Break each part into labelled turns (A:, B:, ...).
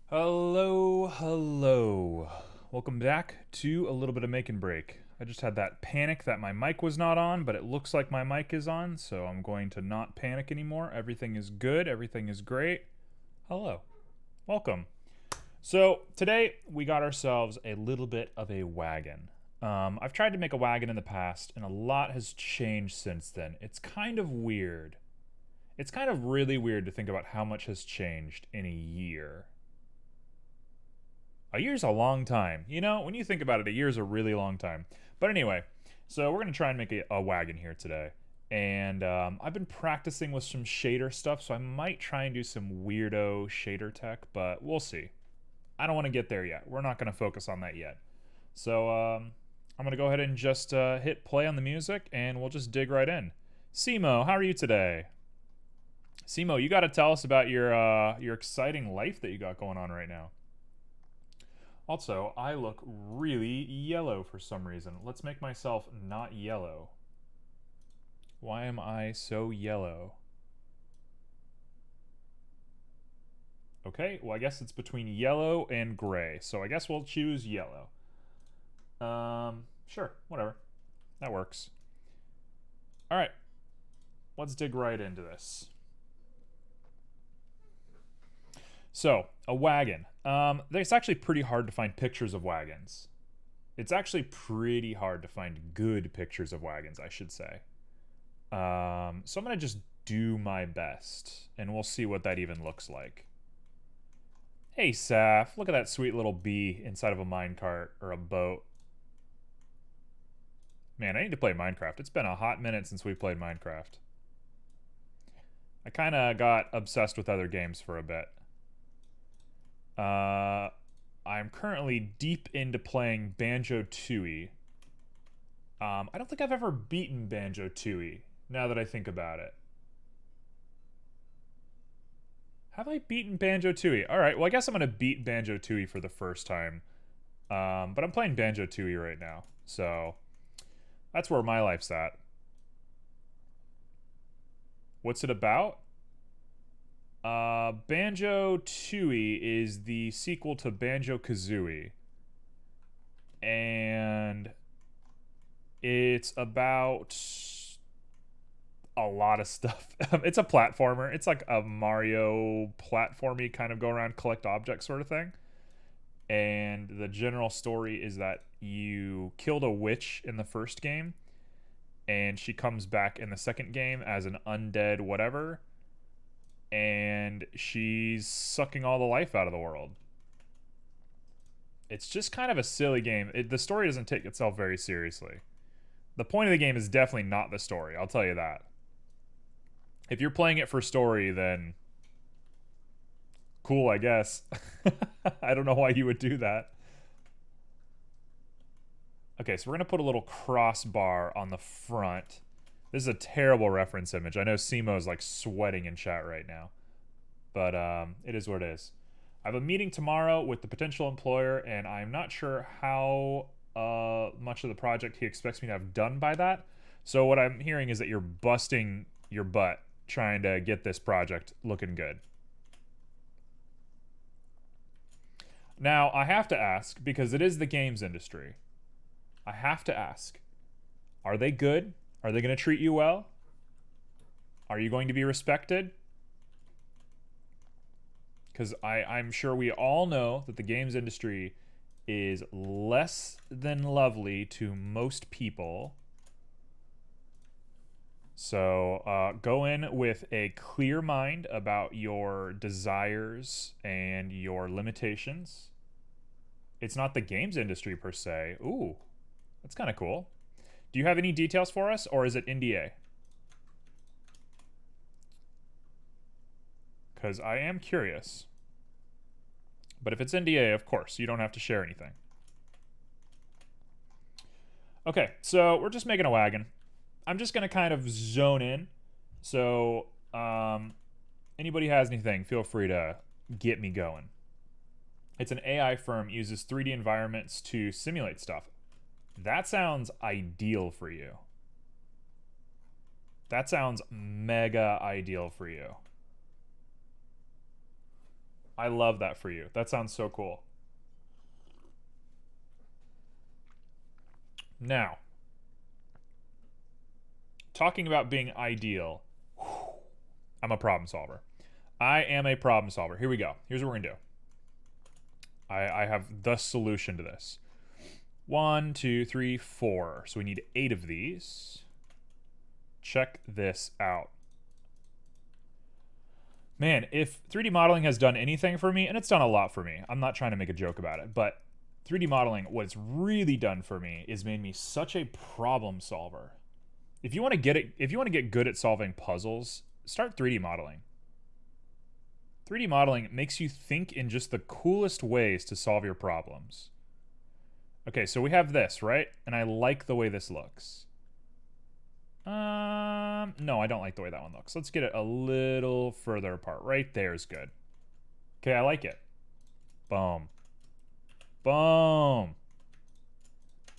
A: Hello, hello. Welcome back to a little bit of Make and Break. I just had that panic that my mic was not on, but it looks like my mic is on, so I'm going to not panic anymore. Everything is good, everything is great. Hello, welcome. So, today we got ourselves a little bit of a wagon. I've tried to make a wagon in the past, and a lot has changed since then. It's kind of weird. It's kind of really weird to think about how much has changed in a year. A year's a long time. You know, when you think about it, a year's a really long time. But anyway, so we're going to try and make a wagon here today. And I've been practicing with some shader stuff, so I might try and do some weirdo shader tech, but we'll see. I don't want to get there yet. We're not going to focus on that yet. So I'm going to go ahead and just hit play on the music, and we'll just dig right in. Simo, how are you today? Simo, you got to tell us about your exciting life that you got going on right now. Also, I look really yellow for some reason. Let's make myself not yellow. Why am I so yellow? Okay, well, I guess it's between yellow and gray, so I guess we'll choose yellow. Sure, whatever. That works. All right, let's dig right into this. So, a wagon. It's actually pretty hard to find pictures of wagons. It's actually pretty hard to find good pictures of wagons, I should say. So I'm going to just do my best, and we'll see what that even looks like. Hey, Saf, look at that sweet little bee inside of a minecart or a boat. Man, I need to play Minecraft. It's been a hot minute since we played Minecraft. I kind of got obsessed with other games for a bit. I'm currently deep into playing Banjo-Tooie. I don't think I've ever beaten Banjo-Tooie, now that I think about it. Have I beaten Banjo-Tooie? Alright, well, I guess I'm going to beat Banjo-Tooie for the first time. But I'm playing Banjo-Tooie right now, so that's where my life's at. What's it about? Banjo-Tooie is the sequel to Banjo-Kazooie. And it's about a lot of stuff. It's a platformer. It's like a Mario platformy kind of go around collect objects sort of thing. And the general story is that you killed a witch in the first game, and she comes back in the second game as an undead whatever, and she's sucking all the life out of the world. It's just kind of a silly game. The story doesn't take itself very seriously. The point of the game is definitely not the story, I'll tell you that. If you're playing it for story, then cool, I guess. I don't know why you would do that. Okay, so we're going to put a little crossbar on the front. This is a terrible reference image. I know Simo's like sweating in chat right now. But it is what it is. I have a meeting tomorrow with the potential employer, and I'm not sure how much of the project he expects me to have done by that. So what I'm hearing is that you're busting your butt trying to get this project looking good. Now, I have to ask, because it is the games industry, I have to ask, are they good? Are they going to treat you well? Are you going to be respected? Because I'm sure we all know that the games industry is less than lovely to most people. So go in with a clear mind about your desires and your limitations. It's not the games industry per se. Ooh, that's kind of cool. Do you have any details for us, or is it NDA? Because I am curious. But if it's NDA, of course, you don't have to share anything. Okay, so we're just making a wagon. I'm just going to kind of zone in. So, anybody has anything, feel free to get me going. It's an AI firm, uses 3D environments to simulate stuff. That sounds ideal for you. That sounds mega ideal for you. I love that for you. That sounds so cool. Now, talking about being ideal, I'm a problem solver. I am a problem solver. Here we go. Here's what we're gonna do. I have the solution to this. 1, 2, 3, 4. So we need 8 of these. Check this out. Man, if 3D modeling has done anything for me, and it's done a lot for me, I'm not trying to make a joke about it, but 3D modeling, what it's really done for me is made me such a problem solver. If you want to get good at solving puzzles, start 3D modeling. 3D modeling makes you think in just the coolest ways to solve your problems. Okay, so we have this, right? And I like the way this looks. No, I don't like the way that one looks. Let's get it a little further apart. Right there is good. Okay, I like it. Boom. Boom.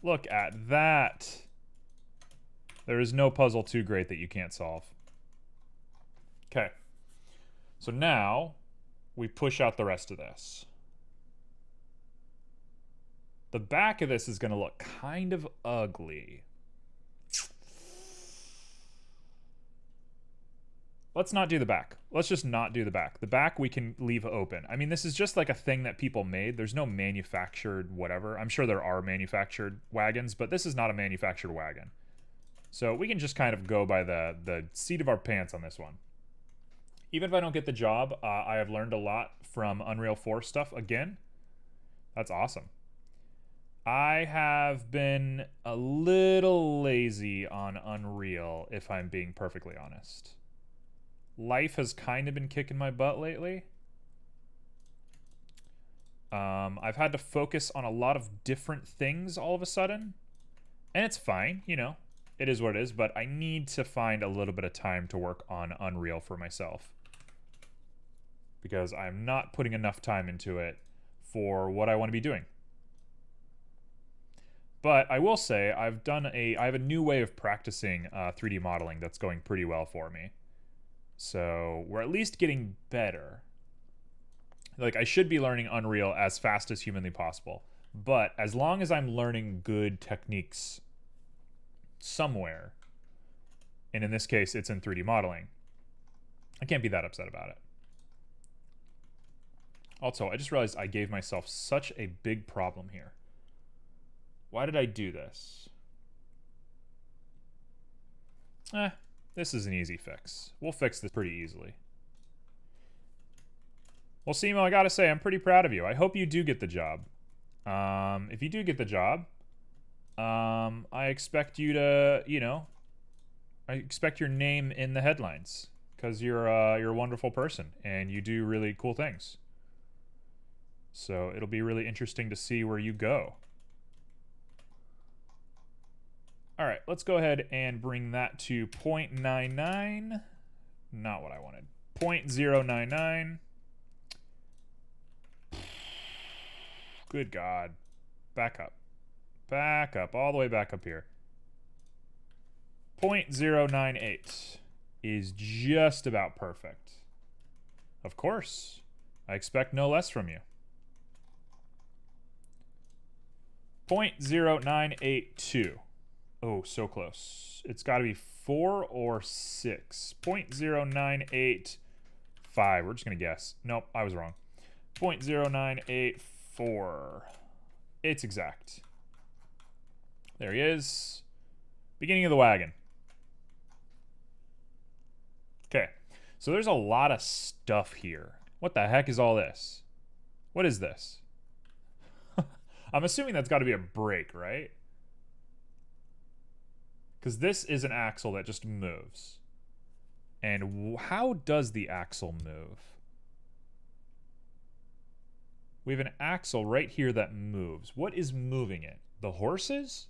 A: Look at that. There is no puzzle too great that you can't solve. Okay. So now we push out the rest of this. The back of this is going to look kind of ugly. Let's not do the back. Let's just not do the back. The back we can leave open. I mean, this is just like a thing that people made. There's no manufactured whatever. I'm sure there are manufactured wagons, but this is not a manufactured wagon. So we can just kind of go by the seat of our pants on this one. Even if I don't get the job, I have learned a lot from Unreal 4 stuff again. That's awesome. I have been a little lazy on Unreal, if I'm being perfectly honest. Life has kind of been kicking my butt lately. I've had to focus on a lot of different things all of a sudden. And it's fine, you know. It is what it is, but I need to find a little bit of time to work on Unreal for myself. Because I'm not putting enough time into it for what I want to be doing. But I will say I have a new way of practicing 3D modeling that's going pretty well for me. So we're at least getting better. Like, I should be learning Unreal as fast as humanly possible. But as long as I'm learning good techniques somewhere, and in this case it's in 3D modeling, I can't be that upset about it. Also, I just realized I gave myself such a big problem here. Why did I do this? This is an easy fix. We'll fix this pretty easily. Well, Simo, I gotta say, I'm pretty proud of you. I hope you do get the job. If you do get the job, I expect you to, you know, I expect your name in the headlines because you're a wonderful person and you do really cool things. So it'll be really interesting to see where you go. All right, let's go ahead and bring that to 0.99. Not what I wanted. 0.099. Good God. Back up. Back up. All the way back up here. 0.098 is just about perfect. Of course. I expect no less from you. 0.0982. Oh, so close. It's got to be 4 or 6. 0.0985. We're just going to guess. Nope, I was wrong. 0.0984. It's exact. There he is. Beginning of the wagon. Okay, so there's a lot of stuff here. What the heck is all this? What is this? I'm assuming that's got to be a brake, right? Because this is an axle that just moves. And how does the axle move? We have an axle right here that moves. What is moving it? The horses?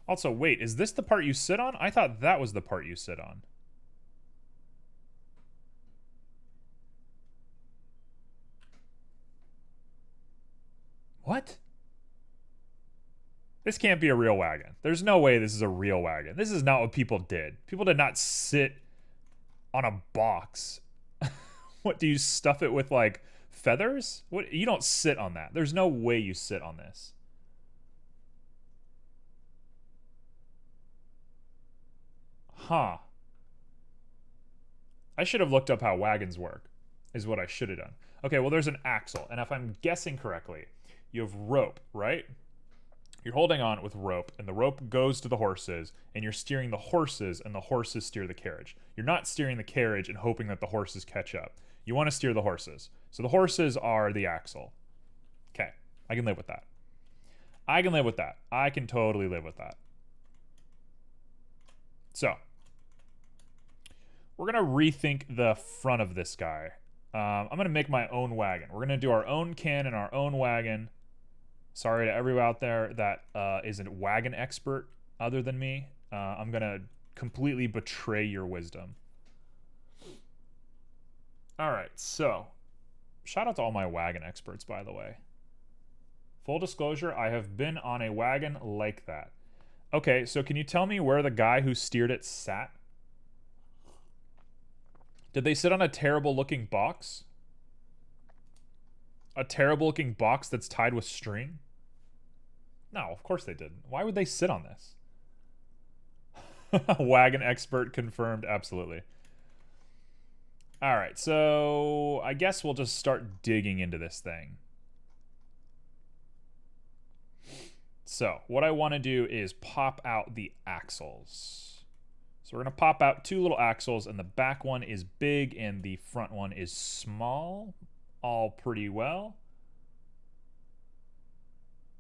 A: Also, wait, is this the part you sit on? I thought that was the part you sit on. What? This can't be a real wagon. There's no way this is a real wagon. This is not what people did. People did not sit on a box. What, do you stuff it with like feathers? What, you don't sit on that. There's no way you sit on this. Huh. I should have looked up how wagons work, is what I should have done. Okay, well, there's an axle, and if I'm guessing correctly, you have rope, right? You're holding on with rope, and the rope goes to the horses, and you're steering the horses, and the horses steer the carriage. You're not steering the carriage and hoping that the horses catch up. You want to steer the horses. So the horses are the axle. Okay, I can live with that. I can live with that. I can totally live with that. So, we're going to rethink the front of this guy. I'm going to make my own wagon. We're going to do our own cannon, our own wagon. Sorry to everyone out there that isn't a wagon expert other than me. I'm going to completely betray your wisdom. All right, so shout out to all my wagon experts, by the way. Full disclosure, I have been on a wagon like that. Okay, so can you tell me where the guy who steered it sat? Did they sit on a terrible looking box? A terrible looking box that's tied with string? No, of course they didn't. Why would they sit on this? Wagon expert confirmed, absolutely. All right, so I guess we'll just start digging into this thing. So what I want to do is pop out the axles. So we're going to pop out two little axles, and the back one is big and the front one is small. All pretty well.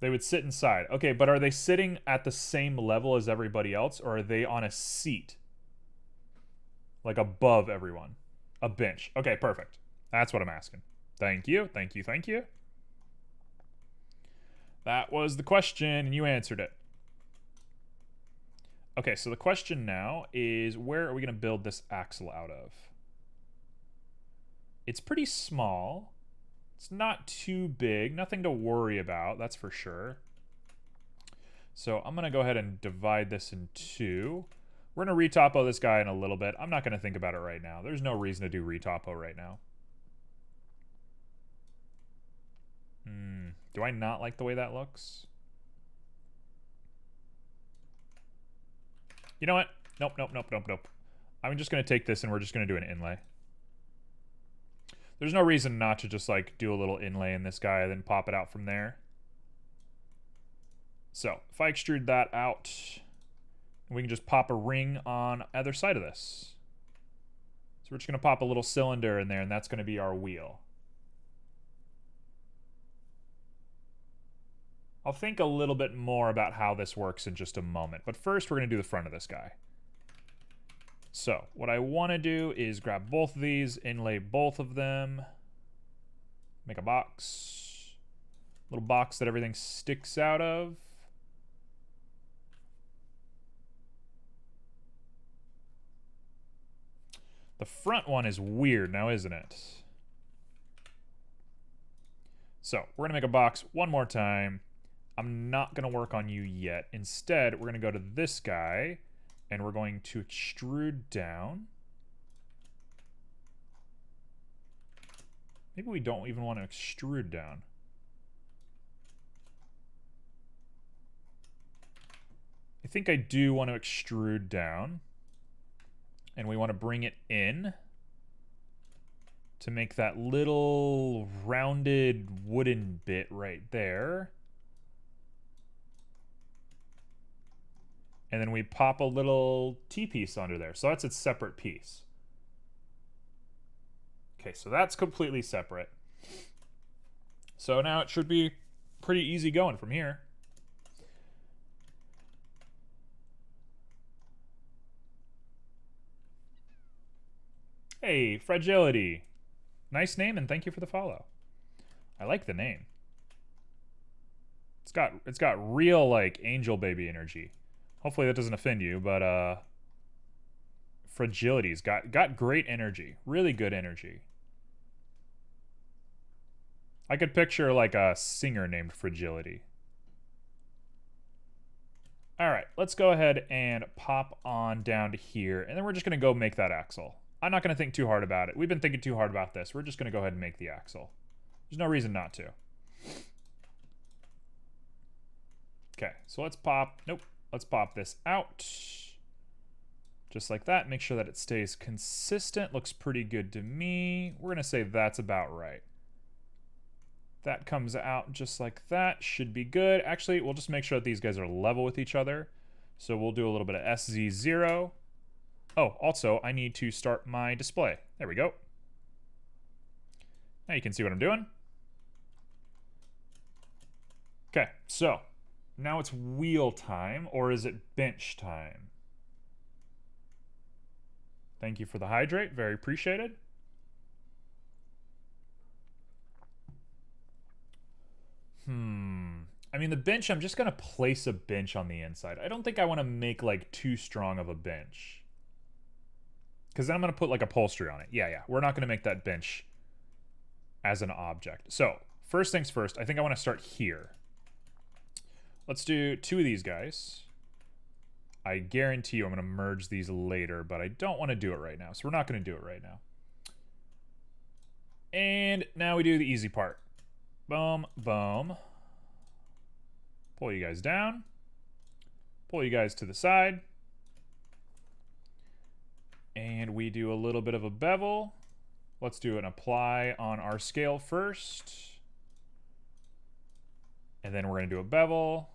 A: They would sit inside. Okay, but are they sitting at the same level as everybody else, or are they on a seat? Like above everyone? A bench. Okay, perfect. That's what I'm asking. Thank you, thank you, thank you. That was the question, and you answered it. Okay, so the question now is, where are we going to build this axle out of? It's pretty small. It's not too big. Nothing to worry about, that's for sure. So I'm going to go ahead and divide this in two. We're going to retopo this guy in a little bit. I'm not going to think about it right now. There's no reason to do retopo right now. Do I not like the way that looks? You know what? Nope, nope, nope, nope, nope. I'm just going to take this and we're just going to do an inlay. There's no reason not to just like do a little inlay in this guy and then pop it out from there. So if I extrude that out, we can just pop a ring on either side of this. So we're just going to pop a little cylinder in there, and that's going to be our wheel. I'll think a little bit more about how this works in just a moment. But first, we're going to do the front of this guy. So what I want to do is grab both of these, inlay both of them, make a box. Little box that everything sticks out of. The front one is weird now, isn't it? So we're going to make a box one more time. I'm not going to work on you yet. Instead, we're going to go to this guy, and we're going to extrude down. Maybe we don't even want to extrude down. I think I do want to extrude down. And we want to bring it in to make that little rounded wooden bit right there. And then we pop a little T-piece under there. So that's its separate piece. Okay, so that's completely separate. So now it should be pretty easy going from here. Hey, Fragility. Nice name, and thank you for the follow. I like the name. It's got real like angel baby energy. Hopefully that doesn't offend you, but Fragility's got great energy. Really good energy. I could picture like a singer named Fragility. All right, let's go ahead and pop on down to here, and then we're just going to go make that axle. I'm not going to think too hard about it. We've been thinking too hard about this. We're just going to go ahead and make the axle. There's no reason not to. Okay, so let's pop, nope, let's pop this out. Just like that, make sure that it stays consistent. Looks pretty good to me. We're gonna say that's about right. That comes out just like that, should be good. Actually, we'll just make sure that these guys are level with each other. So we'll do a little bit of SZ0. Oh, also, I need to start my display. There we go. Now you can see what I'm doing. Okay, so now it's wheel time, or is it bench time? Thank you for the hydrate, very appreciated. I mean, the bench, I'm just gonna place a bench on the inside. I don't think I wanna make like too strong of a bench, because then I'm gonna put like upholstery on it. Yeah, we're not gonna make that bench as an object. So, first things first, I think I wanna start here. Let's do 2 of these guys. I guarantee you I'm going to merge these later, but I don't want to do it right now, so we're not going to do it right now. And now we do the easy part. Boom, boom. Pull you guys down. Pull you guys to the side. And we do a little bit of a bevel. Let's do an apply on our scale first. And then we're going to do a bevel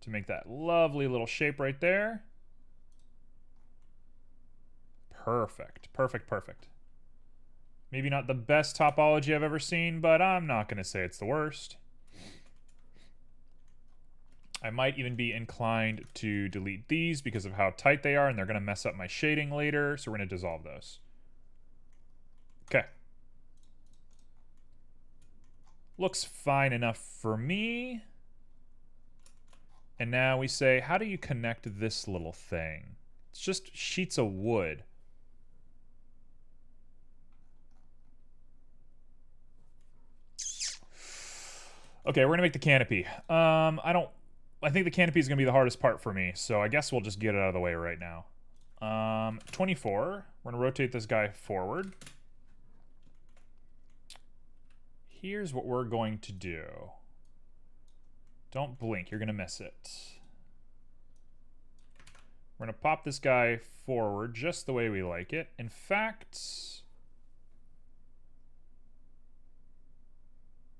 A: to make that lovely little shape right there. Perfect, perfect, perfect. Maybe not the best topology I've ever seen, but I'm not going to say it's the worst. I might even be inclined to delete these because of how tight they are, and they're going to mess up my shading later, so we're going to dissolve those. Okay. Looks fine enough for me. And now we say, how do you connect this little thing? It's just sheets of wood. Okay, we're gonna make the canopy. I think the canopy is gonna be the hardest part for me, so I guess we'll just get it out of the way right now. 24, we're gonna rotate this guy forward. Here's what we're going to do. Don't blink, you're gonna miss it. We're gonna pop this guy forward just the way we like it. In fact,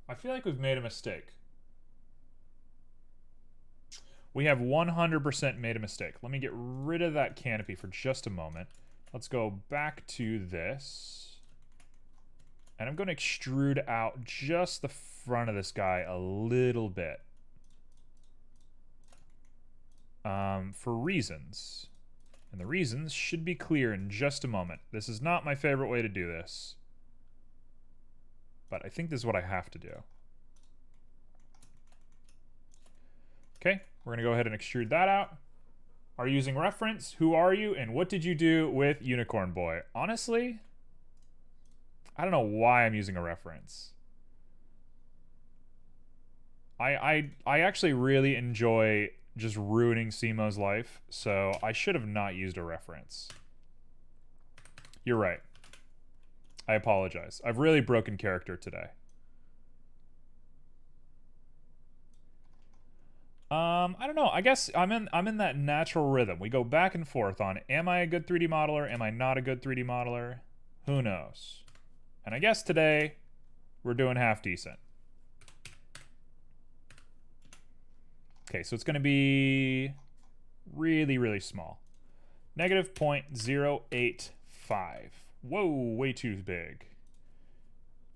A: I feel like we've made a mistake. We have 100% made a mistake. Let me get rid of that canopy for just a moment. Let's go back to this. And I'm gonna extrude out just the front of this guy a little bit. For reasons. And the reasons should be clear in just a moment. This is not my favorite way to do this, but I think this is what I have to do. Okay, we're gonna go ahead and extrude that out. Are you using reference? Who are you? And what did you do with Unicorn Boy? Honestly, I don't know why I'm using a reference. I actually really enjoy just ruining Simo's life, so I should have not used a reference. You're right. I apologize. I've really broken character today. I don't know. I guess I'm in that natural rhythm. We go back and forth on, am I a good 3D modeler? Am I not a good 3D modeler? Who knows? And I guess today we're doing half decent. Okay, so it's going to be really, really small. Negative 0.085. Whoa, way too big.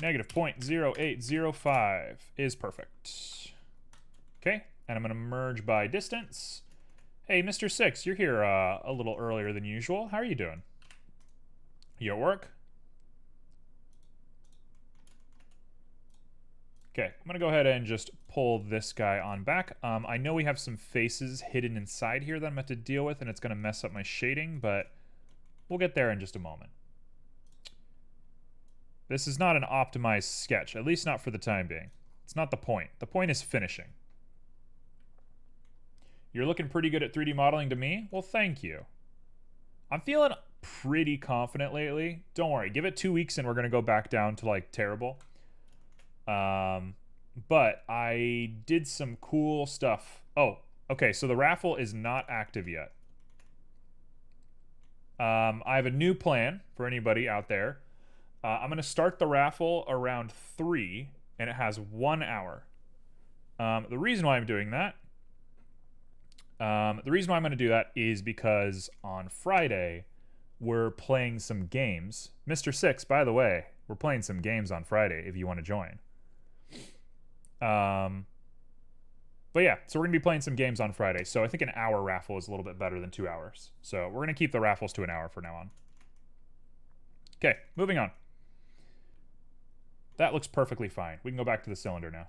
A: Negative 0.0805 is perfect. Okay, and I'm going to merge by distance. Hey, Mr. Six, you're here a little earlier than usual. How are you doing? You at work? Okay, I'm gonna go ahead and just pull this guy on back. I know we have some faces hidden inside here that I'm gonna have to deal with, and it's gonna mess up my shading, but we'll get there in just a moment. This is not an optimized sketch, at least not for the time being. It's not the point. The point is finishing. You're looking pretty good at 3D modeling to me. Well, thank you. I'm feeling pretty confident lately. Don't worry. Give it 2 weeks and we're going to go back down to like terrible. But I did some cool stuff. Oh, okay. So the raffle is not active yet. I have a new plan for anybody out there. I'm going to start the raffle around 3, and it has 1 hour. The reason why I'm doing that, is because on Friday, we're playing some games. Mr. Six, by the way, we're playing some games on Friday if you want to join. But yeah, so we're going to be playing some games on Friday. So I think an hour raffle is a little bit better than 2 hours. So we're going to keep the raffles to an hour from now on. Okay, moving on. That looks perfectly fine. We can go back to the cylinder now.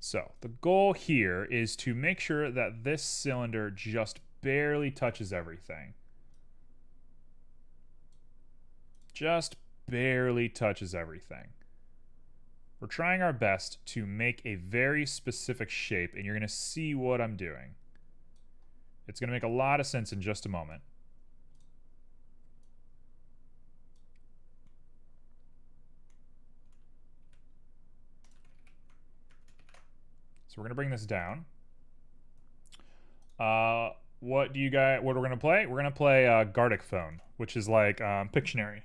A: So the goal here is to make sure that this cylinder just barely touches everything. Just barely touches everything. We're trying our best to make a very specific shape, and you're going to see what I'm doing. It's going to make a lot of sense in just a moment. So we're going to bring this down. What we're going to play? We're going to play Gartic Phone, which is like Pictionary.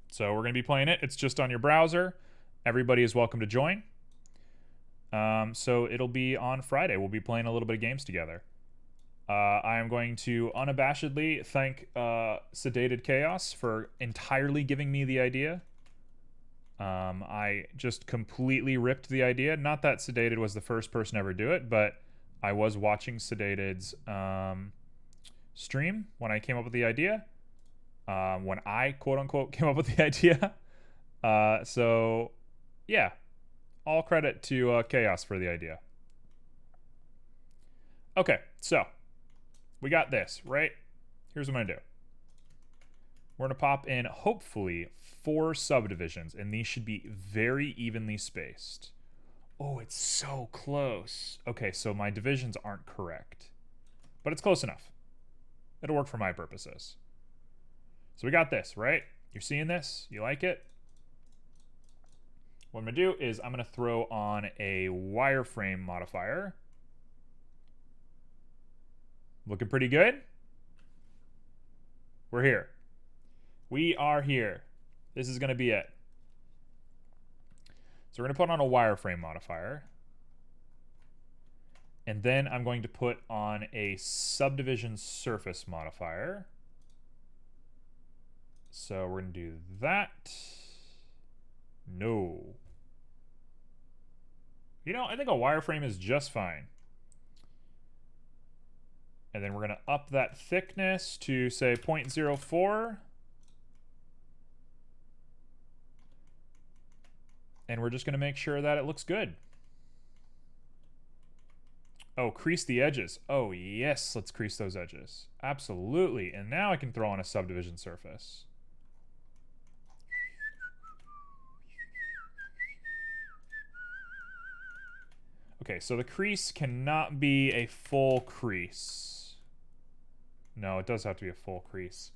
A: So we're going to be playing it. It's just on your browser. Everybody is welcome to join. So it'll be on Friday. We'll be playing a little bit of games together. I am going to unabashedly thank Sedated Chaos for entirely giving me the idea. I just completely ripped the idea. Not that Sedated was the first person to ever do it, but I was watching Sedated's stream when I came up with the idea. When I, quote-unquote, came up with the idea. So, yeah. All credit to Chaos for the idea. Okay, so we got this, right? Here's what I'm going to do. We're going to pop in, hopefully, 4 subdivisions, and these should be very evenly spaced. Oh, it's so close. Okay, so my divisions aren't correct. But it's close enough. It'll work for my purposes. So we got this, right? You're seeing this? You like it? What I'm going to do is I'm going to throw on a wireframe modifier. Looking pretty good? We're here. We are here. This is going to be it. So we're going to put on a wireframe modifier. And then I'm going to put on a subdivision surface modifier. So we're going to do that. No. You know, I think a wireframe is just fine. And then we're going to up that thickness to, say, 0.04. And we're just going to make sure that it looks good. Oh, crease the edges. Oh, yes, let's crease those edges. Absolutely. And now I can throw on a subdivision surface. Okay, so the crease cannot be a full crease. No, it does have to be a full crease.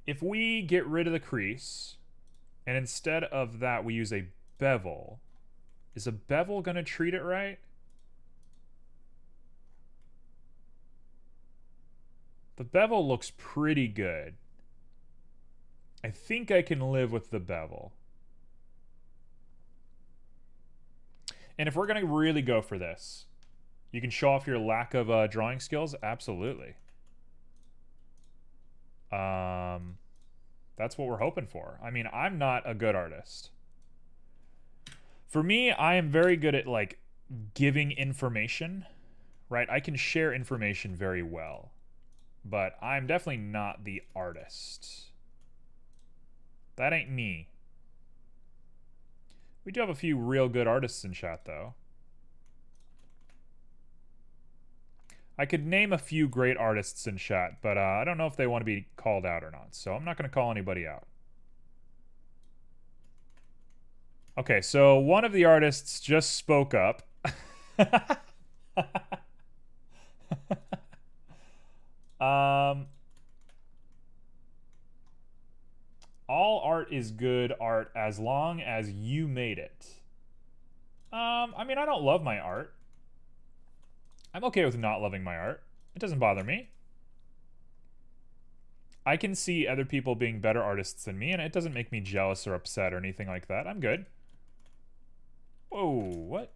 A: If we get rid of the crease, and instead of that we use a bevel, is a bevel going to treat it right? The bevel looks pretty good. I think I can live with the bevel. And if we're going to really go for this, you can show off your lack of drawing skills? Absolutely. That's what we're hoping for. I mean, I'm not a good artist. For me, I am very good at, like, giving information, right? I can share information very well. But I'm definitely not the artist. That ain't me. We do have a few real good artists in chat, though. I could name a few great artists in chat, but I don't know if they want to be called out or not, so I'm not going to call anybody out. Okay, so one of the artists just spoke up. um, all art is good art as long as you made it. I mean, I don't love my art. I'm okay with not loving my art. It doesn't bother me. I can see other people being better artists than me, and it doesn't make me jealous or upset or anything like that. I'm good. Whoa, what?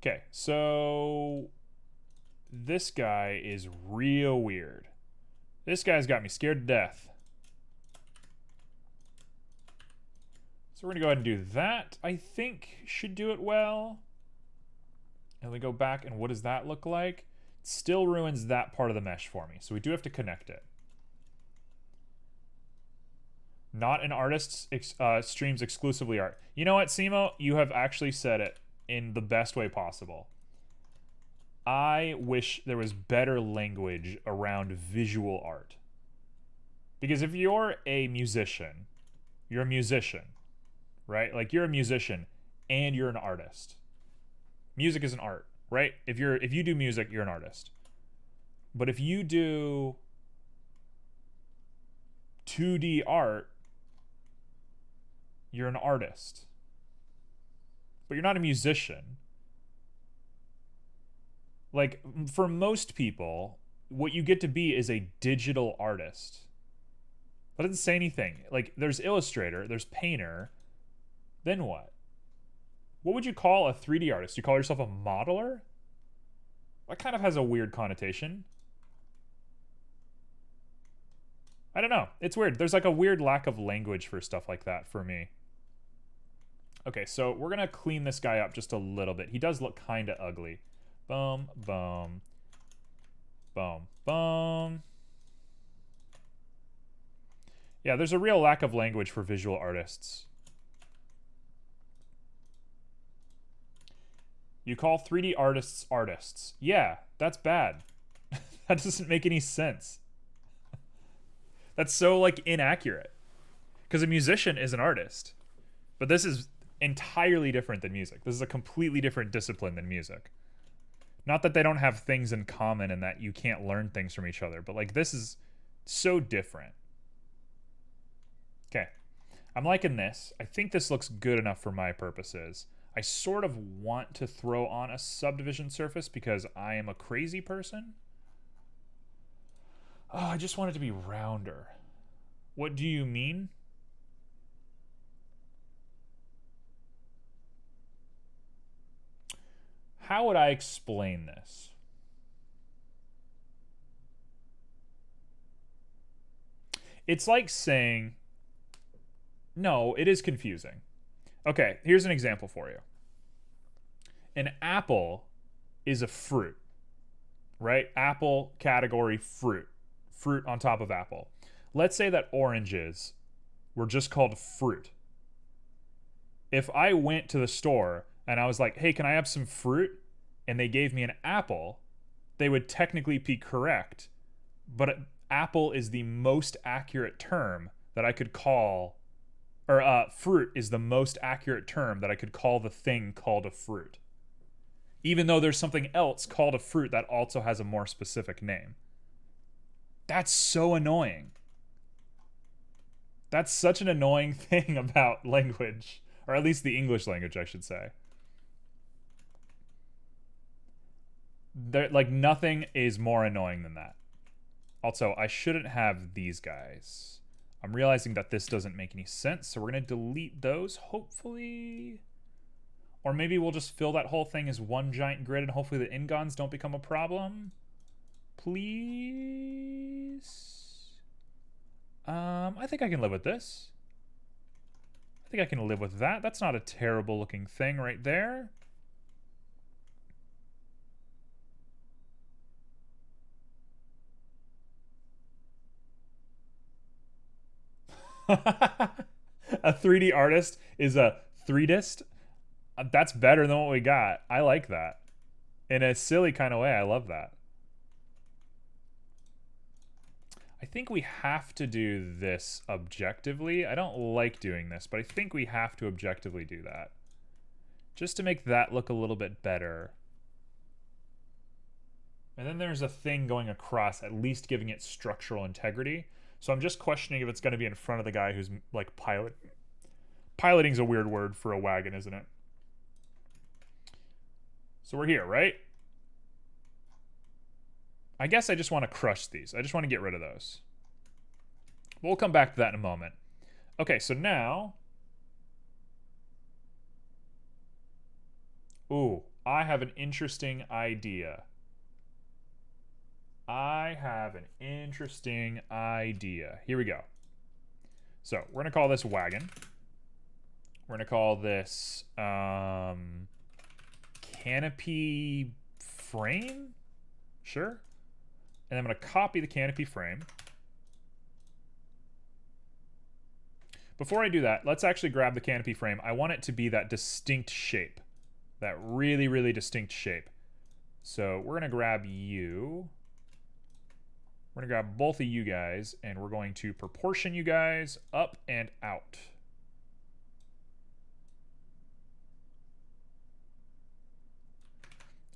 A: Okay, so this guy is real weird. This guy's got me scared to death. So we're gonna go ahead and do that. I think should do it well. And we go back, and what does that look like? It still ruins that part of the mesh for me, so we do have to connect it. Not an artist streams exclusively art. You know what, Simo? You have actually said it in the best way possible. I wish there was better language around visual art. Because if you're a musician, right? Like, you're a musician and you're an artist. Music is an art, right? If you do music, you're an artist. But if you do 2D art, you're an artist. But you're not a musician. Like, for most people, what you get to be is a digital artist. That doesn't say anything. Like, there's Illustrator, there's Painter. Then what? What would you call a 3D artist? You call yourself a modeler? That kind of has a weird connotation. I don't know. It's weird. There's like a weird lack of language for stuff like that for me. Okay, so we're going to clean this guy up just a little bit. He does look kind of ugly. Boom, boom, boom, boom. Yeah, there's a real lack of language for visual artists. You call 3D artists artists. Yeah, that's bad. That doesn't make any sense. That's so, like, inaccurate. Because a musician is an artist. But this is entirely different than music. This is a completely different discipline than music. Not that they don't have things in common and that you can't learn things from each other, but, like, this is so different. Okay. I'm liking this. I think this looks good enough for my purposes. I sort of want to throw on a subdivision surface because I am a crazy person. Oh, I just want it to be rounder. What do you mean? How would I explain this? It's like saying... No, it is confusing. Okay, here's an example for you. An apple is a fruit, right? Apple category fruit. Fruit on top of apple. Let's say that oranges were just called fruit. If I went to the store and I was like, hey, can I have some fruit? And they gave me an apple, they would technically be correct. But apple is the most accurate term that I could call, or fruit is the most accurate term that I could call the thing called a fruit. Even though there's something else called a fruit that also has a more specific name. That's so annoying. That's such an annoying thing about language. Or at least the English language, I should say. Like, nothing is more annoying than that. Also, I shouldn't have these guys. I'm realizing that this doesn't make any sense, so we're going to delete those, hopefully. Or maybe we'll just fill that whole thing as one giant grid and hopefully the ingons don't become a problem. Please? I think I can live with this. I think I can live with that. That's not a terrible looking thing right there. A 3D artist is a 3dist. That's better than what we got. I like that. In a silly kind of way, I love that. I think we have to do this objectively. I don't like doing this, but I think we have to objectively do that. Just to make that look a little bit better. And then there's a thing going across, at least giving it structural integrity. So I'm just questioning if it's going to be in front of the guy who's like piloting. Piloting's a weird word for a wagon, isn't it? So we're here, right? I guess I just want to crush these. I just want to get rid of those. We'll come back to that in a moment. Okay, so now... Ooh, I have an interesting idea. Here we go. So we're going to call this wagon. We're going to call this canopy frame. Sure. And I'm going to copy the canopy frame. Before I do that, let's actually grab the canopy frame. I want it to be that distinct shape. That really, really distinct shape. So we're going to grab you. We're going to grab both of you guys, and we're going to proportion you guys up and out.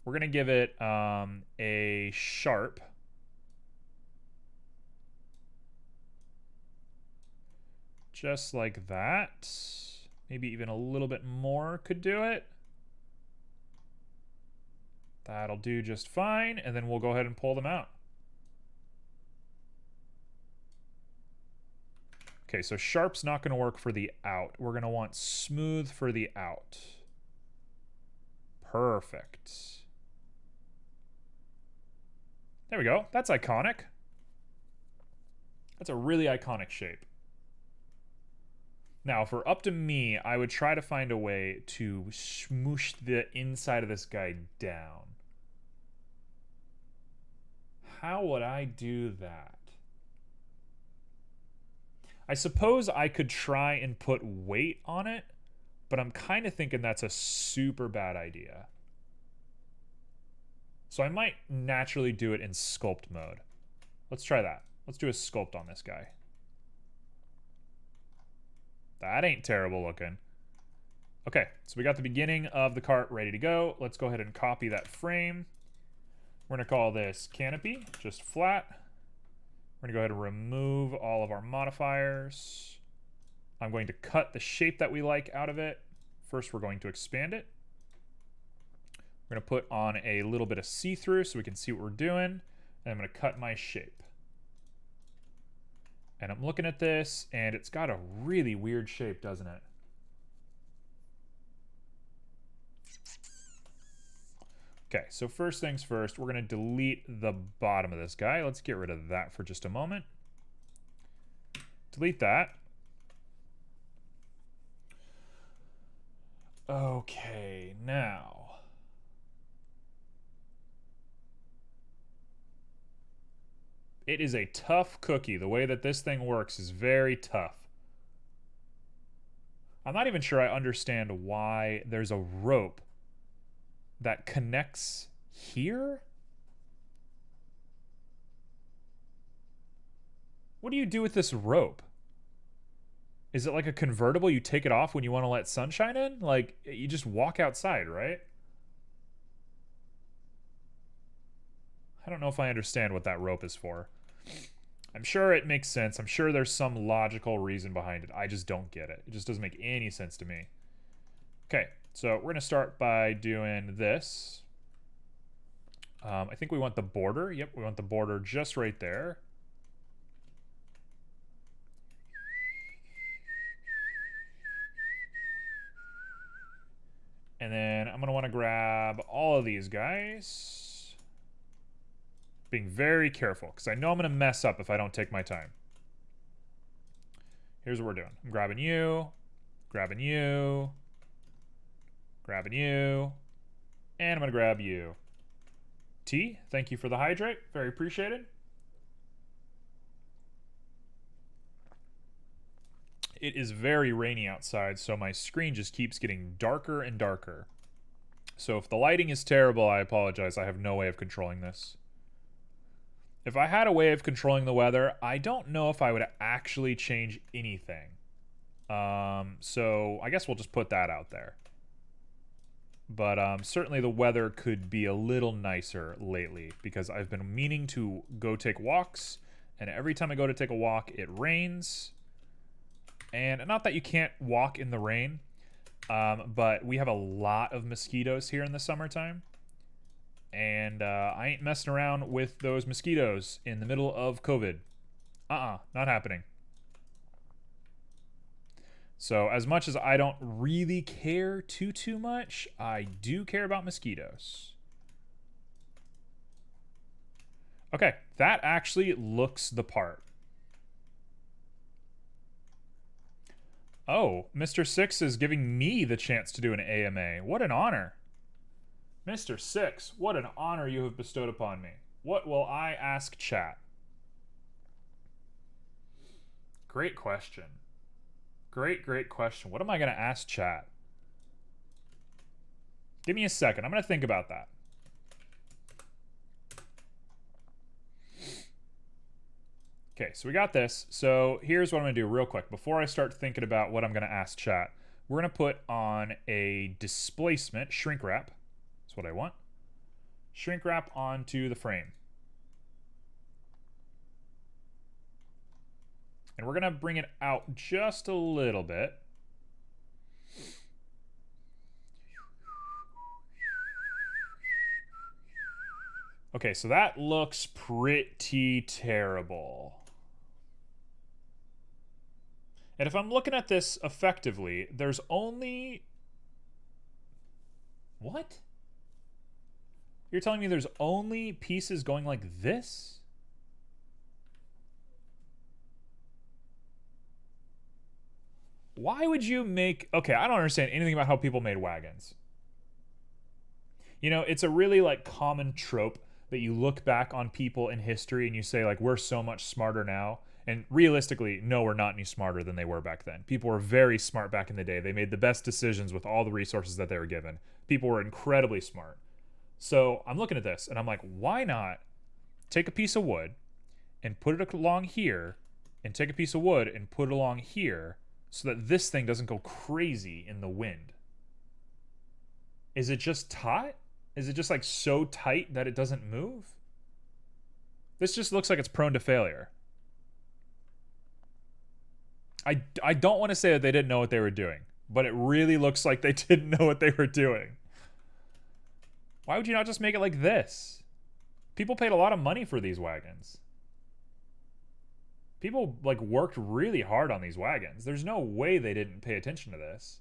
A: We're going to give it a sharp. Just like that. Maybe even a little bit more could do it. That'll do just fine, and then we'll go ahead and pull them out. Okay, so sharp's not going to work for the out. We're going to want smooth for the out. Perfect. There we go. That's iconic. That's a really iconic shape. Now, if we're up to me, I would try to find a way to smoosh the inside of this guy down. How would I do that? I suppose I could try and put weight on it, but I'm kind of thinking that's a super bad idea. So I might naturally do it in sculpt mode. Let's try that. Let's do a sculpt on this guy. That ain't terrible looking. Okay, so we got the beginning of the cart ready to go. Let's go ahead and copy that frame. We're going to call this canopy, just flat. We're going to go ahead and remove all of our modifiers. I'm going to cut the shape that we like out of it. First, we're going to expand it. We're going to put on a little bit of see-through so we can see what we're doing. And I'm going to cut my shape. And I'm looking at this, and it's got a really weird shape, doesn't it? Okay, so first things first, we're going to delete the bottom of this guy. Let's get rid of that for just a moment. Delete that. Okay, now... It is a tough cookie. The way that this thing works is very tough. I'm not even sure I understand why there's a rope that connects here? What do you do with this rope? Is it like a convertible? You take it off when you want to let sunshine in? Like, you just walk outside, right? I don't know if I understand what that rope is for. I'm sure it makes sense. I'm sure there's some logical reason behind it. I just don't get it. It just doesn't make any sense to me. Okay, so we're going to start by doing this. I think we want the border. Yep, we want the border just right there. And then I'm going to want to grab all of these guys. Being very careful, because I know I'm going to mess up if I don't take my time. Here's what we're doing. I'm grabbing you, grabbing you, grabbing you, and I'm going to grab you. T, thank you for the hydrate. Very appreciated. It is very rainy outside, so my screen just keeps getting darker and darker. So if the lighting is terrible, I apologize. I have no way of controlling this. If I had a way of controlling the weather, I don't know if I would actually change anything. So I guess we'll just put that out there. But certainly the weather could be a little nicer lately because I've been meaning to go take walks, and every time I go to take a walk, it rains. And not that you can't walk in the rain, but we have a lot of mosquitoes here in the summertime. And I ain't messing around with those mosquitoes in the middle of COVID. Not happening. So as much as I don't really care too much, I do care about mosquitoes. Okay, that actually looks the part. Oh, Mr. Six is giving me the chance to do an AMA. What an honor. Mr. Six, what an honor you have bestowed upon me. What will I ask chat? Great question. Great question. What am I going to ask chat? Give me a second. I'm going to think about that. Okay, so we got this. So here's what I'm going to do real quick. Before I start thinking about what I'm going to ask chat, we're going to put on a displacement shrink wrap. That's what I want. Shrink wrap onto the frame. And we're going to bring it out just a little bit. Okay, so that looks pretty terrible. And if I'm looking at this effectively, there's only... What? You're telling me there's only pieces going like this? Why would you make... Okay, I don't understand anything about how people made wagons. You know, it's a really, like, common trope that you look back on people in history and you say, like, we're so much smarter now. And realistically, no, we're not any smarter than they were back then. People were very smart back in the day. They made the best decisions with all the resources that they were given. People were incredibly smart. So I'm looking at this and I'm like, why not take a piece of wood and put it along here and take a piece of wood and put it along here so that this thing doesn't go crazy in the wind? Is it just taut? Is it just like so tight that it doesn't move? This just looks like it's prone to failure. I don't want to say that they didn't know what they were doing, but it really looks like they didn't know what they were doing. Why would you not just make it like this? People paid a lot of money for these wagons. People, like, worked really hard on these wagons. There's no way they didn't pay attention to this.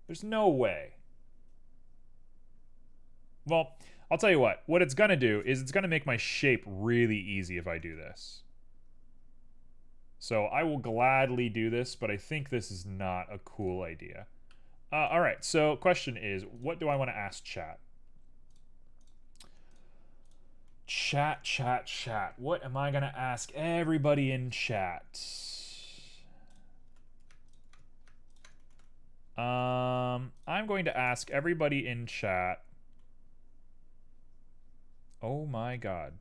A: There's no way. Well, I'll tell you what. What it's going to do is it's going to make my shape really easy if I do this. So I will gladly do this, but I think this is not a cool idea. All right, so question is, what do I want to ask chat? Chat. What am I going to ask everybody in chat? I'm going to ask everybody in chat. Oh my god.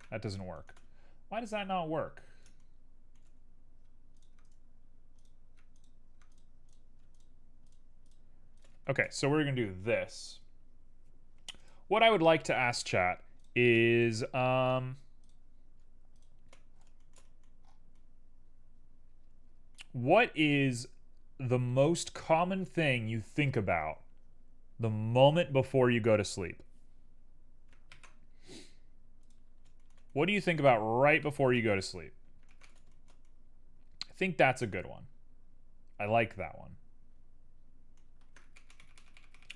A: That doesn't work. Why does that not work? Okay, so we're going to do this. What I would like to ask chat is... what is the most common thing you think about the moment before you go to sleep? What do you think about right before you go to sleep? I think that's a good one. I like that one.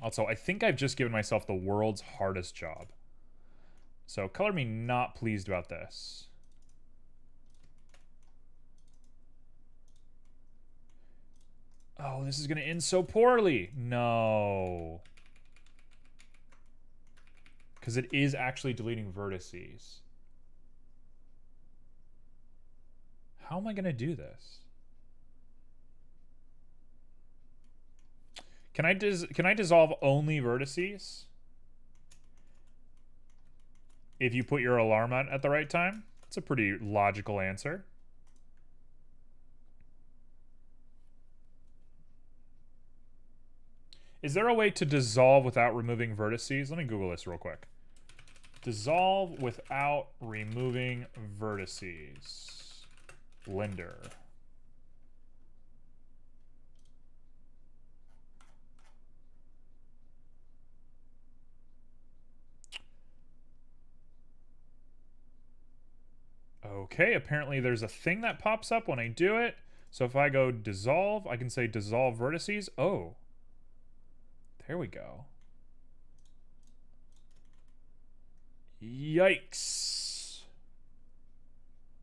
A: Also, I think I've just given myself the world's hardest job. So, color me not pleased about this. Oh, this is going to end so poorly. No. Because it is actually deleting vertices. How am I going to do this? Can I dissolve only vertices? If you put your alarm on at the right time? It's a pretty logical answer. Is there a way to dissolve without removing vertices? Let me Google this real quick. Dissolve without removing vertices. Blender. Okay, apparently there's a thing that pops up when I do it. So if I go dissolve, I can say dissolve vertices. Oh. There we go. Yikes.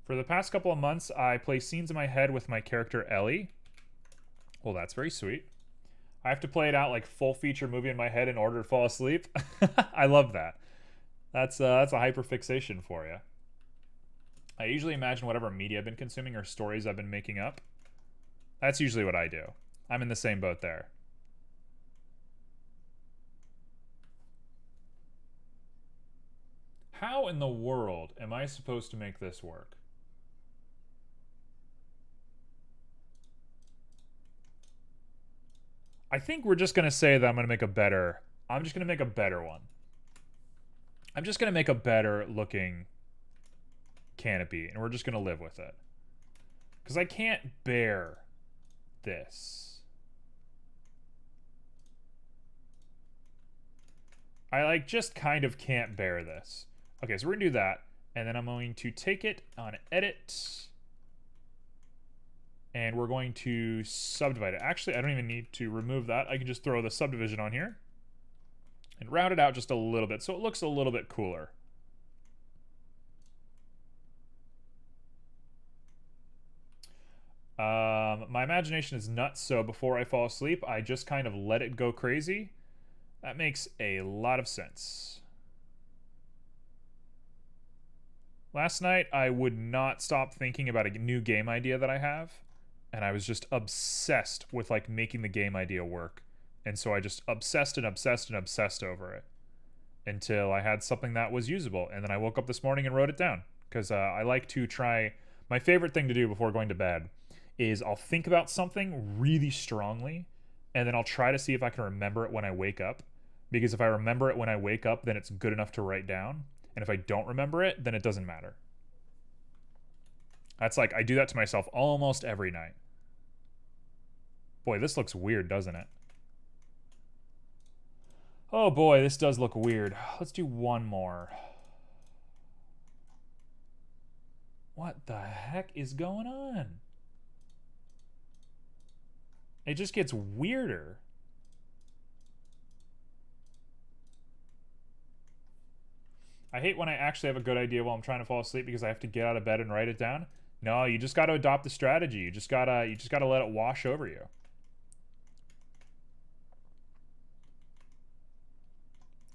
A: For the past couple of months, I play scenes in my head with my character Ellie. Well, that's very sweet. I have to play it out like full feature movie in my head in order to fall asleep. I love that. That's a hyperfixation for you. I usually imagine whatever media I've been consuming or stories I've been making up. That's usually what I do. I'm in the same boat there. How in the world am I supposed to make this work? I think we're just going to say that I'm just going to make a better one. I'm just going to make a better looking canopy, and we're just going to live with it. Because I can't bear this. I just kind of can't bear this. Okay, so we're going to do that. And then I'm going to take it on edit. And we're going to subdivide it. Actually, I don't even need to remove that. I can just throw the subdivision on here. And round it out just a little bit so it looks a little bit cooler. My imagination is nuts, so before I fall asleep, I just kind of let it go crazy. That makes a lot of sense. Last night, I would not stop thinking about a new game idea that I have, and I was just obsessed with like making the game idea work. And so I just obsessed and obsessed and obsessed over it until I had something that was usable. And then I woke up this morning and wrote it down because I like to try. My favorite thing to do before going to bed is I'll think about something really strongly, and then I'll try to see if I can remember it when I wake up. Because if I remember it when I wake up, then it's good enough to write down. And if I don't remember it, then it doesn't matter. That's like, I do that to myself almost every night. Boy, this looks weird, doesn't it? Oh boy, this does look weird. Let's do one more. What the heck is going on? It just gets weirder. I hate when I actually have a good idea while I'm trying to fall asleep because I have to get out of bed and write it down. No, you just got to adopt the strategy. You just gotta let it wash over you.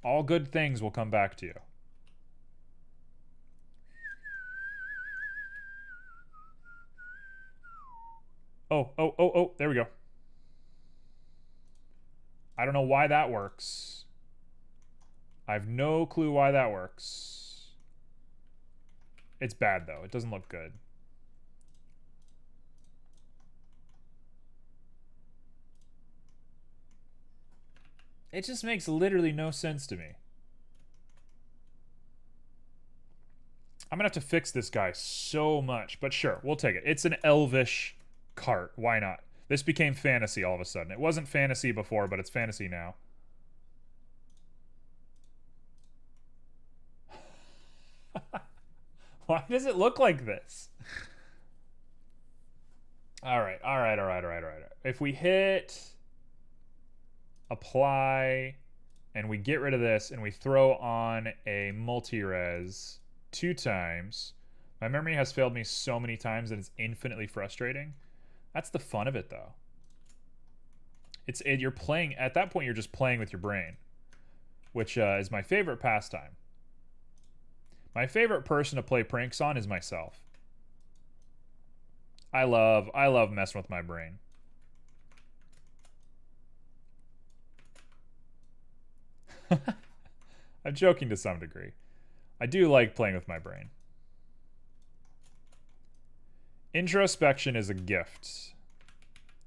A: All good things will come back to you. Oh, there we go. I don't know why that works. I have no clue why that works. It's bad, though. It doesn't look good. It just makes literally no sense to me. I'm gonna have to fix this guy so much, but sure, we'll take it. It's an elvish cart. Why not? This became fantasy all of a sudden. It wasn't fantasy before, but it's fantasy now. Why does it look like this? All right. If we hit apply and we get rid of this and we throw on a multi-res 2 times, my memory has failed me so many times that it's infinitely frustrating. That's the fun of it, though. You're playing at that point. You're just playing with your brain, which is my favorite pastime. My favorite person to play pranks on is myself. I love messing with my brain. I'm joking to some degree. I do like playing with my brain. Introspection is a gift.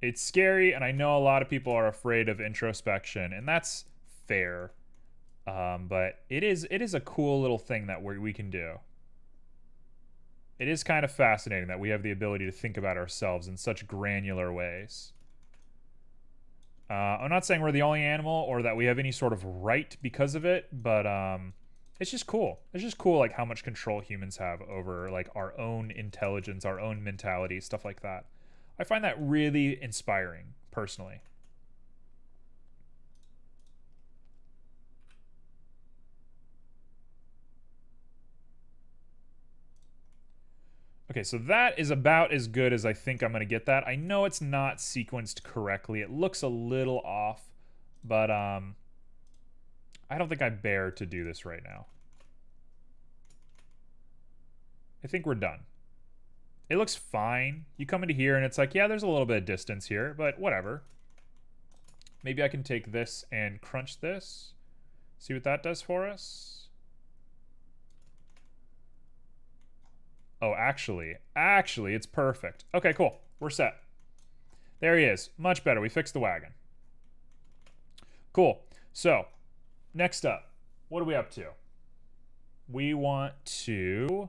A: It's scary, and I know a lot of people are afraid of introspection, and that's fair. But it is a cool little thing that we can do. It is kind of fascinating that we have the ability to think about ourselves in such granular ways. I'm not saying we're the only animal or that we have any sort of right because of it, but it's just cool. It's just cool, like how much control humans have over like our own intelligence, our own mentality, stuff like that. I find that really inspiring, personally. Okay, so that is about as good as I think I'm going to get that. I know it's not sequenced correctly. It looks a little off, but I don't think I bear to do this right now. I think we're done. It looks fine. You come into here and it's like, yeah, there's a little bit of distance here, but whatever. Maybe I can take this and crunch this. See what that does for us. Oh, actually, it's perfect. Okay, cool. We're set. There he is. Much better. We fixed the wagon. Cool. So, next up, what are we up to? We want to...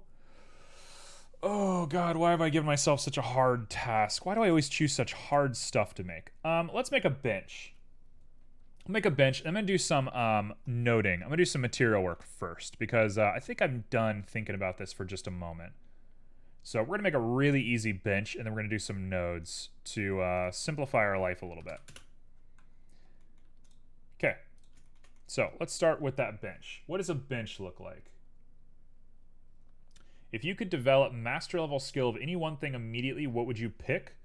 A: Oh, God, why have I given myself such a hard task? Why do I always choose such hard stuff to make? Let's make a bench. I'll make a bench. I'm going to do some noting. I'm going to do some material work first because I think I'm done thinking about this for just a moment. So we're going to make a really easy bench, and then we're going to do some nodes to simplify our life a little bit. Okay. So let's start with that bench. What does a bench look like? If you could develop master level skill of any one thing immediately, what would you pick?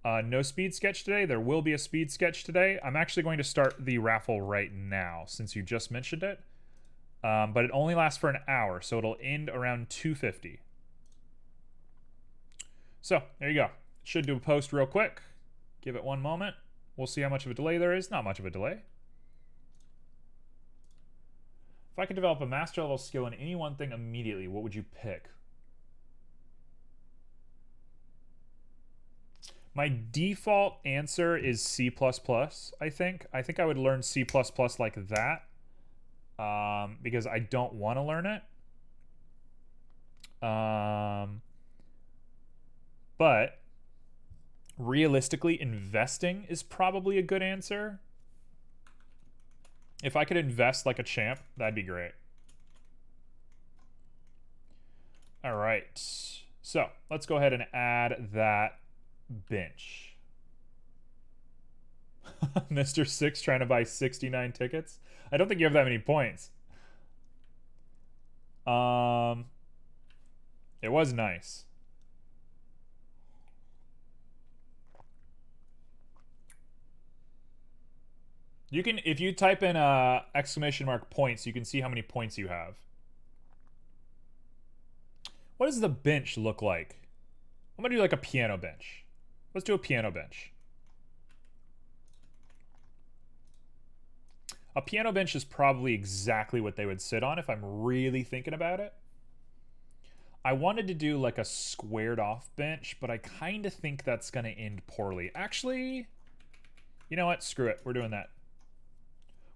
A: No speed sketch today. There will be a speed sketch today. I'm actually going to start the raffle right now since you just mentioned it. But it only lasts for an hour, so it'll end around 2:50. So there you go. Should do a post real quick. Give it one moment. We'll see how much of a delay there is. Not much of a delay. If I could develop a master level skill in any one thing immediately, what would you pick? My default answer is C++, I think. I think I would learn C++ like that because I don't want to learn it. But realistically, investing is probably a good answer. If I could invest like a champ, that'd be great. All right. So let's go ahead and add that bench. Mr. 6 trying to buy 69 tickets. I don't think you have that many points. It was nice. You can, if you type in exclamation mark points, you can see how many points you have. What does the bench look like? I'm gonna do like a piano bench. Let's do a piano bench. A piano bench is probably exactly what they would sit on if I'm really thinking about it. I wanted to do like a squared off bench, but I kind of think that's gonna end poorly. Actually, you know what? Screw it. We're doing that.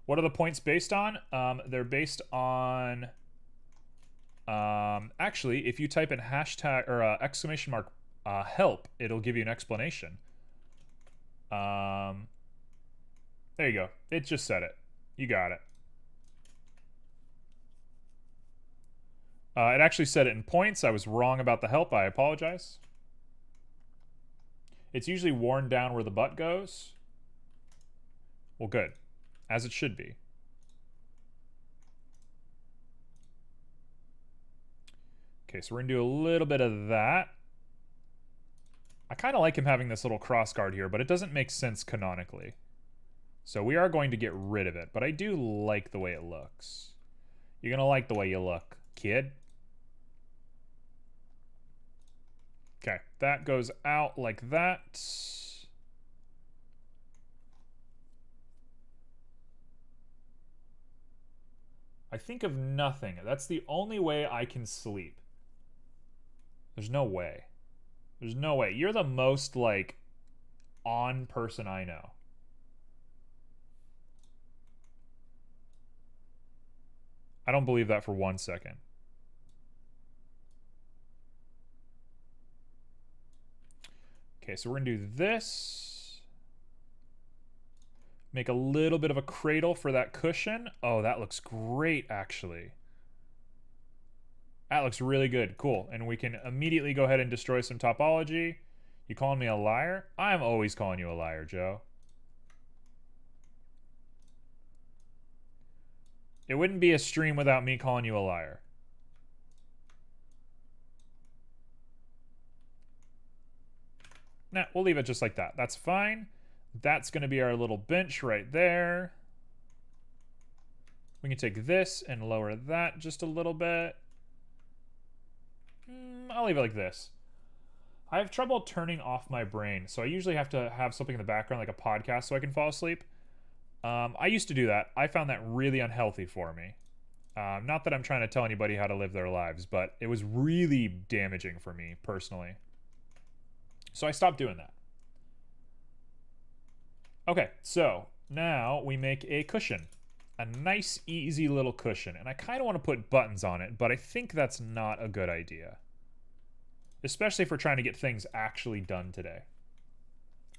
A: What are the points based on? They're based on... actually, if you type in hashtag or exclamation mark help, it'll give you an explanation. There you go. It just said it. You got it. It actually said it in points. I was wrong about the help. I apologize. It's usually worn down where the butt goes. Well, good. As it should be. Okay, so we're going to do a little bit of that. I kind of like him having this little cross guard here, but it doesn't make sense canonically. So we are going to get rid of it, but I do like the way it looks. You're gonna like the way you look, kid. Okay, that goes out like that. I think of nothing. That's the only way I can sleep. There's no way. There's no way. You're the most, like, on person I know. I don't believe that for 1 second. Okay, so we're gonna do this. Make a little bit of a cradle for that cushion. Oh, that looks great, actually. That looks really good. Cool. And we can immediately go ahead and destroy some topology. You calling me a liar? I'm always calling you a liar, Joe. It wouldn't be a stream without me calling you a liar. Nah, we'll leave it just like that. That's fine. That's going to be our little bench right there. We can take this and lower that just a little bit. I'll leave it like this. I have trouble turning off my brain, so I usually have to have something in the background like a podcast so I can fall asleep. I used to do that. I found that really unhealthy for me. Not that I'm trying to tell anybody how to live their lives, but it was really damaging for me personally. So I stopped doing that. Okay, so now we make a cushion. A nice, easy little cushion. And I kind of want to put buttons on it, but I think that's not a good idea. Especially if we're trying to get things actually done today.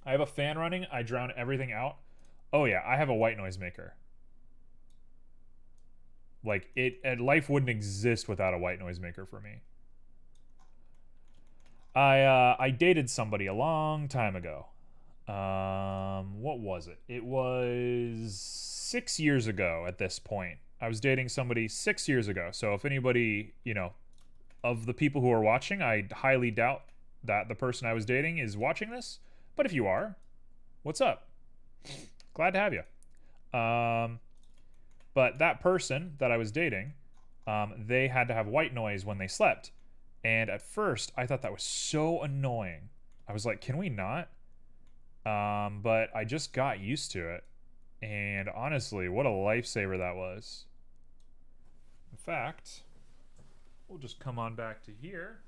A: I have a fan running. I drown everything out. Oh yeah, I have a white noise maker. Like, life wouldn't exist without a white noise maker for me. I dated somebody a long time ago. What was it? It was 6 years ago at this point. I was dating somebody 6 years ago. So if anybody, you know, of the people who are watching, I highly doubt that the person I was dating is watching this. But if you are, what's up? Glad to have you. But that person that I was dating, they had to have white noise when they slept. And at first, I thought that was so annoying. I was like, can we not? But I just got used to it. And honestly, what a lifesaver that was. In fact, we'll just come on back to here.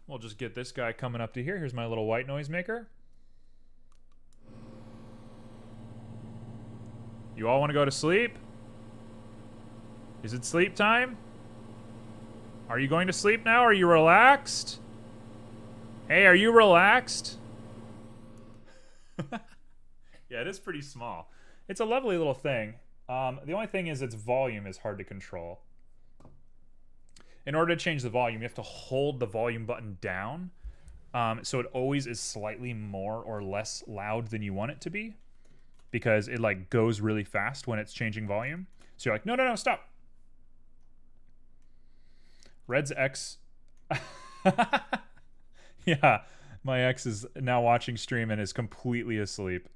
A: We'll just get this guy coming up to here. Here's my little white noise maker. You all want to go to sleep? Is it sleep time? Are you going to sleep now? Are you relaxed? Hey, are you relaxed? Yeah, it is pretty small. It's a lovely little thing. The only thing is its volume is hard to control. In order to change the volume, you have to hold the volume button down. So it always is slightly more or less loud than you want it to be. Because it like goes really fast when it's changing volume. So you're like, no, no, no, stop. Red's ex. Yeah, my ex is now watching stream and is completely asleep.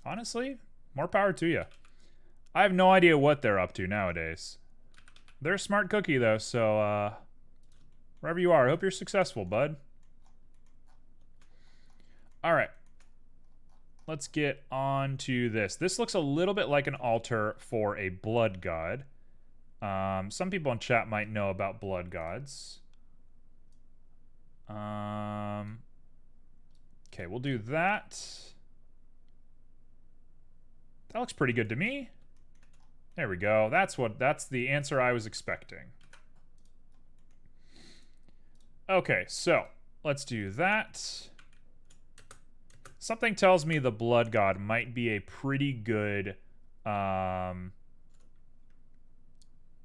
A: Honestly, more power to you. I have no idea what they're up to nowadays. They're a smart cookie, though, so, wherever you are, I hope you're successful, bud. Alright. Let's get on to this. This looks a little bit like an altar for a blood god. Some people in chat might know about blood gods. Okay, we'll do that. That looks pretty good to me. There we go. That's the answer I was expecting. Okay, so let's do that. Something tells me the blood god might be a pretty good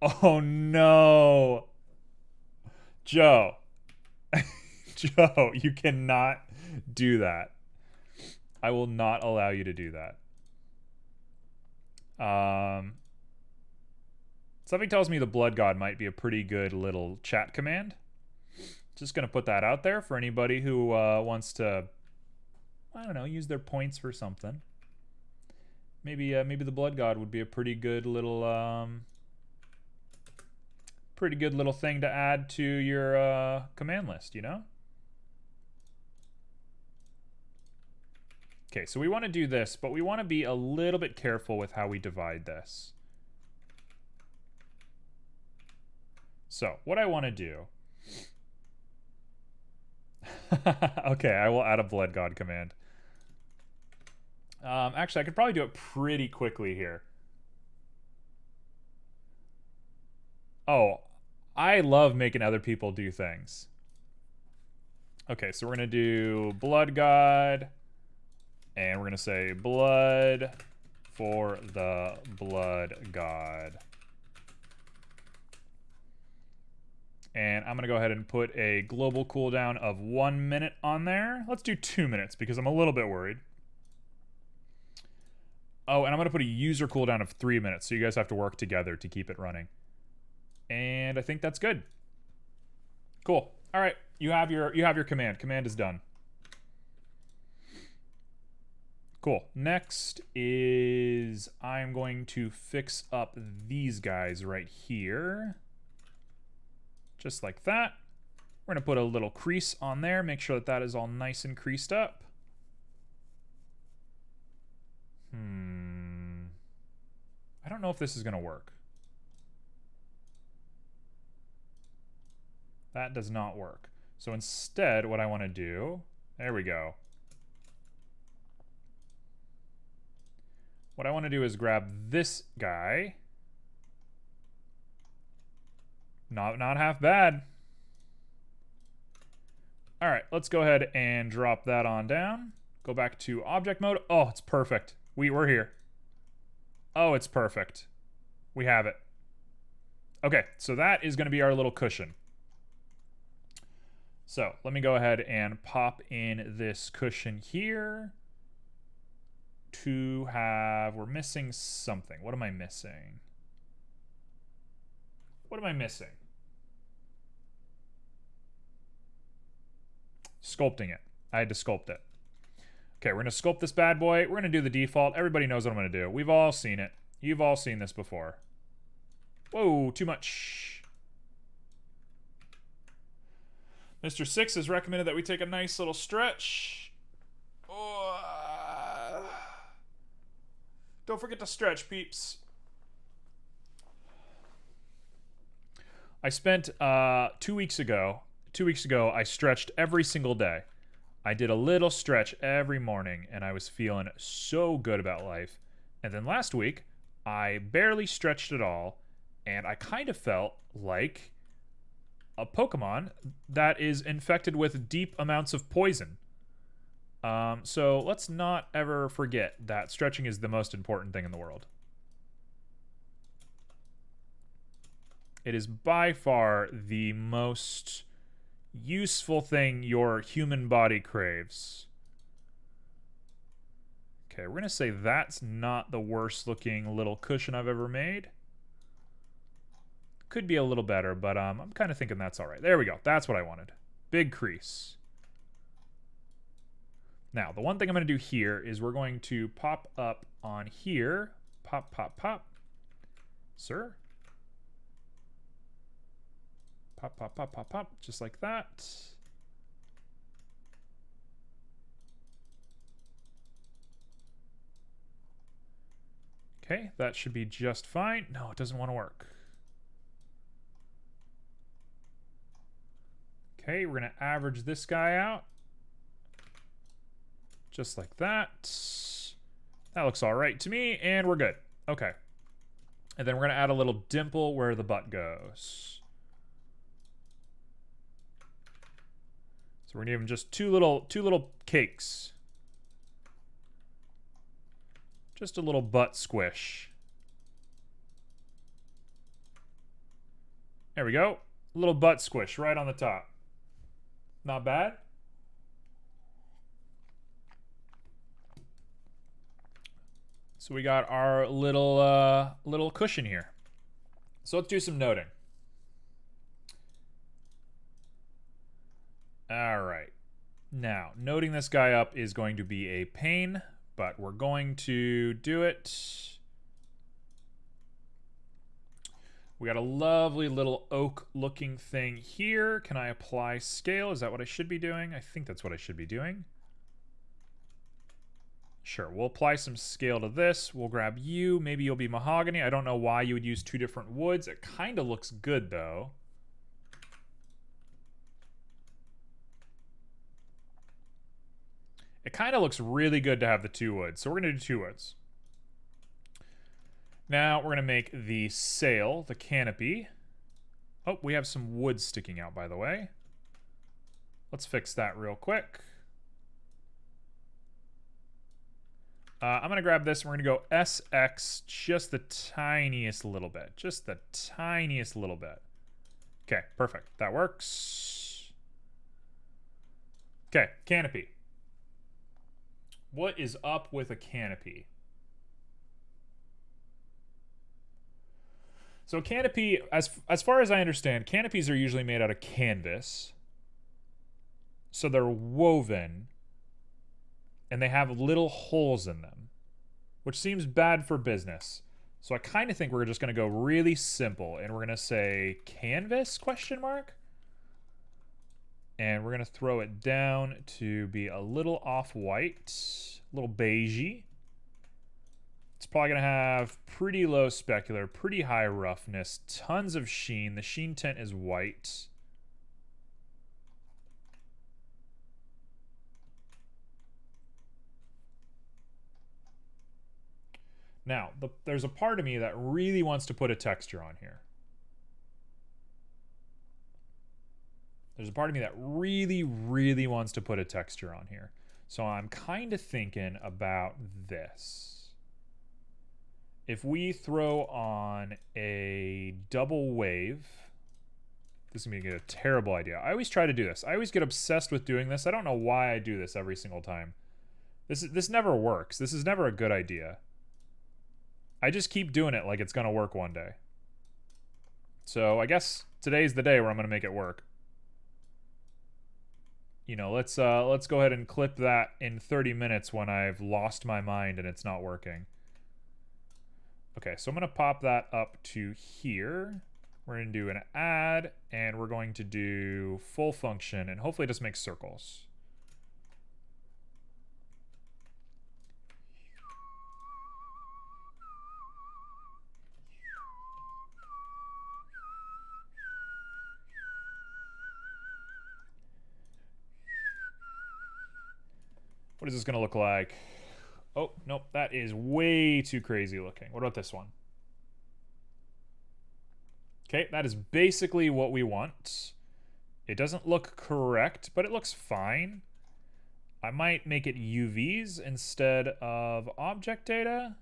A: oh no. Joe. Joe, you cannot do that. I will not allow you to do that. Something tells me the blood god might be a pretty good little chat command. Just going to put that out there for anybody who wants to, I don't know, use their points for something. Maybe the Blood God would be a pretty good little thing to add to your command list, you know? Okay, so we want to do this, but we want to be a little bit careful with how we divide this. So, what I want to do... Okay, I will add a Blood God command. Actually, I could probably do it pretty quickly here. Oh, I love making other people do things. Okay, so we're going to do Blood God, and we're going to say blood for the Blood God. And I'm going to go ahead and put a global cooldown of 1 minute on there. Let's do 2 minutes because I'm a little bit worried. Oh, and I'm going to put a user cooldown of 3 minutes, so you guys have to work together to keep it running. And I think that's good. Cool. All right, you have your command. Command is done. Cool. Next is I'm going to fix up these guys right here. Just like that. We're going to put a little crease on there, make sure that that is all nice and creased up. I don't know if this is going to work. That does not work. So instead, what I want to do, there we go. What I want to do is grab this guy. Not half bad. All right, let's go ahead and drop that on down. Go back to object mode. Oh, it's perfect. We're here. Oh, it's perfect. We have it. Okay, so that is going to be our little cushion. So let me go ahead and pop in this cushion here to have, we're missing something. What am I missing? What am I missing? Sculpting it. I had to sculpt it. Okay, we're going to sculpt this bad boy. We're going to do the default. Everybody knows what I'm going to do. We've all seen it. You've all seen this before. Whoa, too much. Mr. Six has recommended that we take a nice little stretch. Oh, don't forget to stretch, peeps. I spent 2 weeks ago, I stretched every single day. I did a little stretch every morning, and I was feeling so good about life. And then last week, I barely stretched at all, and I kind of felt like a Pokemon that is infected with deep amounts of poison. So let's not ever forget that stretching is the most important thing in the world. It is by far the most useful thing your human body craves. Okay, we're going to say that's not the worst looking little cushion I've ever made. Could be a little better, but I'm kind of thinking that's all right. There we go. That's what I wanted. Big crease. Now, the one thing I'm going to do here is we're going to pop up on here. Pop, pop, pop. Sir? Pop, pop, pop, pop, pop. Just like that. Okay, that should be just fine. No, it doesn't want to work. Okay, we're going to average this guy out. Just like that. That looks all right to me, and we're good. Okay. And then we're going to add a little dimple where the butt goes. So we're going to give him just two little cakes. Just a little butt squish. There we go. A little butt squish right on the top. Not bad. So we got our little cushion here. So let's do some noting. All right. Now, noting this guy up is going to be a pain, but we're going to do it. We got a lovely little oak looking thing here. Can I apply scale? Is that what I should be doing? I think that's what I should be doing. Sure, we'll apply some scale to this. We'll grab you. Maybe you'll be mahogany. I don't know why you would use two different woods. It kind of looks good, though. It kind of looks really good to have the two woods. So we're going to do two woods. Now we're going to make the sail, the canopy. Oh, we have some wood sticking out, by the way. Let's fix that real quick. I'm going to grab this and we're going to go SX just the tiniest little bit. Just the tiniest little bit. Okay, perfect. That works. Okay, canopy. What is up with a canopy? So canopy, as far as I understand, canopies are usually made out of canvas. So they're woven. And they have little holes in them. Which seems bad for business. So I kind of think we're just going to go really simple. And we're going to say canvas, question mark? And we're going to throw it down to be a little off-white. A little beigey. It's probably going to have pretty low specular, pretty high roughness, tons of sheen. The sheen tint is white. Now, there's a part of me that really wants to put a texture on here. There's a part of me that really, really wants to put a texture on here. So I'm kind of thinking about this. If we throw on a double wave, this is going to be a terrible idea. I always try to do this. I always get obsessed with doing this. I don't know why I do this every single time. This never works. This is never a good idea. I just keep doing it like it's going to work one day. So I guess today's the day where I'm going to make it work. You know, let's go ahead and clip that in 30 minutes when I've lost my mind and it's not working. Okay, so I'm going to pop that up to here. We're going to do an add, and we're going to do full function, and hopefully just make circles. What is this going to look like? Oh, nope, that is way too crazy looking. What about this one? Okay, that is basically what we want. It doesn't look correct, but it looks fine. I might make it UVs instead of object data.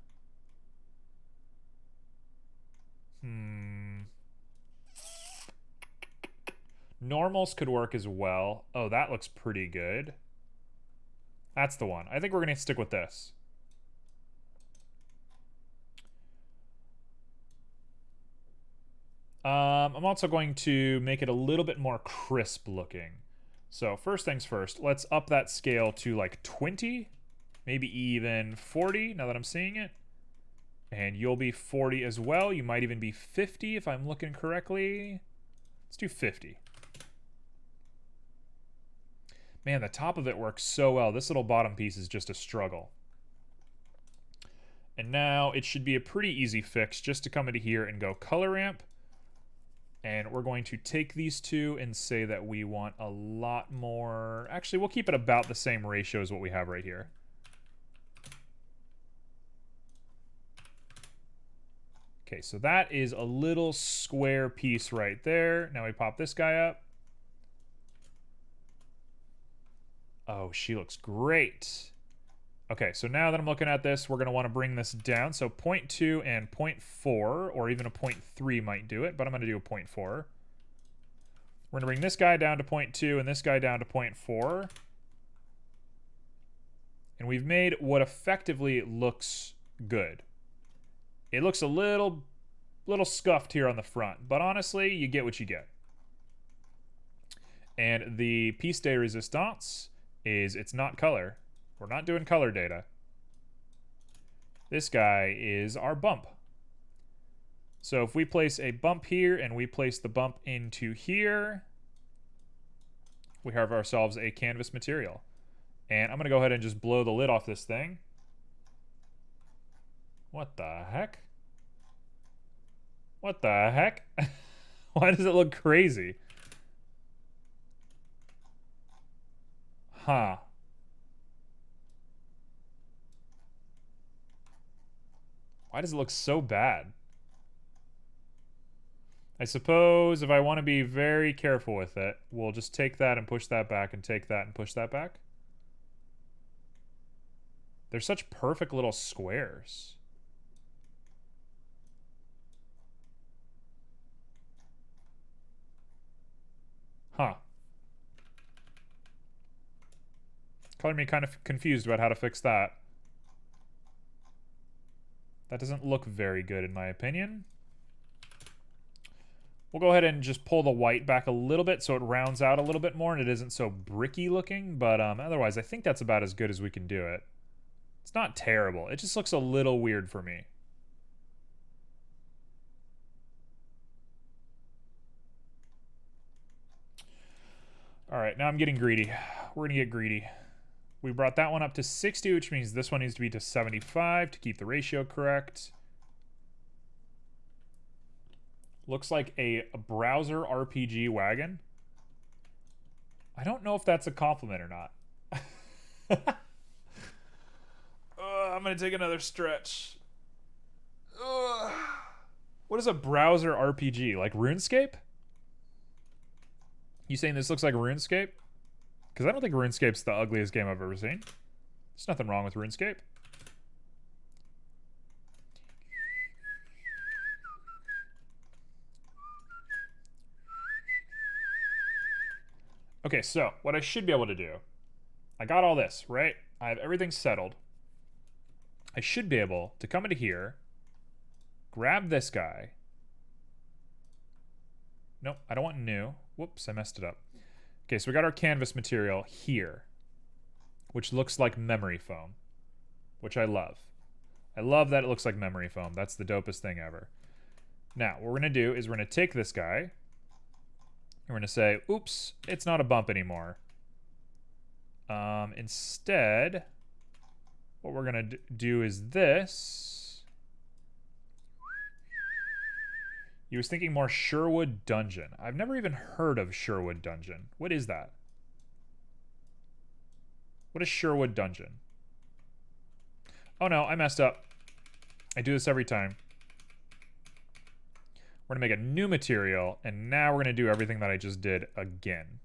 A: Normals could work as well. Oh, that looks pretty good. That's the one. I think we're going to stick with this. I'm also going to make it a little bit more crisp looking. So first things first, let's up that scale to like 20, maybe even 40 now that I'm seeing it. And you'll be 40 as well. You might even be 50 if I'm looking correctly. Let's do 50. Man, the top of it works so well. This little bottom piece is just a struggle. And now it should be a pretty easy fix just to come into here and go color ramp. And we're going to take these two and say that we want a lot more. Actually, we'll keep it about the same ratio as what we have right here. Okay, so that is a little square piece right there. Now we pop this guy up. Oh, she looks great. Okay, so now that I'm looking at this, we're going to want to bring this down. So 0.2 and 0.4, or even a 0.3 might do it, but I'm going to do a 0.4. We're going to bring this guy down to 0.2 and this guy down to 0.4. And we've made what effectively looks good. It looks a little scuffed here on the front, but honestly, you get what you get. And the piece de resistance is it's not color. We're not doing color data. This guy is our bump. So if we place a bump here and we place the bump into here, we have ourselves a canvas material. And I'm going to go ahead and just blow the lid off this thing. What the heck? What the heck? Why does it look crazy? Huh. Why does it look so bad? I suppose if I want to be very careful with it, we'll just take that and push that back and take that and push that back. They're such perfect little squares. Huh. Color me kind of confused about how to fix that. That doesn't look very good in my opinion. We'll go ahead and just pull the white back a little bit so it rounds out a little bit more and it isn't so bricky looking, but otherwise I think that's about as good as we can do it. It's not terrible. It just looks a little weird for me. Alright, now I'm getting greedy. We're gonna get greedy. We brought that one up to 60, which means this one needs to be to 75 to keep the ratio correct. Looks like a browser RPG wagon. I don't know if that's a compliment or not. I'm gonna take another stretch. What is a browser RPG? Like RuneScape? You saying this looks like RuneScape? Because I don't think RuneScape's the ugliest game I've ever seen. There's nothing wrong with RuneScape. Okay, so what I should be able to do, I got all this, right? I have everything settled. I should be able to come into here, grab this guy. Nope, I don't want new. Whoops, I messed it up. Okay, so we got our canvas material here, which looks like memory foam, which I love. I love that it looks like memory foam. That's the dopest thing ever. Now, what we're going to do is we're going to take this guy, and we're going to say, oops, it's not a bump anymore. Instead, what we're going to do is this. He was thinking more Sherwood Dungeon. I've never even heard of Sherwood Dungeon. What is that? What is Sherwood Dungeon? Oh no, I messed up. I do this every time. We're gonna make a new material, and now we're gonna do everything that I just did again.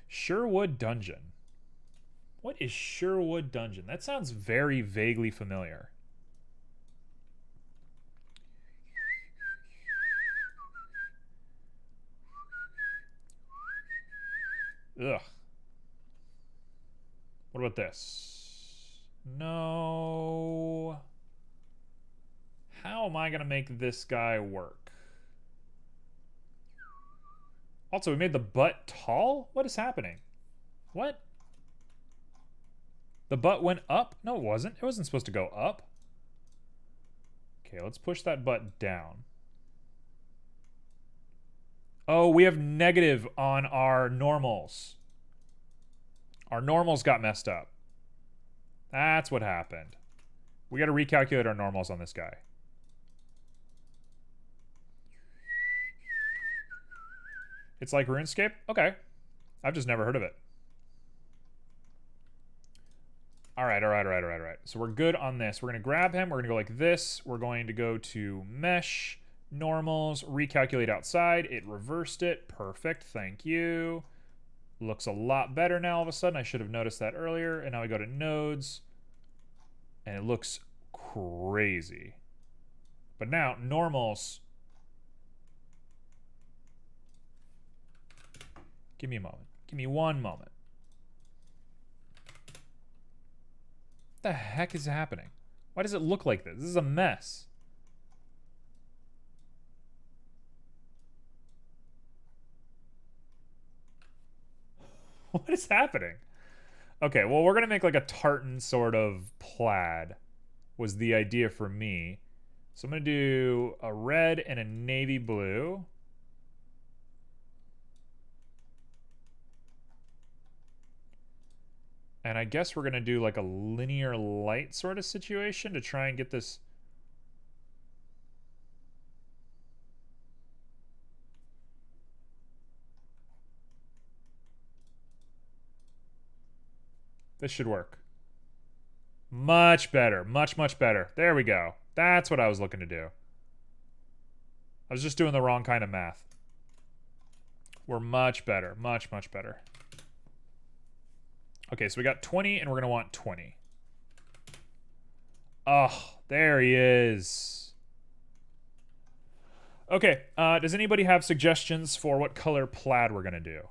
A: Sherwood Dungeon. What is Sherwood Dungeon? That sounds very vaguely familiar. Ugh. What about this? No. How am I gonna make this guy work? Also, we made the butt tall? What is happening? What? The butt went up? No, it wasn't. It wasn't supposed to go up. Okay, let's push that butt down. Oh, we have negative on our normals. Our normals got messed up. That's what happened. We got to recalculate our normals on this guy. It's like RuneScape? Okay. I've just never heard of it. Alright. So we're good on this. We're going to grab him. We're going to go like this. We're going to go to Mesh, Normals, Recalculate Outside. It reversed it. Perfect. Thank you. Looks a lot better now all of a sudden. I should have noticed that earlier. And now we go to Nodes. And it looks crazy. But now, Normals. Give me a moment. Give me one moment. What the heck is happening? Why does it look like this? This is a mess. What is happening? Okay, well, we're going to make like a tartan sort of plaid was the idea for me. So I'm going to do a red and a navy blue. And I guess we're going to do like a linear light sort of situation to try and get this. This should work. Much better. Much, much better. There we go. That's what I was looking to do. I was just doing the wrong kind of math. We're much better. Much, much better. Okay, so we got 20, and we're going to want 20. Oh, there he is. Okay, does anybody have suggestions for what color plaid we're going to do?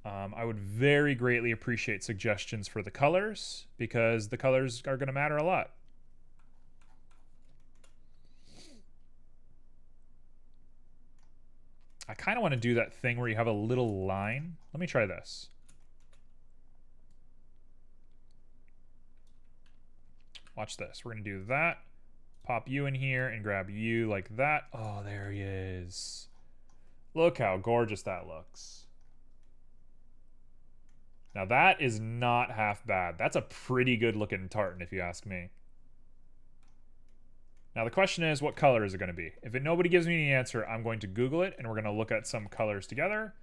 A: I would very greatly appreciate suggestions for the colors, because the colors are going to matter a lot. I kind of want to do that thing where you have a little line. Let me try this. Watch this. We're going to do that. Pop you in here and grab you like that. Oh, there he is. Look how gorgeous that looks. Now that is not half bad. That's a pretty good looking tartan if you ask me. Now the question is, what color is it going to be? If nobody gives me the answer, I'm going to Google it and we're going to look at some colors together.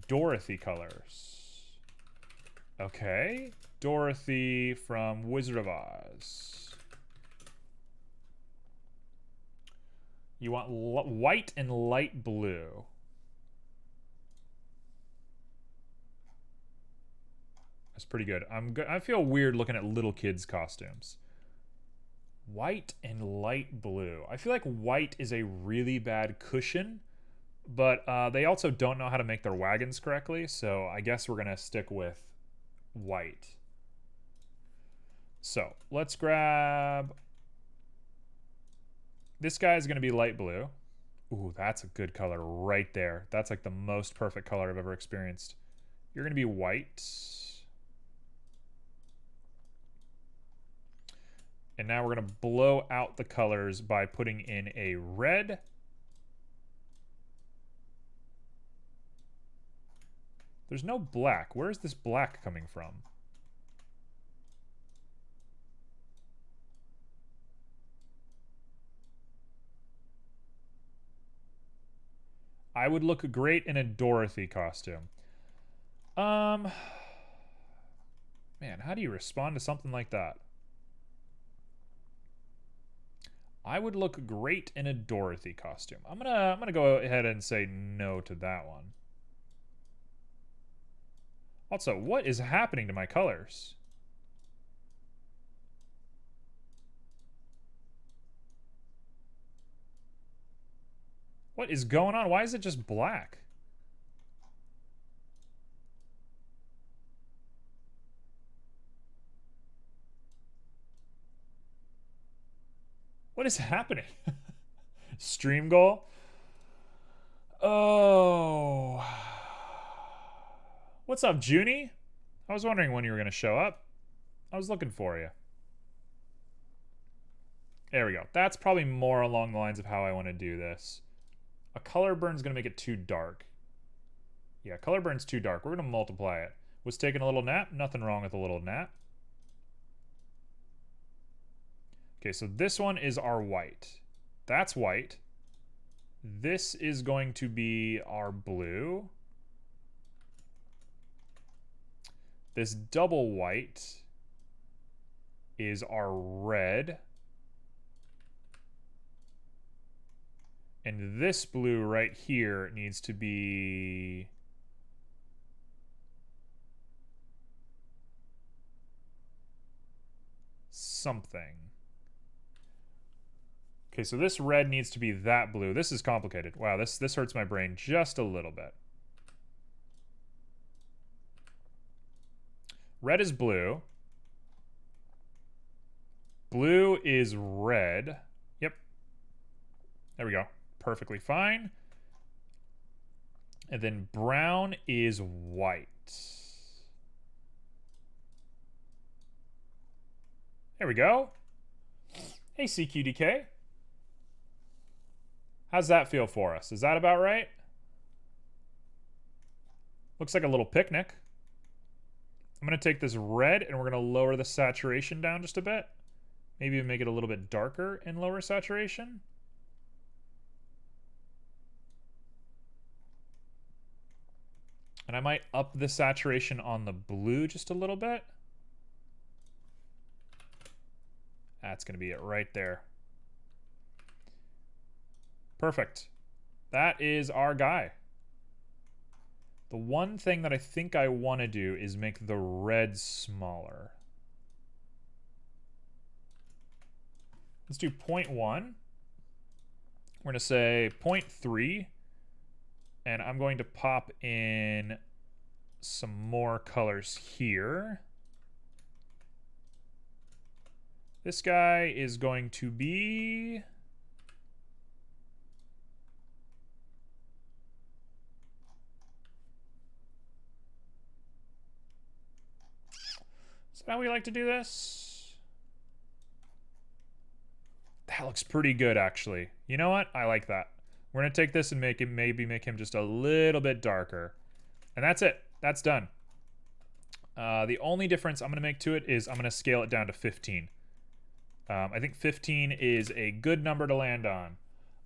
A: Dorothy colors. Okay. Dorothy from Wizard of Oz. You want white and light blue. That's pretty good. I feel weird looking at little kids' costumes. White and light blue. I feel like white is a really bad cushion, but they also don't know how to make their wagons correctly, so I guess we're going to stick with white. So let's grab... This guy is going to be light blue. Ooh, that's a good color right there. That's like the most perfect color I've ever experienced. You're going to be white. And now we're going to blow out the colors by putting in a red. There's no black. Where is this black coming from? I would look great in a Dorothy costume. Man, how do you respond to something like that? I would look great in a Dorothy costume. I'm gonna go ahead and say no to that one. Also, what is happening to my colors? What is going on? Why is it just black? What is happening? Stream goal? Oh. What's up, Junie? I was wondering when you were going to show up. I was looking for you. There we go. That's probably more along the lines of how I want to do this. A color burn's going to make it too dark. Yeah, color burn's too dark. We're going to multiply it. Was taking a little nap? Nothing wrong with a little nap. Okay, so this one is our white. That's white. This is going to be our blue. This double white is our red. And this blue right here needs to be... something. Okay, so this red needs to be that blue. This is complicated. Wow, this hurts my brain just a little bit. Red is blue. Blue is red. Yep. There we go. Perfectly fine. And then brown is white. There we go. Hey, CQDK. How's that feel for us? Is that about right? Looks like a little picnic. I'm going to take this red and we're going to lower the saturation down just a bit. Maybe make it a little bit darker and lower saturation. And I might up the saturation on the blue just a little bit. That's going to be it right there. Perfect. That is our guy. The one thing that I think I want to do is make the red smaller. Let's do 0.1. We're going to say 0.3. And I'm going to pop in some more colors here. This guy is going to be... Is that how we like to do this? That looks pretty good, actually. You know what? I like that. We're going to take this and maybe make him just a little bit darker. And that's it. That's done. The only difference I'm going to make to it is I'm going to scale it down to 15. I think 15 is a good number to land on.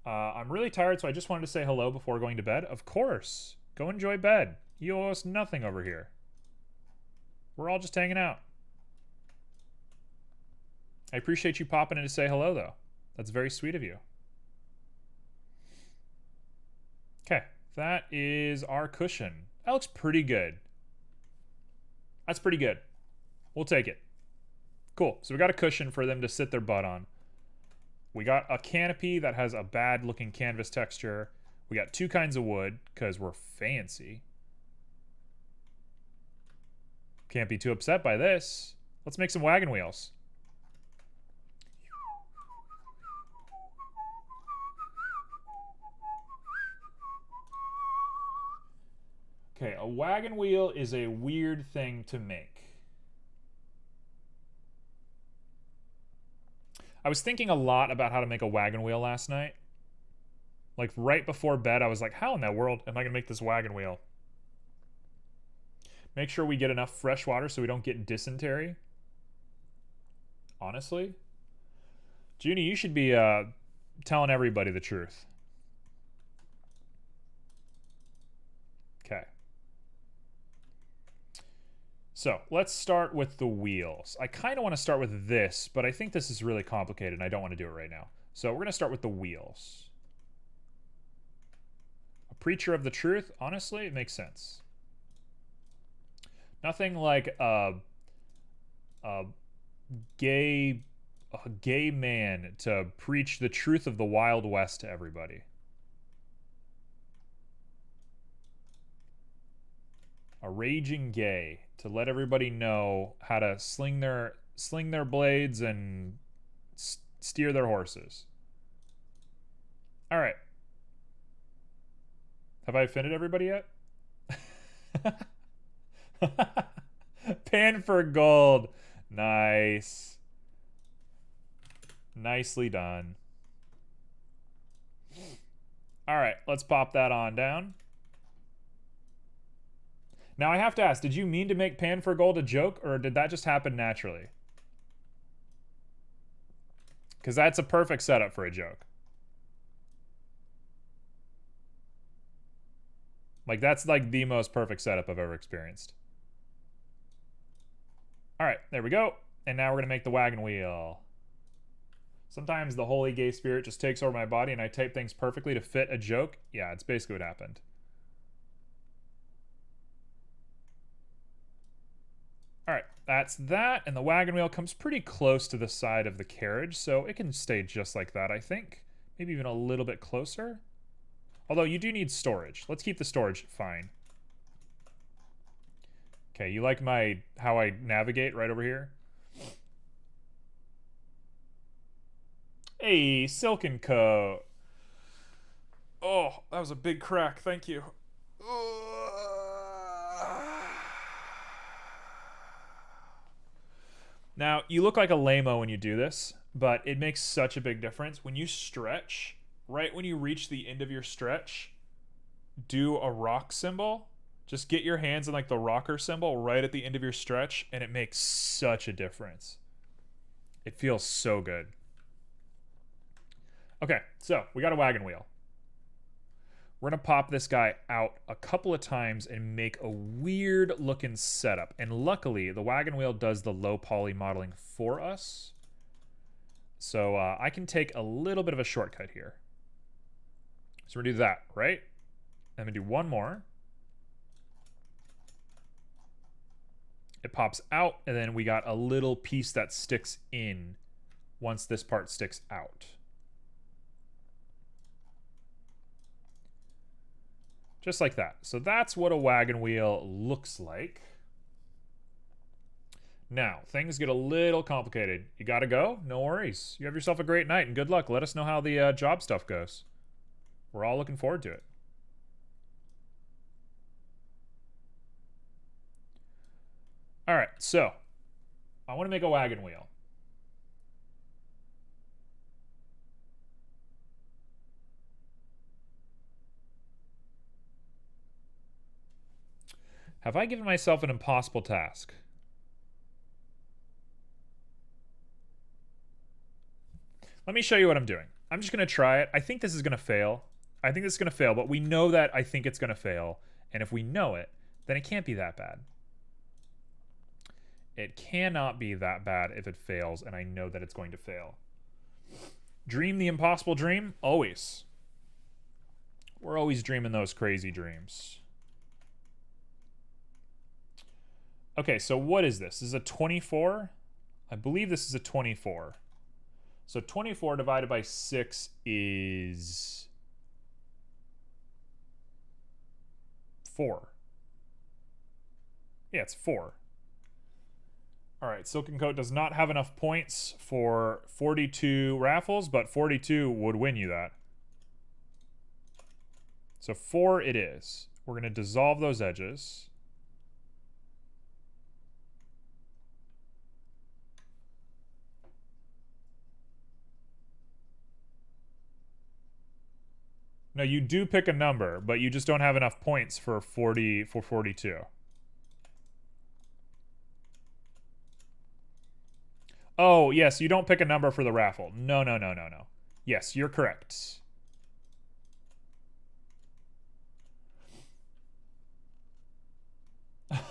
A: I'm really tired, so I just wanted to say hello before going to bed. Of course. Go enjoy bed. You owe us nothing over here. We're all just hanging out. I appreciate you popping in to say hello, though. That's very sweet of you. Okay, that is our cushion. That looks pretty good. That's pretty good. We'll take it. Cool, so we got a cushion for them to sit their butt on. We got a canopy that has a bad looking canvas texture. We got two kinds of wood, because we're fancy. Can't be too upset by this. Let's make some wagon wheels. Okay, a wagon wheel is a weird thing to make. I was thinking a lot about how to make a wagon wheel last night. Like right before bed, I was like, how in that world am I going to make this wagon wheel? Make sure we get enough fresh water so we don't get dysentery. Honestly. Junie, you should be telling everybody the truth. Okay. So let's start with the wheels. I kind of want to start with this, but I think this is really complicated and I don't want to do it right now. So we're going to start with the wheels. A preacher of the truth, honestly, it makes sense. Nothing like a gay man to preach the truth of the Wild West to everybody. A raging gay to let everybody know how to sling their blades and steer their horses. All right. Have I offended everybody yet? Pan for gold. Nice. Nicely done. All right, let's pop that on down. Now I have to ask, did you mean to make Pan for Gold a joke, or did that just happen naturally? Because that's a perfect setup for a joke. Like, that's like the most perfect setup I've ever experienced. All right, there we go. And now we're gonna make the wagon wheel. Sometimes the holy gay spirit just takes over my body and I type things perfectly to fit a joke. Yeah, it's basically what happened. All right, that's that, and the wagon wheel comes pretty close to the side of the carriage, so it can stay just like that, I think. Maybe even a little bit closer. Although you do need storage. Let's keep the storage fine. Okay, you like how I navigate right over here? Hey, Silken Coat. Oh, that was a big crack, thank you. Now, you look like a lame-o when you do this, but it makes such a big difference. When you stretch, right when you reach the end of your stretch, do a rock symbol. Just get your hands in like the rocker symbol right at the end of your stretch, and it makes such a difference. It feels so good. Okay, so we got a wagon wheel. We're going to pop this guy out a couple of times and make a weird looking setup. And luckily, the wagon wheel does the low poly modeling for us. So I can take a little bit of a shortcut here. So we're going to do that, right? I'm going to do one more. It pops out, and then we got a little piece that sticks in once this part sticks out. Just like that. So that's what a wagon wheel looks like. Now, things get a little complicated. You gotta go? No worries. You have yourself a great night, and good luck. Let us know how the job stuff goes. We're all looking forward to it. All right, so I want to make a wagon wheel. Have I given myself an impossible task? Let me show you what I'm doing. I'm just going to try it. I think this is going to fail. I think this is going to fail, but we know that I think it's going to fail. And if we know it, then it can't be that bad. It cannot be that bad if it fails, and I know that it's going to fail. Dream the impossible dream? Always. We're always dreaming those crazy dreams. Okay, so what is this? This is a 24? I believe this is a 24. So 24 divided by 6 is 4. Yeah, it's 4. All right, Silken Coat does not have enough points for 42 raffles, but 42 would win you that. So 4 it is. We're going to dissolve those edges. No, you do pick a number, but you just don't have enough points for 42. Oh, yes, you don't pick a number for the raffle. No. Yes, you're correct.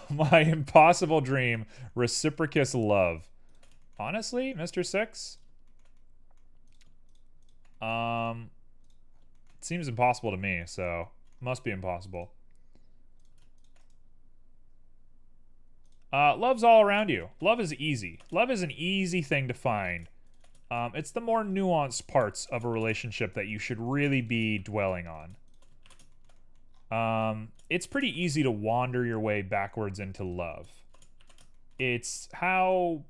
A: My impossible dream, reciprocous love. Honestly, Mr. Six? It seems impossible to me, so must be impossible. Love's all around you. Love is easy. Love is an easy thing to find. It's the more nuanced parts of a relationship that you should really be dwelling on. It's pretty easy to wander your way backwards into love. It's how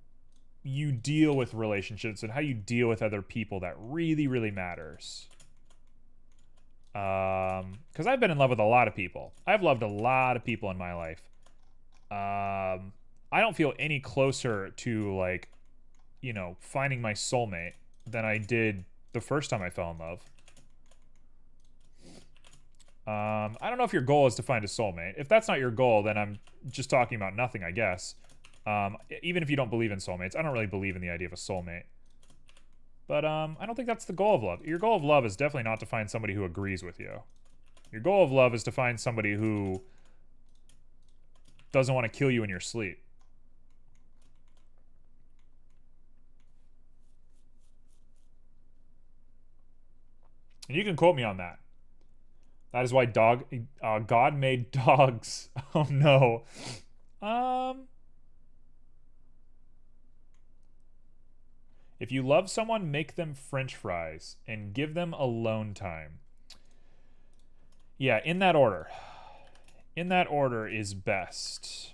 A: you deal with relationships and how you deal with other people that really, really matters. Because I've been in love with a lot of people. I've loved a lot of people in my life. I don't feel any closer to, like, you know, finding my soulmate than I did the first time I fell in love. I don't know if your goal is to find a soulmate. If that's not your goal, then I'm just talking about nothing, I guess. Even if you don't believe in soulmates, I don't really believe in the idea of a soulmate. But I don't think that's the goal of love. Your goal of love is definitely not to find somebody who agrees with you. Your goal of love is to find somebody who doesn't want to kill you in your sleep. And you can quote me on that. That is why God made dogs. Oh no. If you love someone, make them French fries and give them alone time. Yeah, in that order. In that order is best.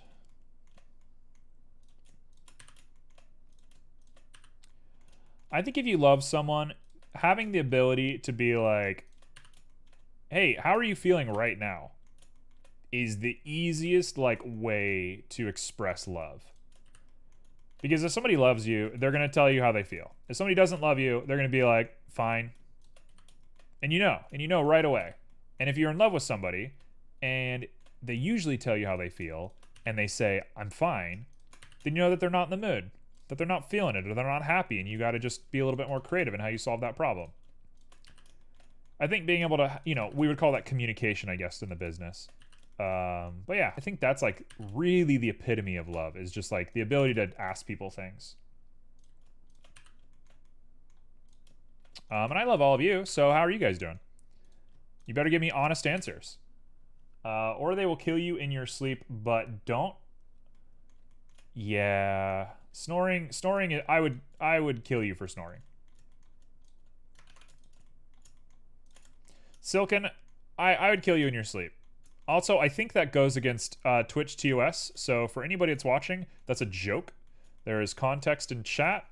A: I think if you love someone, having the ability to be like, hey, how are you feeling right now? Is the easiest, like, way to express love. Because if somebody loves you, they're going to tell you how they feel. If somebody doesn't love you, they're going to be like, fine. And you know right away. And if you're in love with somebody and they usually tell you how they feel and they say, I'm fine, then you know that they're not in the mood, that they're not feeling it, or they're not happy, and you got to just be a little bit more creative in how you solve that problem. I think being able to, we would call that communication, I guess, in the business. But yeah, I think that's like really the epitome of love, is just like the ability to ask people things. And I love all of you, so how are you guys doing? You better give me honest answers. Or they will kill you in your sleep, but don't. Yeah, snoring, I would kill you for snoring. Silken, I would kill you in your sleep. Also, I think that goes against Twitch TOS, so for anybody that's watching, that's a joke. There is context in chat.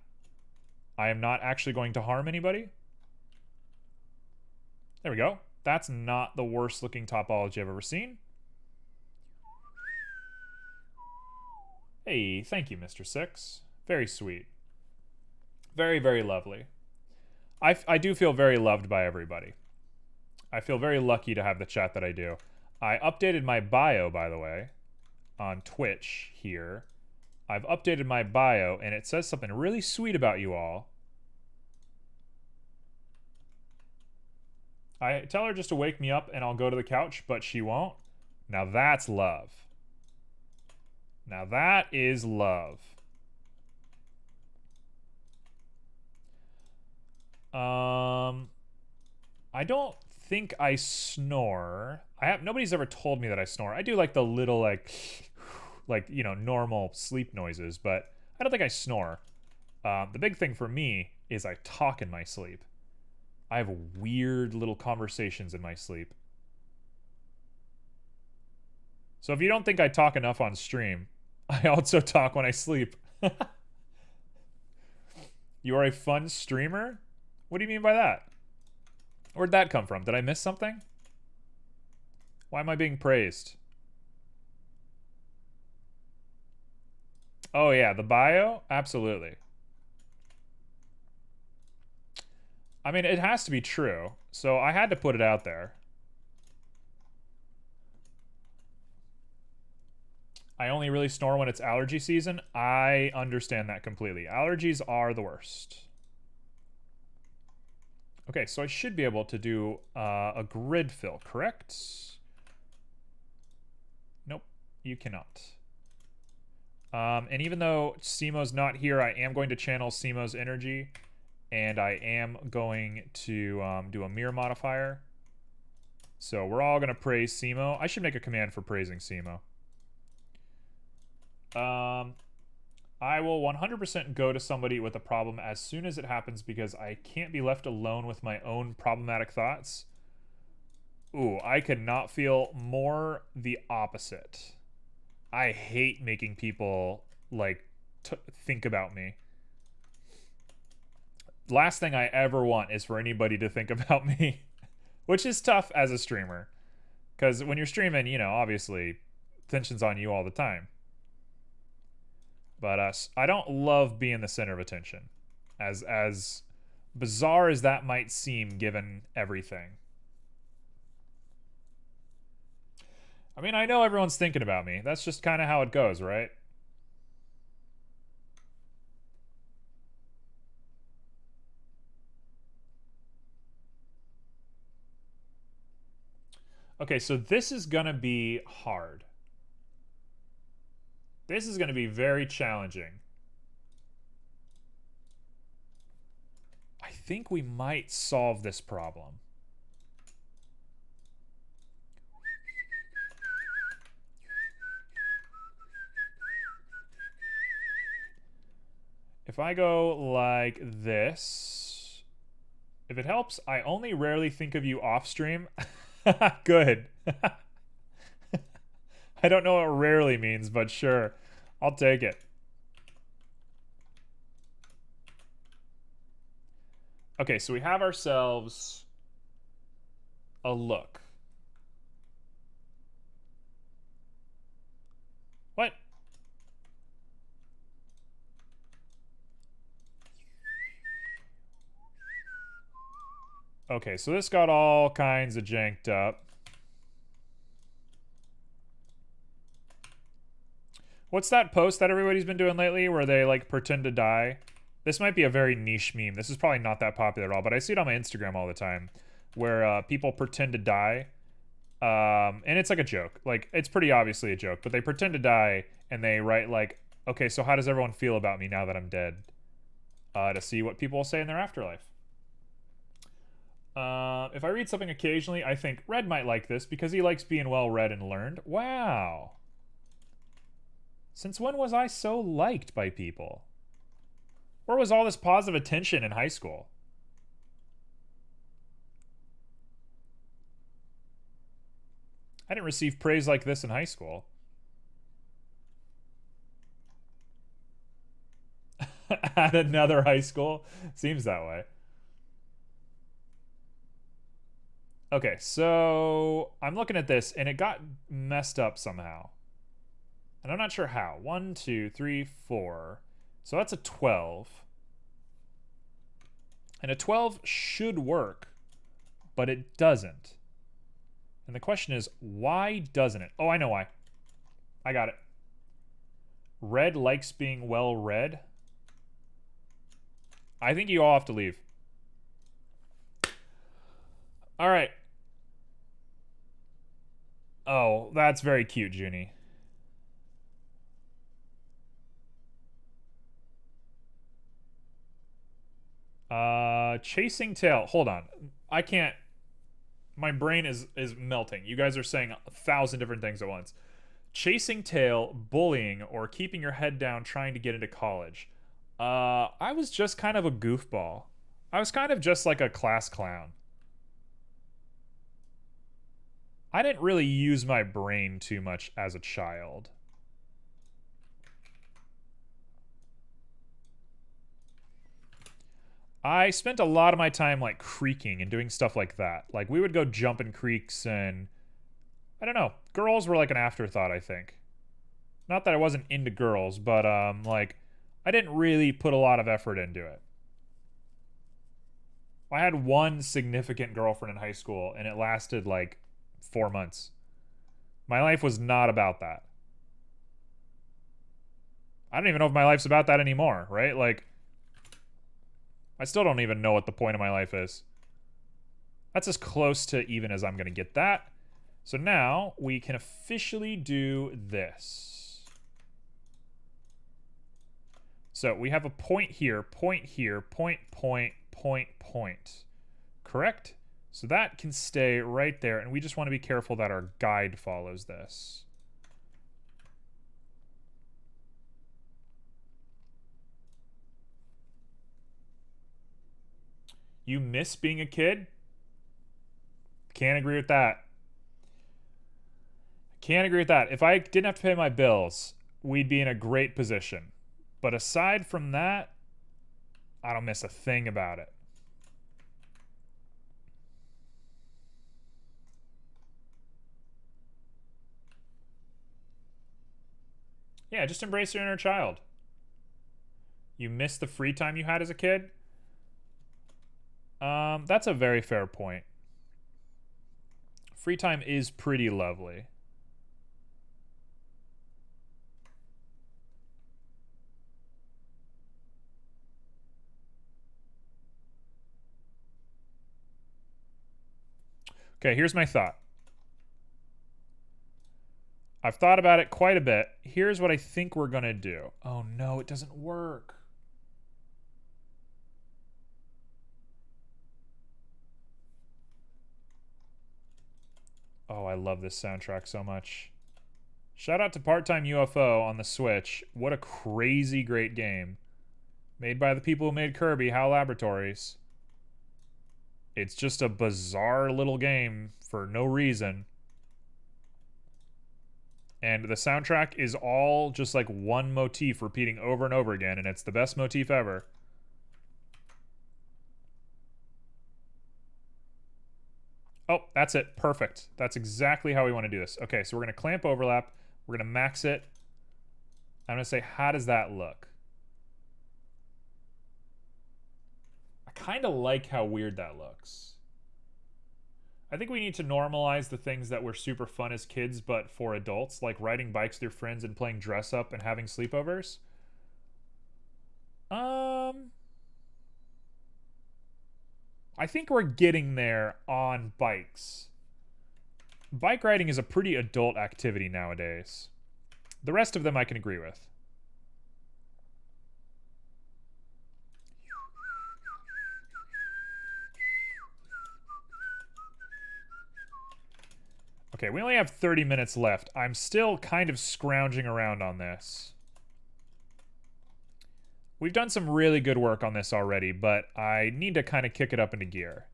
A: I am not actually going to harm anybody. There we go. That's not the worst looking topology I've ever seen. Hey, thank you, Mr. Six. Very sweet. Very, very lovely. I do feel very loved by everybody. I feel very lucky to have the chat that I do. I updated my bio, by the way, on Twitch here. I've updated my bio, and it says something really sweet about you all. I tell her just to wake me up and I'll go to the couch, but she won't. Now that's love. Now that is love. I don't think I snore. Nobody's ever told me that I snore. I do like the little normal sleep noises, but I don't think I snore. The big thing for me is I talk in my sleep. I have weird little conversations in my sleep. So if you don't think I talk enough on stream, I also talk when I sleep. You are a fun streamer? What do you mean by that? Where'd that come from? Did I miss something? Why am I being praised? Oh yeah, the bio? Absolutely. I mean, it has to be true, so I had to put it out there. I only really snore when it's allergy season. I understand that completely. Allergies are the worst. Okay, so I should be able to do a grid fill, correct? Nope, you cannot. And even though Simo's not here, I am going to channel Simo's energy, and I am going to do a mirror modifier. So we're all going to praise Simo. I should make a command for praising Simo. I will 100% go to somebody with a problem as soon as it happens, because I can't be left alone with my own problematic thoughts. Ooh, I could not feel more the opposite. I hate making people, like, think about me. Last thing I ever want is for anybody to think about me, which is tough as a streamer. Because when you're streaming, obviously, attention's on you all the time. But I don't love being the center of attention, as bizarre as that might seem given everything. I mean, I know everyone's thinking about me. That's just kind of how it goes, right? Okay, so this is gonna be hard. This is gonna be very challenging. I think we might solve this problem. If I go like this, if it helps, I only rarely think of you off stream. Good. I don't know what rarely means, but sure. I'll take it. Okay, so we have ourselves a look. What? Okay, so this got all kinds of janked up. What's that post that everybody's been doing lately where they like pretend to die? This might be a very niche meme. This is probably not that popular at all, but I see it on my Instagram all the time where people pretend to die. And it's like a joke. Like, it's pretty obviously a joke, but they pretend to die and they write like, okay, so how does everyone feel about me now that I'm dead? To see what people will say in their afterlife. If I read something occasionally, I think Red might like this because he likes being well read and learned. Wow. Since when was I so liked by people? Where was all this positive attention in high school? I didn't receive praise like this in high school. At another high school? Seems that way. Okay, so I'm looking at this and it got messed up somehow. And I'm not sure how. 1, 2, 3, 4. So that's a 12. And a 12 should work, but it doesn't. And the question is, why doesn't it? Oh, I know why. I got it. Red likes being well read. I think you all have to leave. All right. Oh, that's very cute, Junie. Chasing Tail. Hold on. I can't. My brain is melting. You guys are saying 1,000 different things at once. Chasing Tail, bullying, or keeping your head down trying to get into college. I was just kind of a goofball. I was kind of just like a class clown. I didn't really use my brain too much as a child. I spent a lot of my time like creeking and doing stuff like that. Like we would go jumping creeks and I don't know. Girls were like an afterthought, I think. Not that I wasn't into girls, but like I didn't really put a lot of effort into it. I had one significant girlfriend in high school and it lasted like 4 months. My life was not about that. I don't even know if my life's about that anymore, right? Like I still don't even know what the point of my life is. That's as close to even as I'm going to get that. So now we can officially do this. So we have a point here, point here, point, point, point, point. Correct? So that can stay right there, and we just want to be careful that our guide follows this. You miss being a kid? Can't agree with that. Can't agree with that. If I didn't have to pay my bills, we'd be in a great position. But aside from that, I don't miss a thing about it. Yeah, just embrace your inner child. You miss the free time you had as a kid? That's a very fair point. Free time is pretty lovely. Okay, here's my thought. I've thought about it quite a bit. Here's what I think we're going to do. Oh no, it doesn't work. Oh, I love this soundtrack so much. Shout out to Part-Time UFO on the Switch. What a crazy great game. Made by the people who made Kirby, HAL Laboratories. It's just a bizarre little game for no reason. And the soundtrack is all just like one motif repeating over and over again, and it's the best motif ever. Oh, that's it. Perfect. That's exactly how we want to do this. Okay, so we're going to clamp overlap. We're going to max it. I'm going to say, how does that look? I kind of like how weird that looks. I think we need to normalize the things that were super fun as kids, but for adults, like riding bikes with your friends and playing dress up and having sleepovers. I think we're getting there on bikes. Bike riding is a pretty adult activity nowadays. The rest of them I can agree with. Okay, we only have 30 minutes left. I'm still kind of scrounging around on this. We've done some really good work on this already, but I need to kind of kick it up into gear.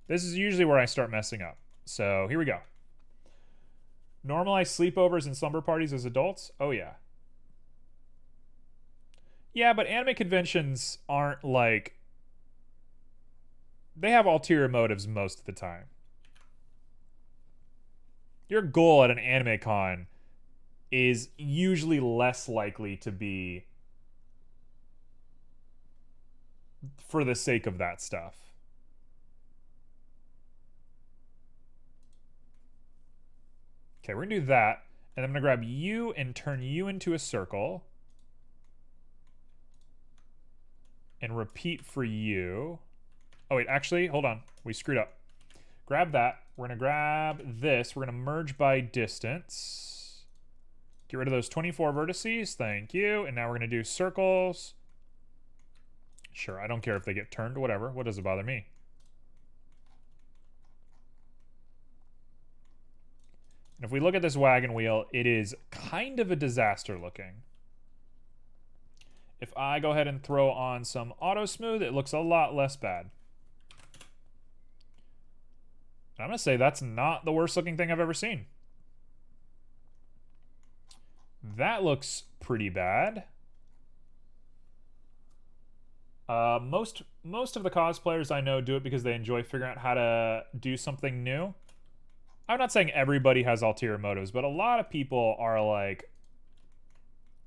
A: This is usually where I start messing up. So here we go. Normalize sleepovers and slumber parties as adults? Oh yeah. Yeah, but anime conventions aren't like... They have ulterior motives most of the time. Your goal at an anime con is usually less likely to be for the sake of that stuff. Okay, we're gonna do that, and I'm gonna grab you and turn you into a circle. And repeat for you. Oh wait, actually, hold on. We screwed up. Grab that. We're gonna grab this. We're gonna merge by distance. Get rid of those 24 vertices. Thank you. And now we're gonna do circles. Sure, I don't care if they get turned, whatever. What does it bother me? And if we look at this wagon wheel, it is kind of a disaster looking. If I go ahead and throw on some auto smooth, it looks a lot less bad. And I'm gonna say that's not the worst looking thing I've ever seen. That looks pretty bad. Most of the cosplayers I know do it because they enjoy figuring out how to do something new. I'm not saying everybody has ulterior motives, but a lot of people are like,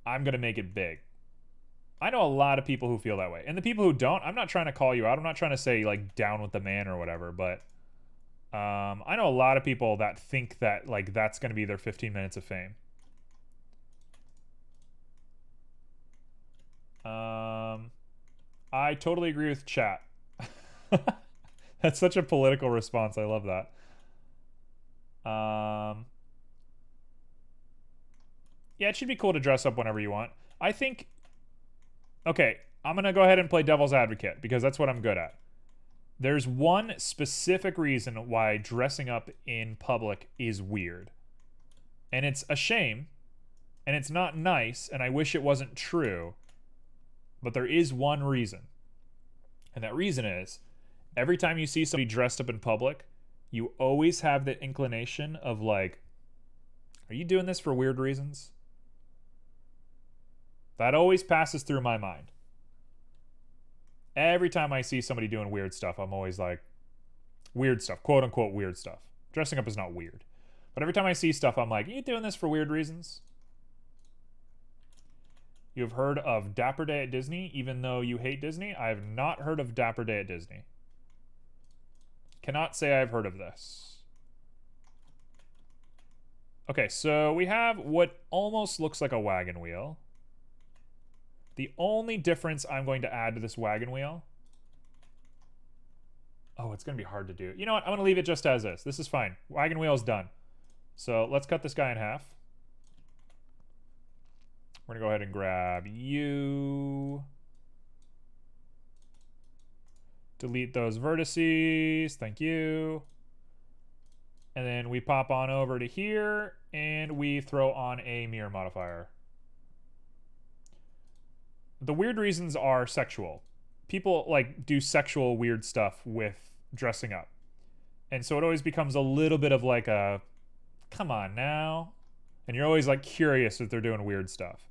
A: I'm gonna make it big. I know a lot of people who feel that way. And the people who don't, I'm not trying to call you out. I'm not trying to say, like, down with the man or whatever, but I know a lot of people that think that, like, that's going to be their 15 minutes of fame. I totally agree with chat. That's such a political response. I love that. Yeah, it should be cool to dress up whenever you want. I think... Okay, I'm going to go ahead and play devil's advocate because that's what I'm good at. There's one specific reason why dressing up in public is weird. And it's a shame, and it's not nice, and I wish it wasn't true. But there is one reason. And that reason is, every time you see somebody dressed up in public, you always have the inclination of like, are you doing this for weird reasons? That always passes through my mind. Every time I see somebody doing weird stuff, I'm always like, weird stuff, quote unquote weird stuff. Dressing up is not weird. But every time I see stuff, I'm like, are you doing this for weird reasons? You've heard of Dapper Day at Disney, even though you hate Disney? I have not heard of Dapper Day at Disney. Cannot say I've heard of this. Okay, so we have what almost looks like a wagon wheel. The only difference I'm going to add to this wagon wheel... Oh, it's going to be hard to do. You know what? I'm going to leave it just as is. This is fine. Wagon wheel is done. So let's cut this guy in half. We're going to go ahead and grab you. Delete those vertices. Thank you. And then we pop on over to here, and we throw on a mirror modifier. The weird reasons are sexual. People like do sexual weird stuff with dressing up. And so it always becomes a little bit of like a, come on now. And you're always like curious if they're doing weird stuff.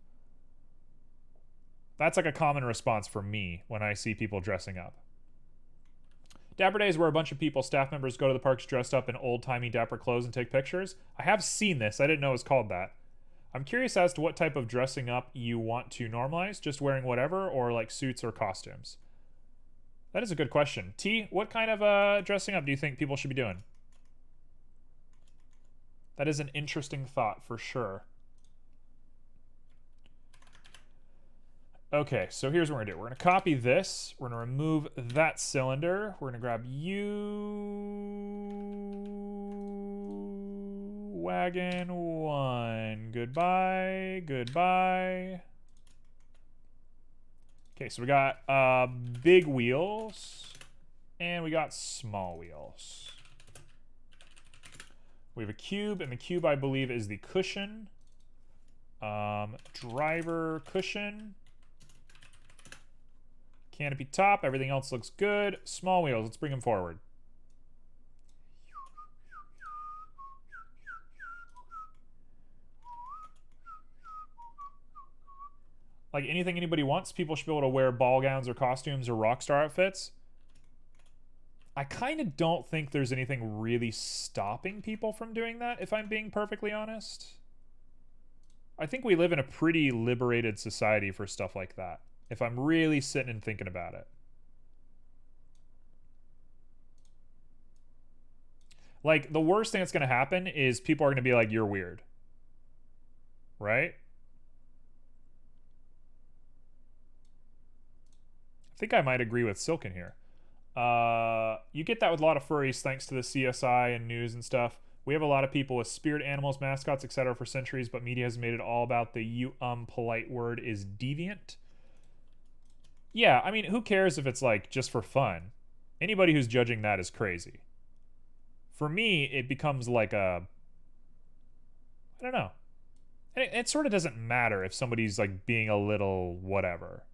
A: That's like a common response for me when I see people dressing up. Dapper Day is where a bunch of people, staff members, go to the parks dressed up in old-timey dapper clothes and take pictures. I have seen this. I didn't know it was called that. I'm curious as to what type of dressing up you want to normalize, just wearing whatever, or like suits or costumes. That is a good question. T, what kind of dressing up do you think people should be doing? That is an interesting thought for sure. Okay, so here's what we're gonna do. We're gonna copy this. We're gonna remove that cylinder. We're gonna grab wagon 1. Goodbye, goodbye. Okay, so we got big wheels and we got small wheels. We have a cube, and the cube I believe is the cushion. Driver cushion. Canopy top, everything else looks good. Small wheels, let's bring them forward. Like anything anybody wants, people should be able to wear ball gowns or costumes or rock star outfits. I kind of don't think there's anything really stopping people from doing that, if I'm being perfectly honest. I think we live in a pretty liberated society for stuff like that, if I'm really sitting and thinking about it. Like, the worst thing that's going to happen is people are going to be like, you're weird. Right? I think I might agree with Silken here. You get that with a lot of furries thanks to the CSI and news and stuff. We have a lot of people with spirit animals, mascots, etc. for centuries, but media has made it all about the polite word is deviant. Yeah, I mean, who cares if it's like just for fun? Anybody who's judging that is crazy. For me, it becomes like a... I don't know. And it sort of doesn't matter if somebody's like being a little whatever.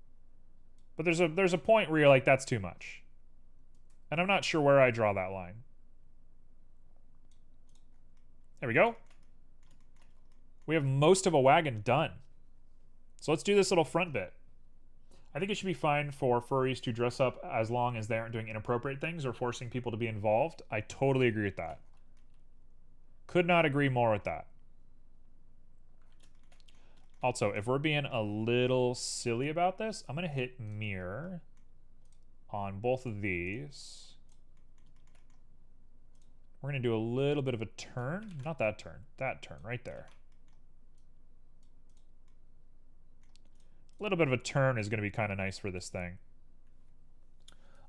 A: But there's a point where you're like, that's too much. And I'm not sure where I draw that line. There we go. We have most of a wagon done. So let's do this little front bit. I think it should be fine for furries to dress up as long as they aren't doing inappropriate things or forcing people to be involved. I totally agree with that. Could not agree more with that. Also, if we're being a little silly about this, I'm going to hit mirror on both of these. We're going to do a little bit of a turn. Not that turn. That turn right there. A little bit of a turn is going to be kind of nice for this thing.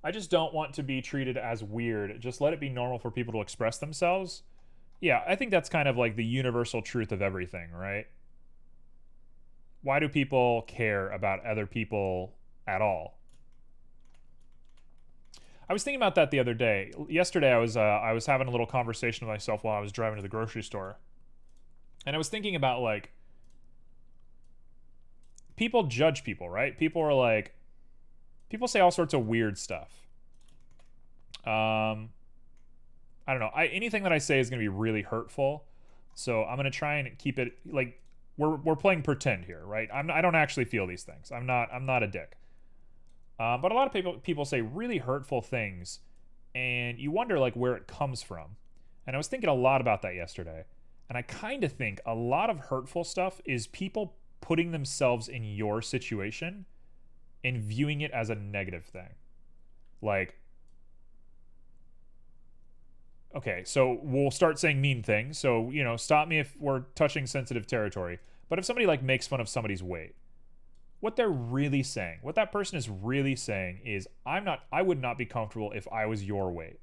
A: I just don't want to be treated as weird. Just let it be normal for people to express themselves. Yeah, I think that's kind of like the universal truth of everything, right? Why do people care about other people at all? I was thinking about that the other day. Yesterday, I was having a little conversation with myself while I was driving to the grocery store, and I was thinking about like people judge people, right? People are like, people say all sorts of weird stuff. I don't know. Anything that I say is going to be really hurtful, so I'm going to try and keep it like we're playing pretend here, right? I don't actually feel these things. I'm not a dick. But a lot of people say really hurtful things, and you wonder like where it comes from. And I was thinking a lot about that yesterday, and I kind of think a lot of hurtful stuff is people putting themselves in your situation and viewing it as a negative thing. Like, okay, so we'll start saying mean things. So, you know, stop me if we're touching sensitive territory. But if somebody like makes fun of somebody's weight, what they're really saying, what that person is really saying is, I would not be comfortable if I was your weight.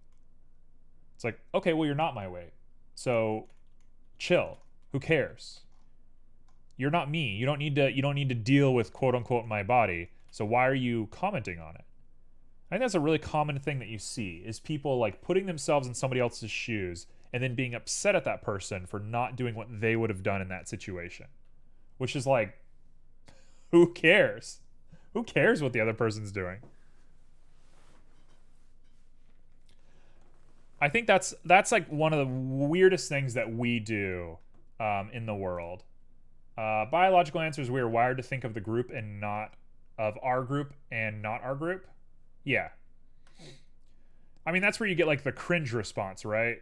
A: It's like, okay, well, you're not my weight. So chill. Who cares? You're not me. You don't need to deal with quote unquote my body. So why are you commenting on it? I think that's a really common thing that you see is people like putting themselves in somebody else's shoes and then being upset at that person for not doing what they would have done in that situation. Which is like, who cares? Who cares what the other person's doing? I think that's like one of the weirdest things that we do in the world. Biological answers, we are wired to think of the group and not of our group and not our group. Yeah. I mean, that's where you get like the cringe response, right?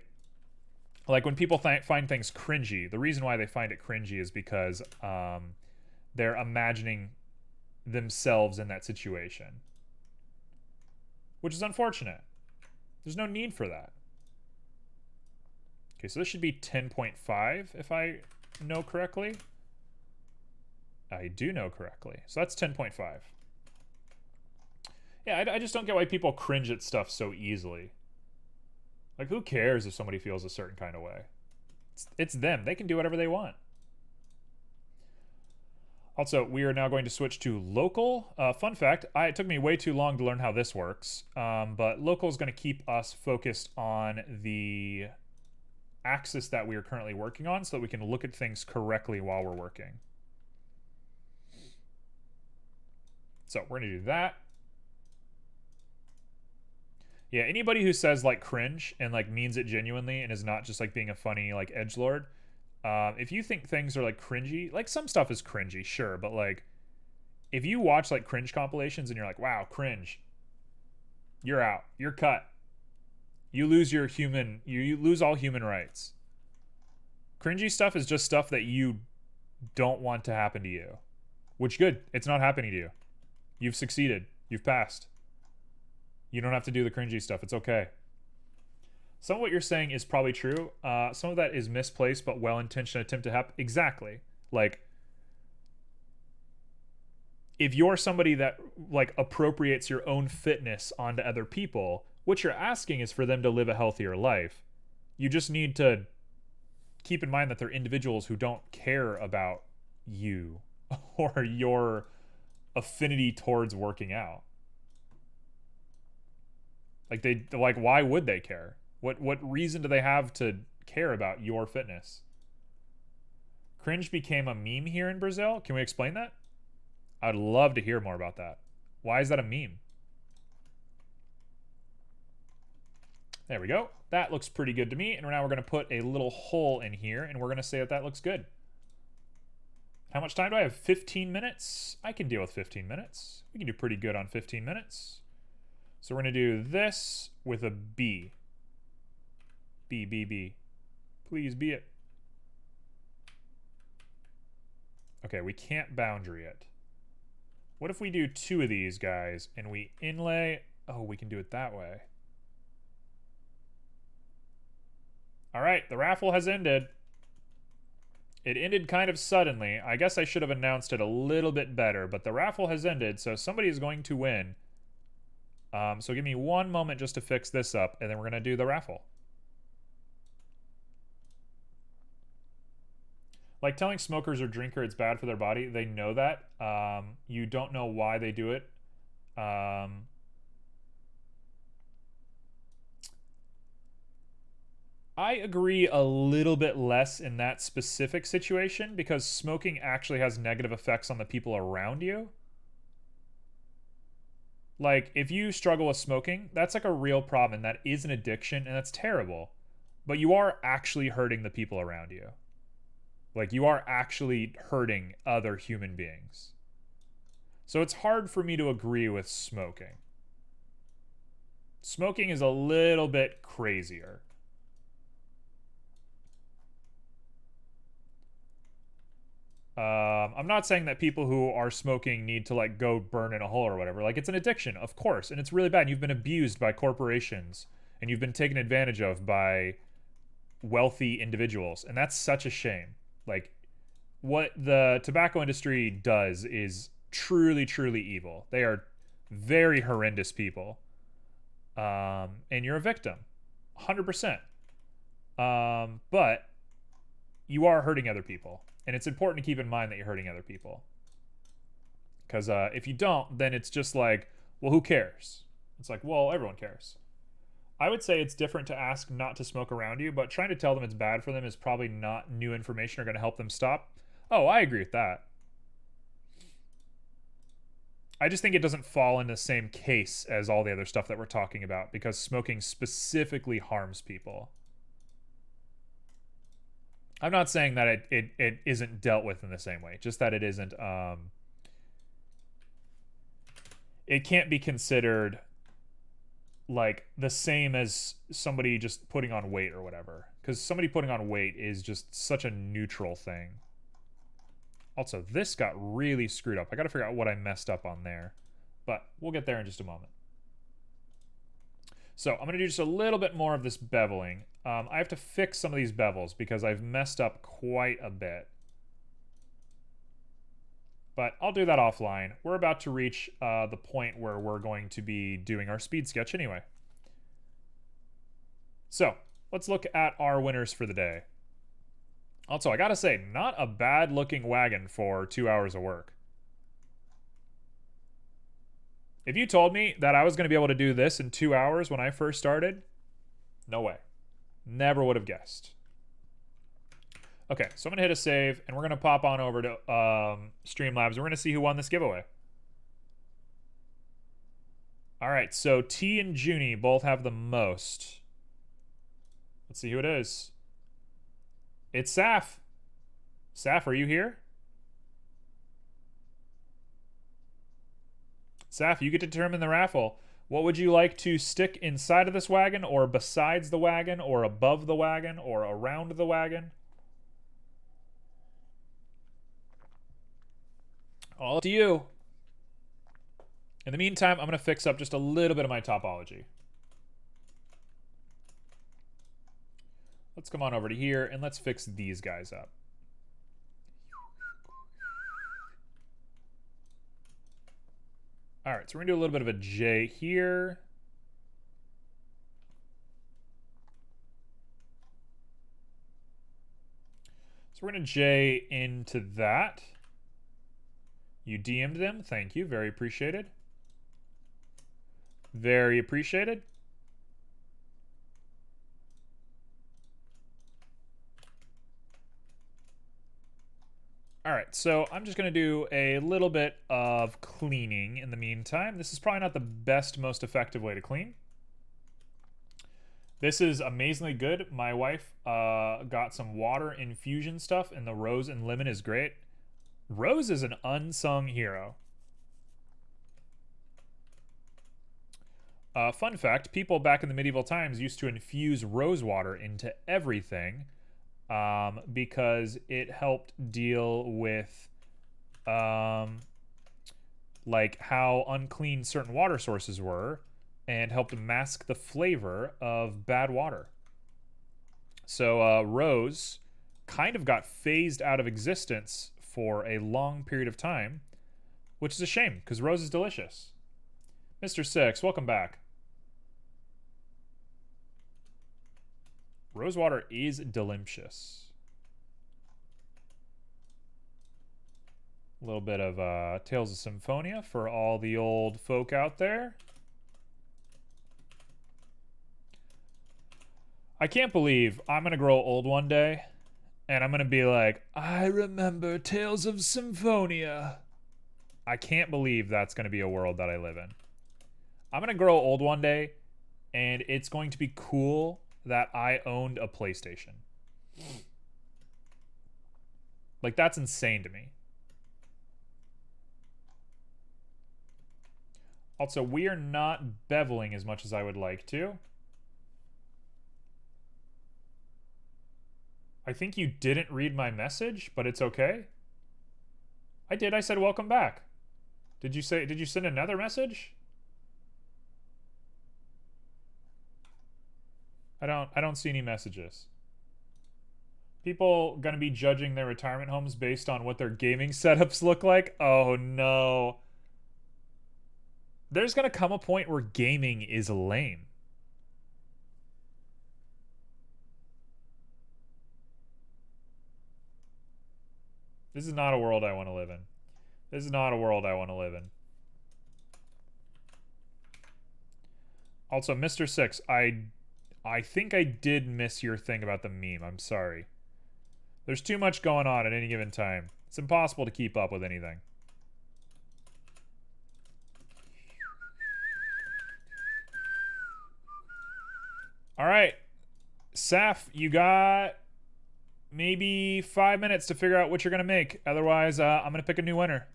A: Like when people find things cringy, the reason why they find it cringy is because they're imagining themselves in that situation, which is unfortunate. There's no need for that. Okay, so this should be 10.5 if I know correctly. I do know correctly. So that's 10.5. Yeah, I just don't get why people cringe at stuff so easily. Like, who cares if somebody feels a certain kind of way? It's them. They can do whatever they want. Also, we are now going to switch to local. Fun fact, it took me way too long to learn how this works, but local is going to keep us focused on the axis that we are currently working on so that we can look at things correctly while we're working. So we're going to do that. Yeah, anybody who says like cringe and like means it genuinely and is not just like being a funny like edgelord, if you think things are like cringy, like some stuff is cringy, sure, but like if you watch like cringe compilations and you're like, wow, cringe, you're out, you're cut. You lose your human, you lose all human rights. Cringy stuff is just stuff that you don't want to happen to you. Which good, it's not happening to you. You've succeeded, you've passed. You don't have to do the cringy stuff. It's okay. Some of what you're saying is probably true. Some of that is misplaced but well-intentioned attempt to help. Exactly. Like, if you're somebody that like appropriates your own fitness onto other people, what you're asking is for them to live a healthier life. You just need to keep in mind that they're individuals who don't care about you or your affinity towards working out. Like why would they care? What reason do they have to care about your fitness? Cringe became a meme here in Brazil. Can we explain that? I'd love to hear more about that. Why is that a meme? There we go. That looks pretty good to me. And now we're going to put a little hole in here and we're going to say that that looks good. How much time do I have? 15 minutes? I can deal with 15 minutes. We can do pretty good on 15 minutes. So we're going to do this with a B. B, B, B. Please be it. Okay, we can't boundary it. What if we do 2 of these guys and we inlay... Oh, we can do it that way. All right, the raffle has ended. It ended kind of suddenly. I guess I should have announced it a little bit better, but the raffle has ended, so somebody is going to win. So give me one moment just to fix this up, and then we're going to do the raffle. Like telling smokers or drinker it's bad for their body, they know that. You don't know why they do it. I agree a little bit less in that specific situation because smoking actually has negative effects on the people around you. Like, if you struggle with smoking, that's like a real problem, and that is an addiction, and that's terrible. But you are actually hurting the people around you. Like, you are actually hurting other human beings. So it's hard for me to agree with smoking. Smoking is a little bit crazier. I'm not saying that people who are smoking need to like go burn in a hole or whatever. Like, it's an addiction, of course, and it's really bad. You've been abused by corporations and you've been taken advantage of by wealthy individuals, and that's such a shame. Like, what the tobacco industry does is truly, truly evil. They are very horrendous people. And you're a victim. 100%. But you are hurting other people. And it's important to keep in mind that you're hurting other people. Because if you don't, then it's just like, well, who cares? It's like, well, everyone cares. I would say it's different to ask not to smoke around you, but trying to tell them it's bad for them is probably not new information or going to help them stop. Oh, I agree with that. I just think it doesn't fall in the same case as all the other stuff that we're talking about because smoking specifically harms people. I'm not saying that it isn't dealt with in the same way, just that it isn't, it can't be considered like the same as somebody just putting on weight or whatever. Because somebody putting on weight is just such a neutral thing. Also, this got really screwed up. I got to figure out what I messed up on there. But we'll get there in just a moment. So I'm going to do just a little bit more of this beveling. I have to fix some of these bevels because I've messed up quite a bit. But I'll do that offline. We're about to reach the point where we're going to be doing our speed sketch anyway. So let's look at our winners for the day. Also, I gotta say, not a bad looking wagon for 2 hours of work. If you told me that I was going to be able to do this in 2 hours when I first started, no way. Never would have guessed. Okay, so I'm going to hit a save, and we're going to pop on over to Streamlabs. We're going to see who won this giveaway. All right, so T and Junie both have the most. Let's see who it is. It's Saf. Saf, are you here? Saf, you get to determine the raffle. What would you like to stick inside of this wagon, or besides the wagon, or above the wagon, or around the wagon? All up to you. In the meantime, I'm going to fix up just a little bit of my topology. Let's come on over to here, and let's fix these guys up. All right, so we're going to do a little bit of a J here. So we're going to J into that. You DM'd them. Thank you. Very appreciated. Very appreciated. All right, so I'm just going to do a little bit of cleaning in the meantime. This is probably not the best, most effective way to clean. This is amazingly good. My wife got some water infusion stuff, and the rose and lemon is great. Rose is an unsung hero. Fun fact, people back in the medieval times used to infuse rose water into everything. Because it helped deal with like how unclean certain water sources were and helped mask the flavor of bad water. So rose kind of got phased out of existence for a long period of time, which is a shame because rose is delicious. Mr. Six, welcome back. Rosewater is delicious. A little bit of Tales of Symphonia for all the old folk out there. I can't believe I'm going to grow old one day and I'm going to be like, I remember Tales of Symphonia. I can't believe that's going to be a world that I live in. I'm going to grow old one day and it's going to be cool that I owned a PlayStation. Like, that's insane to me. Also, we are not beveling as much as I would like to. I think you didn't read my message, but it's okay. I did. I said welcome back. Did you send another message? I don't see any messages. People gonna be judging their retirement homes based on what their gaming setups look like? Oh no. There's gonna come a point where gaming is lame. This is not a world I want to live in. This is not a world I want to live in. Also, Mr. Six, I think I did miss your thing about the meme. I'm sorry. There's too much going on at any given time. It's impossible to keep up with anything. All right. Saf, you got maybe 5 minutes to figure out what you're going to make. Otherwise, I'm going to pick a new winner.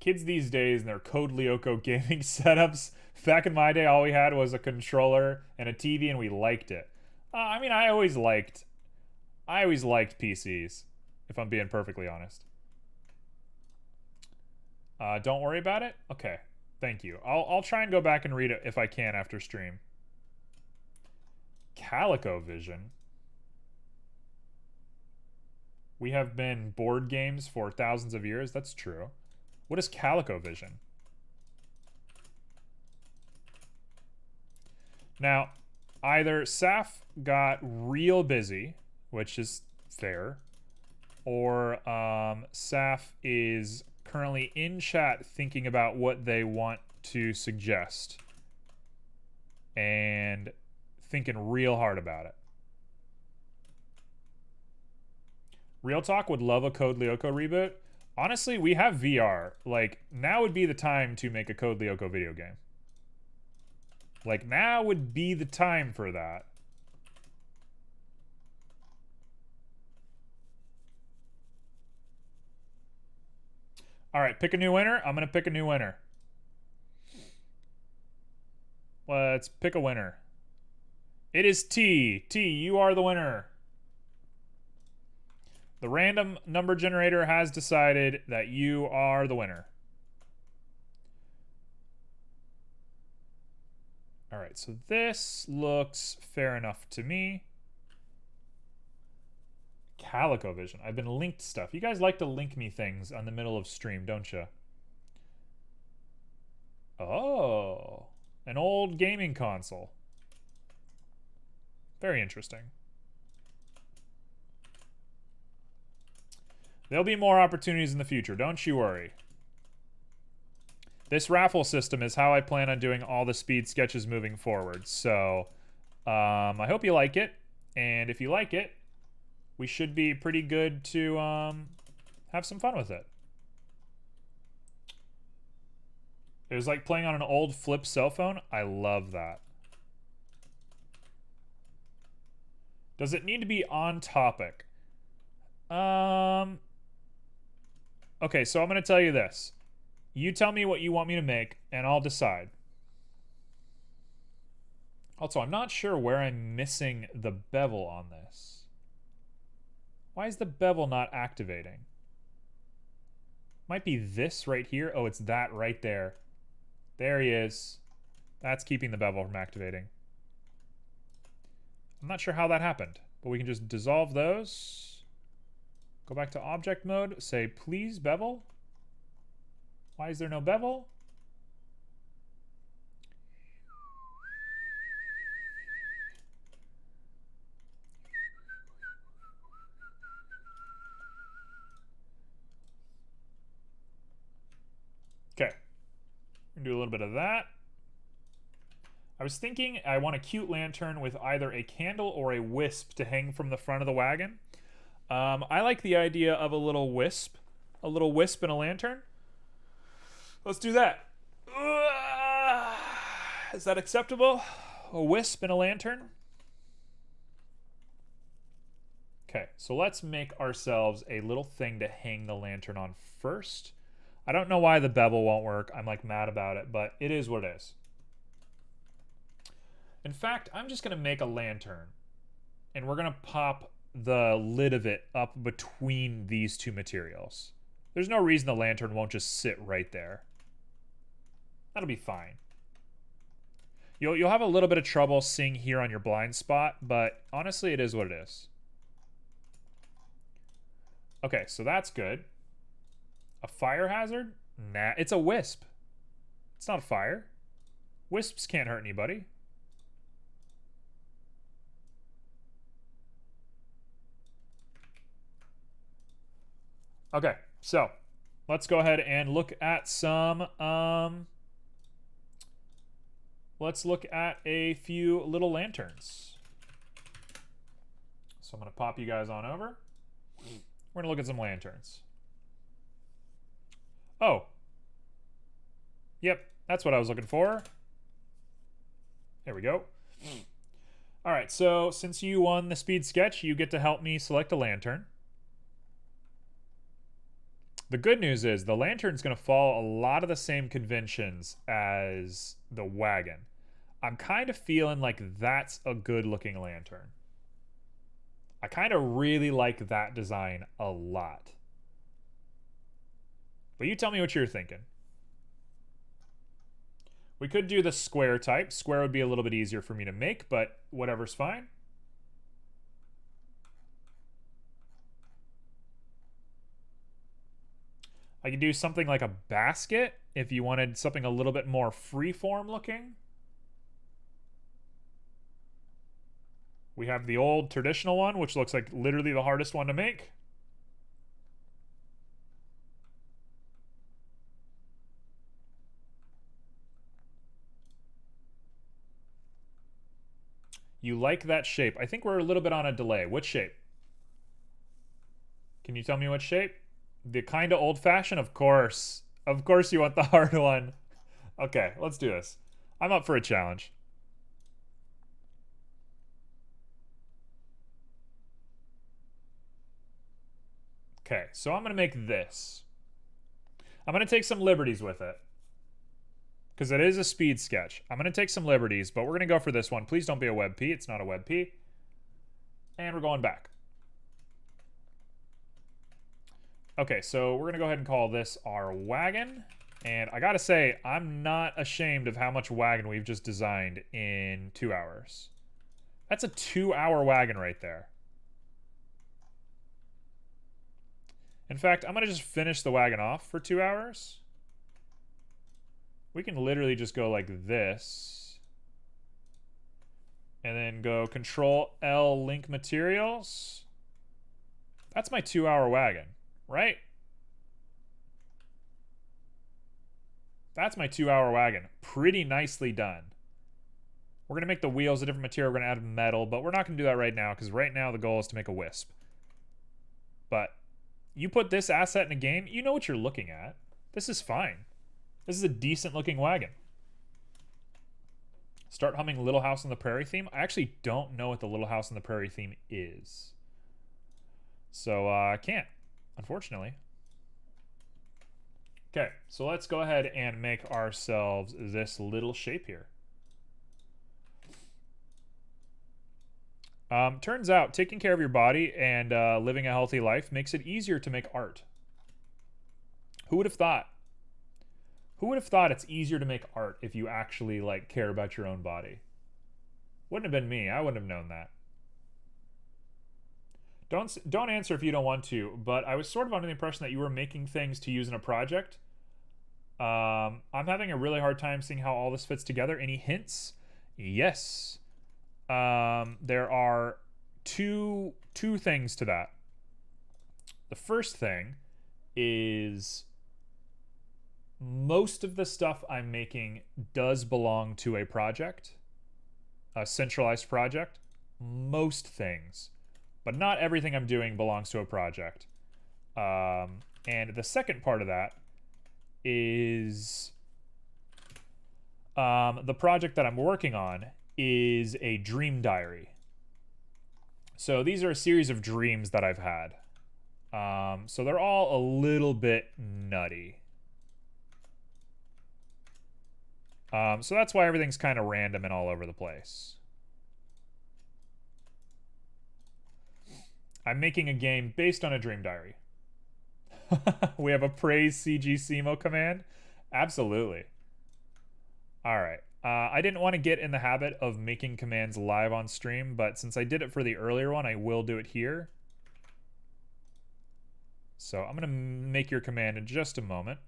A: Kids these days and their Code Lyoko gaming setups. Back in my day, all we had was a controller and a TV, and we liked it. I mean, I always liked PCs, if I'm being perfectly honest. Don't worry about it? Okay. Thank you. I'll try and go back and read it if I can after stream. CalicoVision. We have been board games for thousands of years. That's true. What is CalicoVision? Now, either Saf got real busy, which is fair, or Saf is currently in chat thinking about what they want to suggest and thinking real hard about it. Real talk, would love a Code Lyoko reboot. Honestly, we have VR. Like, now would be the time to make a Code Lyoko video game. Like, now would be the time for that. All right, pick a new winner. I'm going to pick a new winner. Let's pick a winner. It is T. T, you are the winner. The random number generator has decided that you are the winner. All right, so this looks fair enough to me. CalicoVision. I've been linked stuff. You guys like to link me things on the middle of stream, don't you? Oh, an old gaming console. Very interesting. There'll be more opportunities in the future, don't you worry. This raffle system is how I plan on doing all the speed sketches moving forward. So I hope you like it. And if you like it, we should be pretty good to have some fun with it. It was like playing on an old flip cell phone. I love that. Does it need to be on topic? Okay, so I'm going to tell you this. You tell me what you want me to make, and I'll decide. Also, I'm not sure where I'm missing the bevel on this. Why is the bevel not activating? Might be this right here. Oh, it's that right there. There he is. That's keeping the bevel from activating. I'm not sure how that happened, but we can just dissolve those. Go back to object mode. Say, please, bevel. Why is there no bevel? Okay. We're gonna do a little bit of that. I was thinking I want a cute lantern with either a candle or a wisp to hang from the front of the wagon. I like the idea of a little wisp. A little wisp and a lantern. Let's do that. Is that acceptable? A wisp and a lantern? Okay, so let's make ourselves a little thing to hang the lantern on first. I don't know why the bevel won't work. I'm like mad about it, but it is what it is. In fact, I'm just gonna make a lantern and we're gonna pop the lid of it up between these two materials. There's no reason the lantern won't just sit right there. That'll be fine. You'll have a little bit of trouble seeing here on your blind spot, but honestly, it is what it is. Okay, so that's good. A fire hazard? Nah, it's a wisp. It's not a fire. Wisps can't hurt anybody. Okay, so let's go ahead and look at some, let's look at a few little lanterns. So I'm going to pop you guys on over. We're going to look at some lanterns. Oh. Yep, that's what I was looking for. There we go. All right, so since you won the speed sketch, you get to help me select a lantern. The good news is the lantern's going to follow a lot of the same conventions as the wagon. I'm kind of feeling like that's a good looking lantern. I kind of really like that design a lot. But you tell me what you're thinking. We could do the square type. Square would be a little bit easier for me to make, but whatever's fine. I could do something like a basket if you wanted something a little bit more freeform looking. We have the old traditional one, which looks like literally the hardest one to make. You like that shape. I think we're a little bit on a delay. What shape? Can you tell me what shape? The kind of old-fashioned? Of course. Of course you want the hard one. Okay, let's do this. I'm up for a challenge. Okay, so I'm going to make this. I'm going to take some liberties with it. Because it is a speed sketch. I'm going to take some liberties, but we're going to go for this one. Please don't be a WebP. It's not a WebP. And we're going back. Okay, so we're going to go ahead and call this our wagon. And I got to say, I'm not ashamed of how much wagon we've just designed in 2 hours. That's a 2-hour wagon right there. In fact, I'm going to just finish the wagon off for 2 hours. We can literally just go like this. And then go Control L link materials. That's my 2-hour wagon, right? That's my 2-hour wagon. Pretty nicely done. We're going to make the wheels a different material. We're going to add metal, but we're not going to do that right now because right now the goal is to make a wisp. But you put this asset in a game, you know what you're looking at. This is fine. This is a decent looking wagon. Start humming Little House on the Prairie theme. I actually don't know what the Little House on the Prairie theme is. So I can't, unfortunately. Okay, so let's go ahead and make ourselves this little shape here. Turns out taking care of your body and living a healthy life makes it easier to make art. Who would have thought? Who would have thought it's easier to make art if you actually like care about your own body? Wouldn't have been me. I wouldn't have known that. Don't answer if you don't want to, but I was sort of under the impression that you were making things to use in a project. I'm having a really hard time seeing how all this fits together. Any hints? Yes. There are two things to that. The first thing is most of the stuff I'm making does belong to a project, a centralized project. Most things, but not everything I'm doing belongs to a project. And the second part of that is the project that I'm working on is a dream diary. So these are a series of dreams that I've had. So they're all a little bit nutty. So that's why everything's kind of random and all over the place. I'm making a game based on a dream diary. We have a praise CG Simo command? Absolutely. All right. I didn't want to get in the habit of making commands live on stream, but since I did it for the earlier one, I will do it here. So I'm going to make your command in just a moment.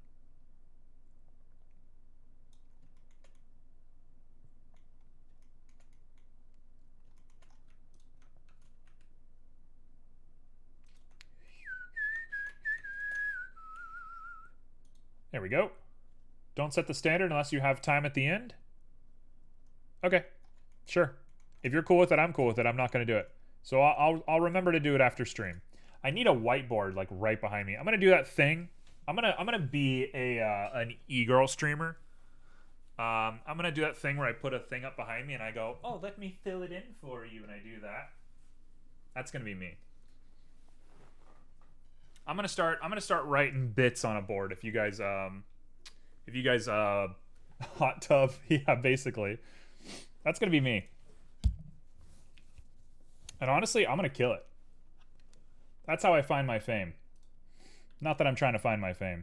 A: There we go. Don't set the standard unless you have time at the end. Okay, sure. If you're cool with it, I'm cool with it. I'm not going to do it. So I'll remember to do it after stream. I need a whiteboard like right behind me. I'm going to do that thing. I'm gonna be an e-girl streamer. I'm going to do that thing where I put a thing up behind me and I go, "Oh, let me fill it in for you," and I do that. That's going to be me. I'm gonna start writing bits on a board. If you guys hot tub, yeah, basically, that's gonna be me. And honestly, I'm gonna kill it. That's how I find my fame. Not that I'm trying to find my fame.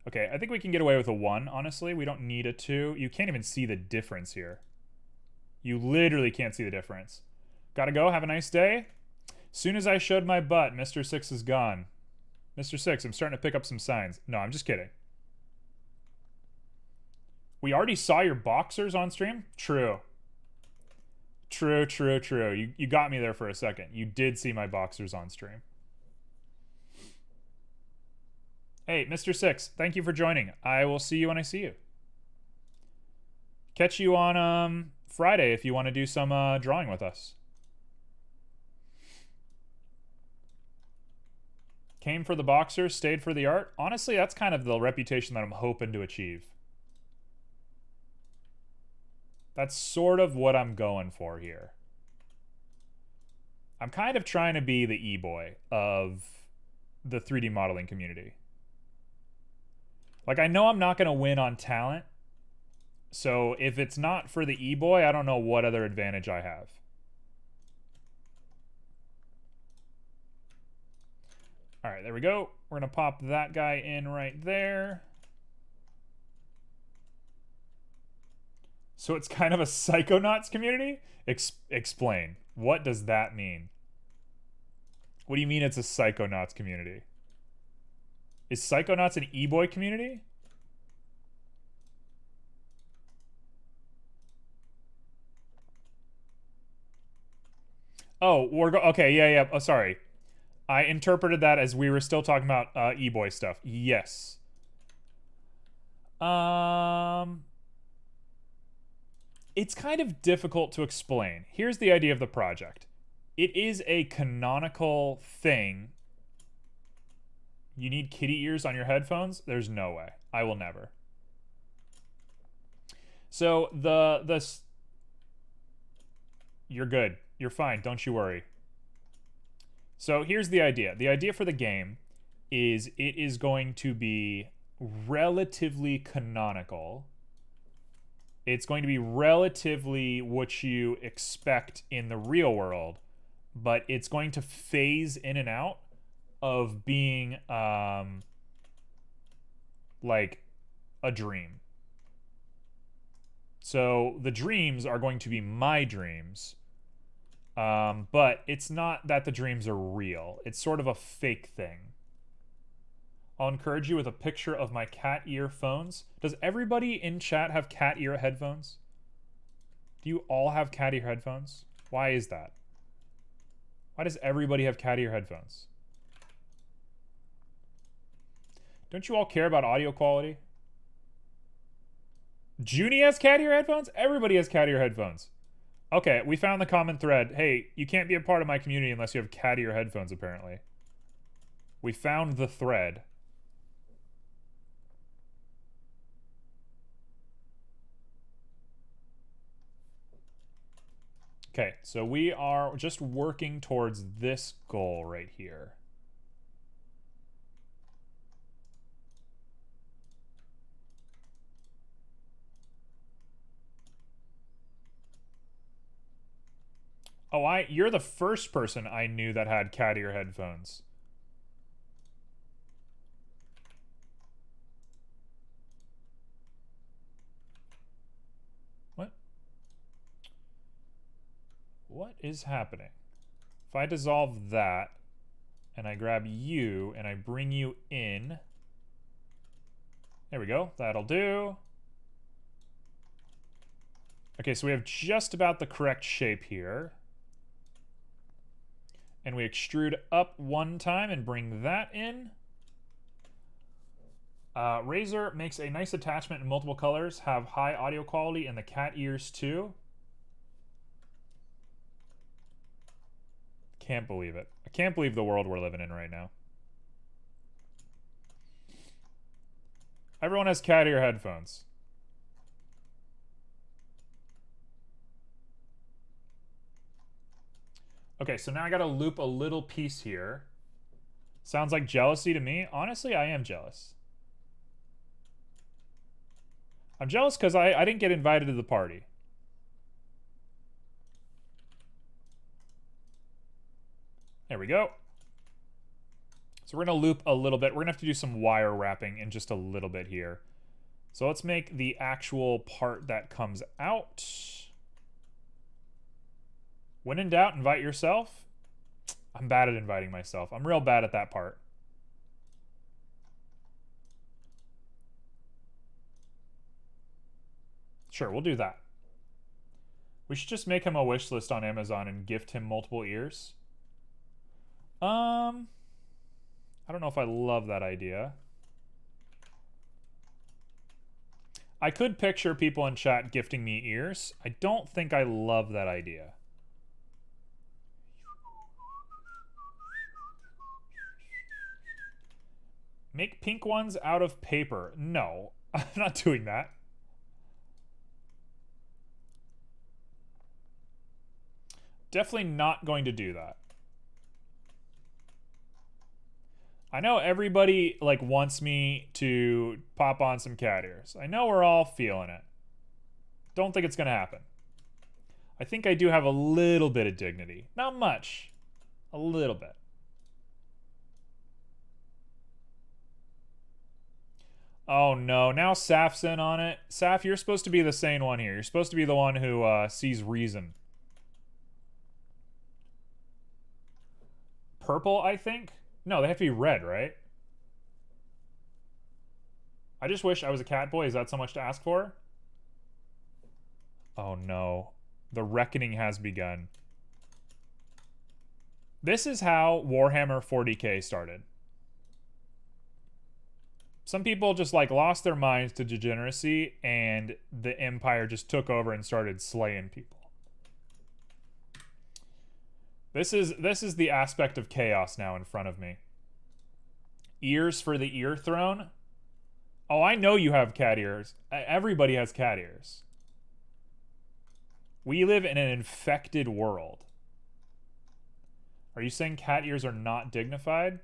A: Okay, I think we can get away with a 1, honestly. We don't need a 2. You can't even see the difference here. You literally can't see the difference. Gotta go. Have a nice day. Soon as I showed my butt, Mr. Six is gone. Mr. Six, I'm starting to pick up some signs. No, I'm just kidding. We already saw your boxers on stream? True. True, true, true. You got me there for a second. You did see my boxers on stream. Hey, Mr. Six, thank you for joining. I will see you when I see you. Catch you on Friday if you want to do some drawing with us. Came for the boxers, stayed for the art. Honestly, that's kind of the reputation that I'm hoping to achieve. That's sort of what I'm going for here. I'm kind of trying to be the e-boy of the 3D modeling community. Like, I know I'm not going to win on talent. So if it's not for the e-boy, I don't know what other advantage I have. All right, there we go. We're going to pop that guy in right there. So it's kind of a Psychonauts community? Explain. What does that mean? What do you mean it's a Psychonauts community? Is Psychonauts an e-boy community? Oh, okay, yeah. Oh, sorry. I interpreted that as we were still talking about e-boy stuff. Yes. It's kind of difficult to explain. Here's the idea of the project. It is a canonical thing. You need kitty ears on your headphones? There's no way. I will never. So you're good. You're fine. Don't you worry. So here's the idea. The idea for the game is it is going to be relatively canonical. It's going to be relatively what you expect in the real world, but it's going to phase in and out of being like a dream. So the dreams are going to be my dreams, but it's not that the dreams are real. It's sort of a fake thing. I'll encourage you with a picture of my cat ear phones. Does everybody in chat have cat ear headphones? Do you all have cat ear headphones? Why is that? Why does everybody have cat ear headphones? Don't you all care about audio quality? Junie has cat ear headphones? Everybody has cat ear headphones. Okay, we found the common thread. Hey, you can't be a part of my community unless you have cat ear headphones, apparently. We found the thread. Okay, so we are just working towards this goal right here. Oh, you're the first person I knew that had cat ear headphones. What is happening? If I dissolve that, and I grab you, and I bring you in. There we go. That'll do. Okay, so we have just about the correct shape here. And we extrude up one time and bring that in. Razer makes a nice attachment in multiple colors, have high audio quality, and the cat ears too. Can't believe it. I can't believe the world we're living in right now. Everyone has cat ear headphones. Okay, so now I gotta loop a little piece here. Sounds like jealousy to me. Honestly, I am jealous. I'm jealous because I didn't get invited to the party. There we go. So we're going to loop a little bit. We're going to have to do some wire wrapping in just a little bit here. So let's make the actual part that comes out. When in doubt, invite yourself. I'm bad at inviting myself. I'm real bad at that part. Sure, we'll do that. We should just make him a wish list on Amazon and gift him multiple ears. I don't know if I love that idea. I could picture people in chat gifting me ears. I don't think I love that idea. Make pink ones out of paper. No, I'm not doing that. Definitely not going to do that. I know everybody like wants me to pop on some cat ears. I know we're all feeling it. Don't think it's gonna happen. I think I do have a little bit of dignity. Not much. A little bit. Oh no, now Saf's in on it. Saf, you're supposed to be the sane one here. You're supposed to be the one who sees reason. Purple, I think? No, they have to be red, right? I just wish I was a cat boy. Is that so much to ask for? Oh no. The reckoning has begun. This is how Warhammer 40k started. Some people just like lost their minds to degeneracy and the Empire just took over and started slaying people. This is the aspect of chaos now in front of me. Ears for the ear throne? Oh, I know you have cat ears. Everybody has cat ears. We live in an infected world. Are you saying cat ears are not dignified?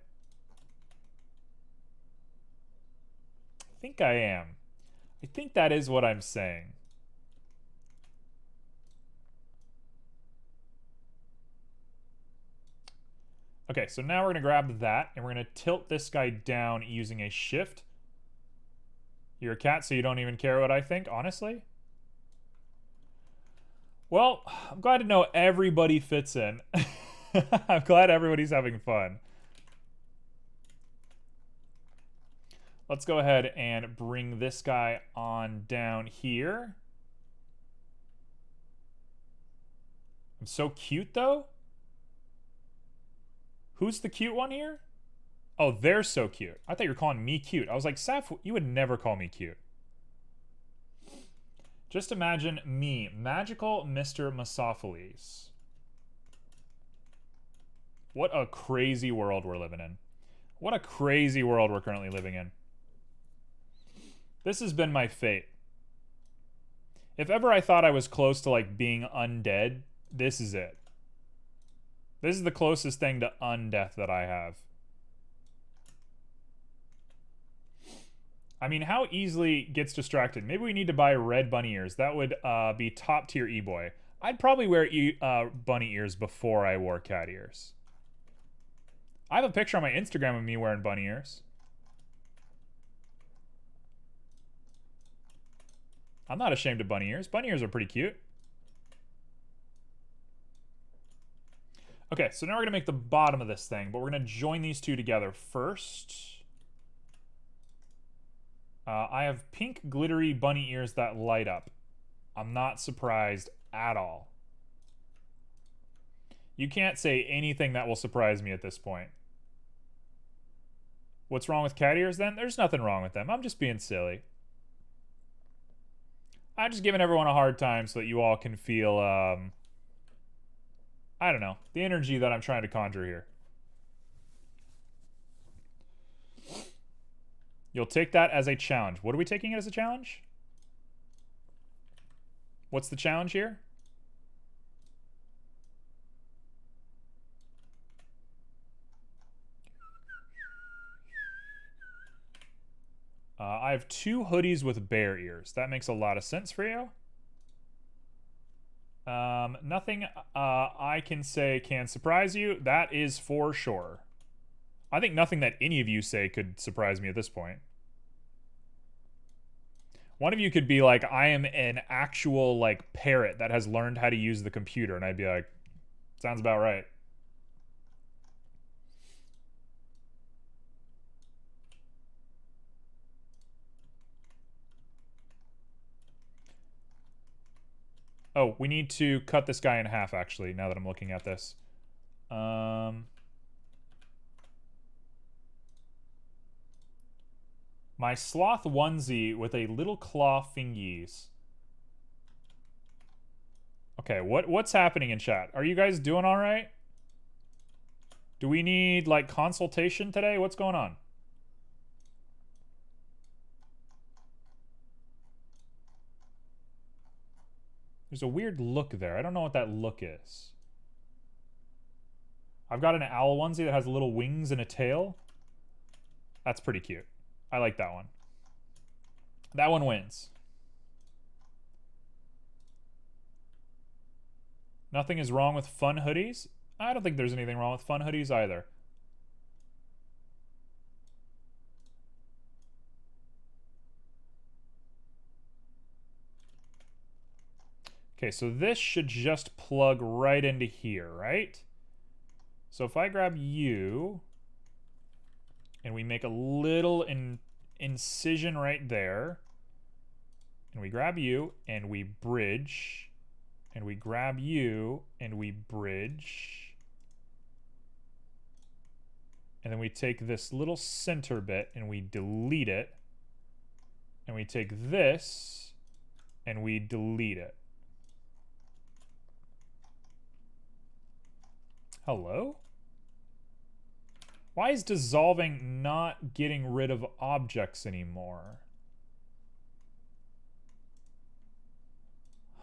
A: I think I am. I think that is what I'm saying. Okay, so now we're going to grab that, and we're going to tilt this guy down using a shift. You're a cat, so you don't even care what I think, honestly? Well, I'm glad to know everybody fits in. I'm glad everybody's having fun. Let's go ahead and bring this guy on down here. I'm so cute, though. Who's the cute one here? Oh, they're so cute. I thought you were calling me cute. I was like, Saf, you would never call me cute. Just imagine me, magical Mr. Misopheles. What a crazy world we're living in. What a crazy world we're currently living in. This has been my fate. If ever I thought I was close to like being undead, this is it. This is the closest thing to undeath that I have. I mean, how easily gets distracted? Maybe we need to buy red bunny ears. That would be top tier e-boy. I'd probably wear bunny ears before I wore cat ears. I have a picture on my Instagram of me wearing bunny ears. I'm not ashamed of bunny ears. Bunny ears are pretty cute. Okay, so now we're going to make the bottom of this thing, but we're going to join these two together first. I have pink glittery bunny ears that light up. I'm not surprised at all. You can't say anything that will surprise me at this point. What's wrong with cat ears then? There's nothing wrong with them. I'm just being silly. I'm just giving everyone a hard time so that you all can feel, I don't know, the energy that I'm trying to conjure here. You'll take that as a challenge. What are we taking it as a challenge? What's the challenge here? I have 2 hoodies with bear ears. That makes a lot of sense for you. Nothing I can say can surprise you. That is for sure. I think nothing that any of you say could surprise me at this point. One of you could be like, I am an actual, like, parrot that has learned how to use the computer. And I'd be like, sounds about right. Oh, we need to cut this guy in half, actually, now that I'm looking at this. My sloth onesie with a little claw fingies. Okay, what's happening in chat? Are you guys doing all right? Do we need, like, consultation today? What's going on? There's a weird look there. I don't know what that look is. I've got an owl onesie that has little wings and a tail. That's pretty cute. I like that one. That one wins. Nothing is wrong with fun hoodies? I don't think there's anything wrong with fun hoodies either. Okay, so this should just plug right into here, right? So if I grab you, and we make a little incision right there, and we grab you, and we bridge, and we grab you, and we bridge, and then we take this little center bit, and we delete it, and we take this, and we delete it. Hello? Why is dissolving not getting rid of objects anymore?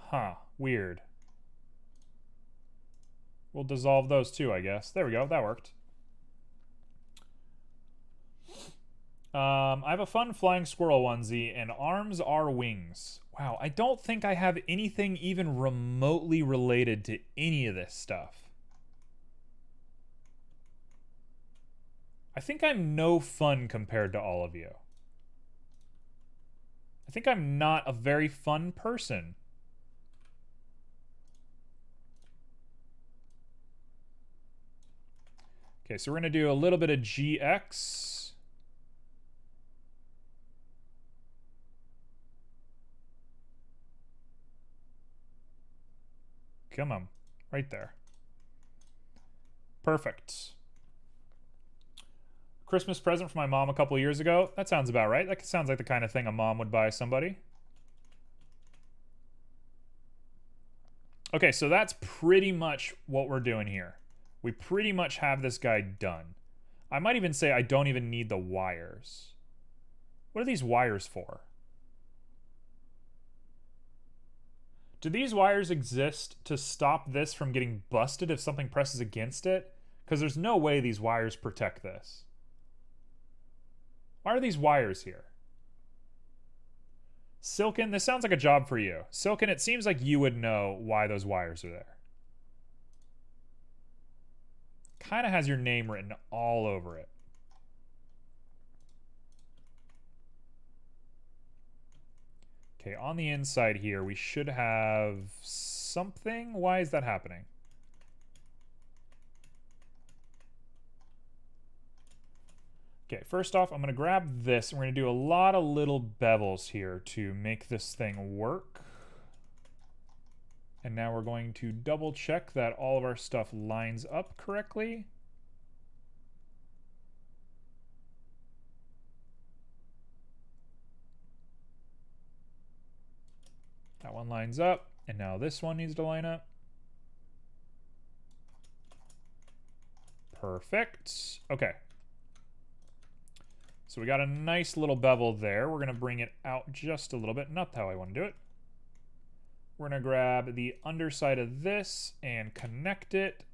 A: Huh, weird. We'll dissolve those too, I guess. There we go, that worked. I have a fun flying squirrel onesie, and arms are wings. Wow, I don't think I have anything even remotely related to any of this stuff. I think I'm no fun compared to all of you. I think I'm not a very fun person. Okay, so we're going to do a little bit of GX. Come on, right there. Perfect. Christmas present for my mom a couple of years ago. That sounds about right. That sounds like the kind of thing a mom would buy somebody. Okay, so that's pretty much what we're doing here. We pretty much have this guy done. I might even say I don't even need the wires. What are these wires for? Do these wires exist to stop this from getting busted if something presses against it? Because there's no way these wires protect this. Why are these wires here? Silken, this sounds like a job for you. Silken, it seems like you would know why those wires are there. Kind of has your name written all over it. Okay, on the inside here, we should have something. Why is that happening? Okay, first off, I'm going to grab this. We're going to do a lot of little bevels here to make this thing work. And now we're going to double check that all of our stuff lines up correctly. That one lines up, and now this one needs to line up. Perfect. Okay. So we got a nice little bevel there. We're going to bring it out just a little bit. Not how I want to do it. We're going to grab the underside of this and connect it.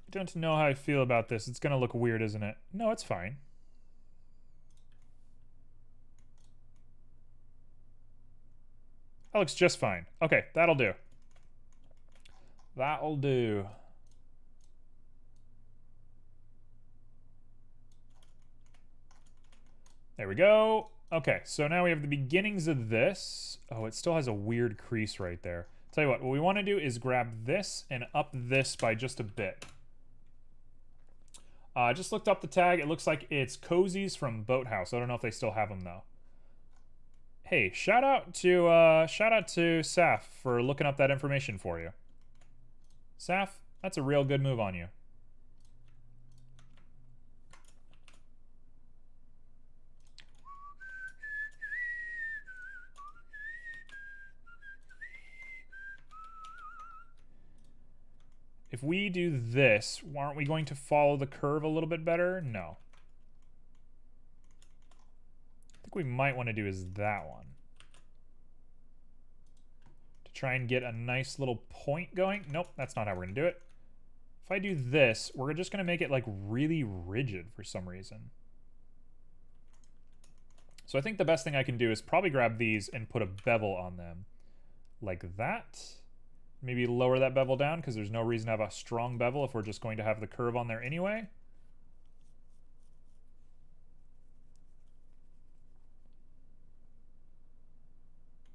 A: I don't know how I feel about this. It's going to look weird, isn't it? No, it's fine. That looks just fine. Okay, that'll do. That'll do. There we go. Okay, so now we have the beginnings of this. Oh, it still has a weird crease right there. Tell you what we want to do is grab this and up this by just a bit. I just looked up the tag. It looks like it's Cozies from Boathouse. I don't know if they still have them though. Hey, shout out to Saf for looking up that information for you. Saf, that's a real good move on you. If we do this, aren't we going to follow the curve a little bit better? No. I think we might want to do is that one. To try and get a nice little point going. Nope, that's not how we're going to do it. If I do this, we're just going to make it like really rigid for some reason. So I think the best thing I can do is probably grab these and put a bevel on them. Like that. Maybe lower that bevel down because there's no reason to have a strong bevel if we're just going to have the curve on there anyway.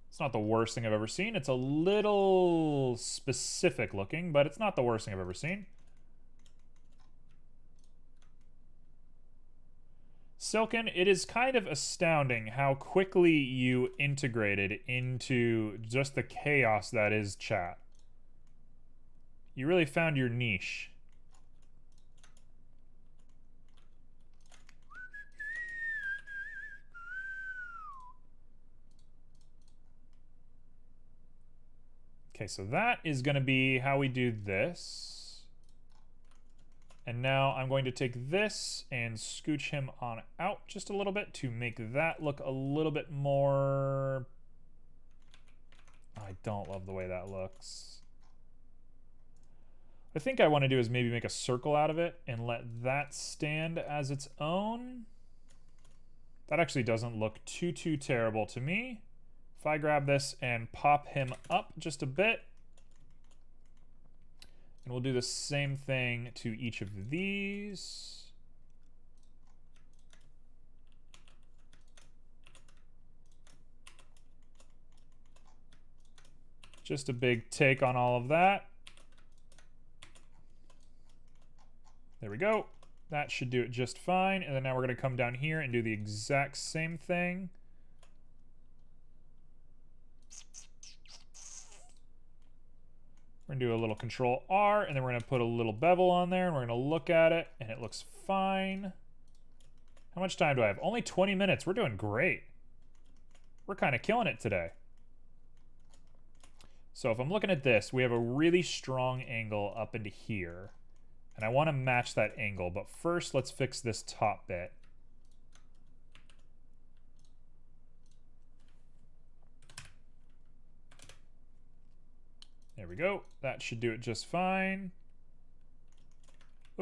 A: It's not the worst thing I've ever seen. It's a little specific looking, but it's not the worst thing I've ever seen. Silken, it is kind of astounding how quickly you integrated into just the chaos that is chat. You really found your niche. Okay, so that is going to be how we do this. And now I'm going to take this and scooch him on out just a little bit to make that look a little bit more... I don't love the way that looks. I think I want to do is maybe make a circle out of it and let that stand as its own. That actually doesn't look too terrible to me. If I grab this and pop him up just a bit, and we'll do the same thing to each of these. Just a big take on all of that. There we go. That should do it just fine. And then now we're going to come down here and do the exact same thing. We're going to do a little Control R, and then we're going to put a little bevel on there, and we're going to look at it, and it looks fine. How much time do I have? Only 20 minutes. We're doing great. We're kind of killing it today. So if I'm looking at this, we have a really strong angle up into here. And I want to match that angle, but first let's fix this top bit. There we go. That should do it just fine.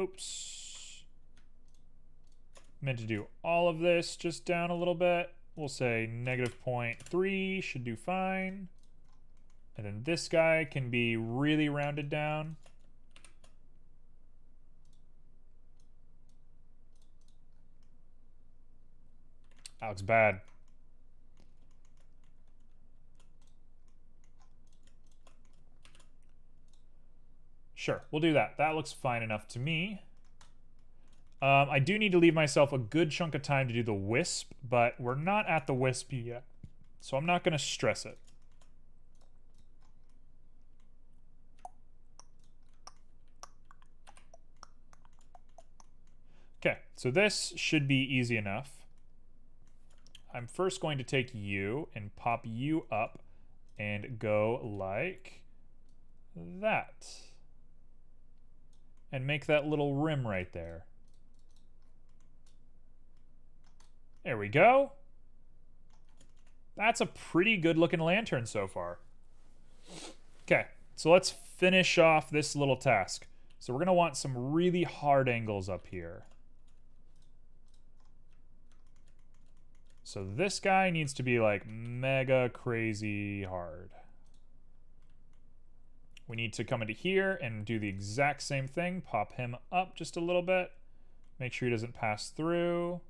A: Oops. Meant to do all of this just down a little bit. We'll say -0.3 should do fine. And then this guy can be really rounded down. That looks bad. Sure, we'll do that. That looks fine enough to me. I do need to leave myself a good chunk of time to do the wisp, but we're not at the wisp yet, so I'm not going to stress it. Okay, so this should be easy enough. I'm first going to take you and pop you up and go like that. And make that little rim right there. There we go. That's a pretty good looking lantern so far. Okay, so let's finish off this little task. So we're going to want some really hard angles up here. So this guy needs to be like mega crazy hard. We need to come into here and do the exact same thing. Pop him up just a little bit. Make sure he doesn't pass through.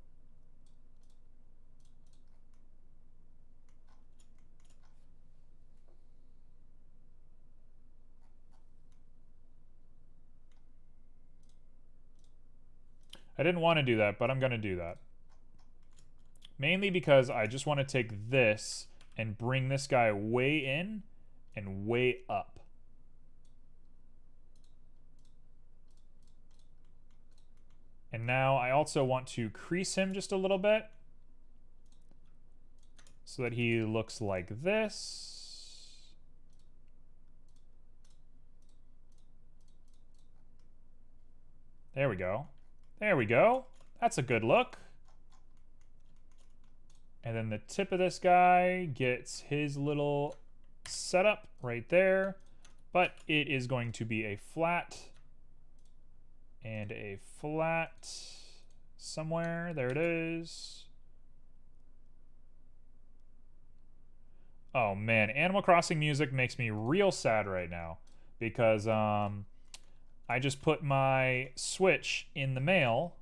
A: I didn't want to do that, but I'm going to do that. Mainly because I just want to take this and bring this guy way in and way up. And now I also want to crease him just a little bit so that he looks like this. There we go. There we go. That's a good look. And then the tip of this guy gets his little setup right there. But it is going to be a flat and a flat somewhere. There it is. Oh man, Animal Crossing music makes me real sad right now because I just put my Switch in the mail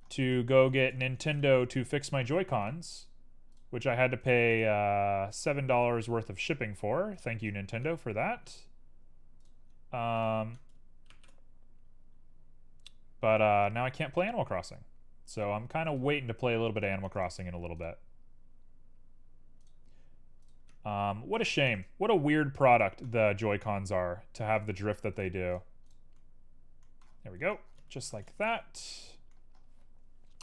A: to go get Nintendo to fix my Joy-Cons, which I had to pay $7 worth of shipping for. Thank you, Nintendo, for that. But now I can't play Animal Crossing. So I'm kind of waiting to play a little bit of Animal Crossing in a little bit. What a shame. What a weird product the Joy-Cons are to have the drift that they do. There we go. Just like that.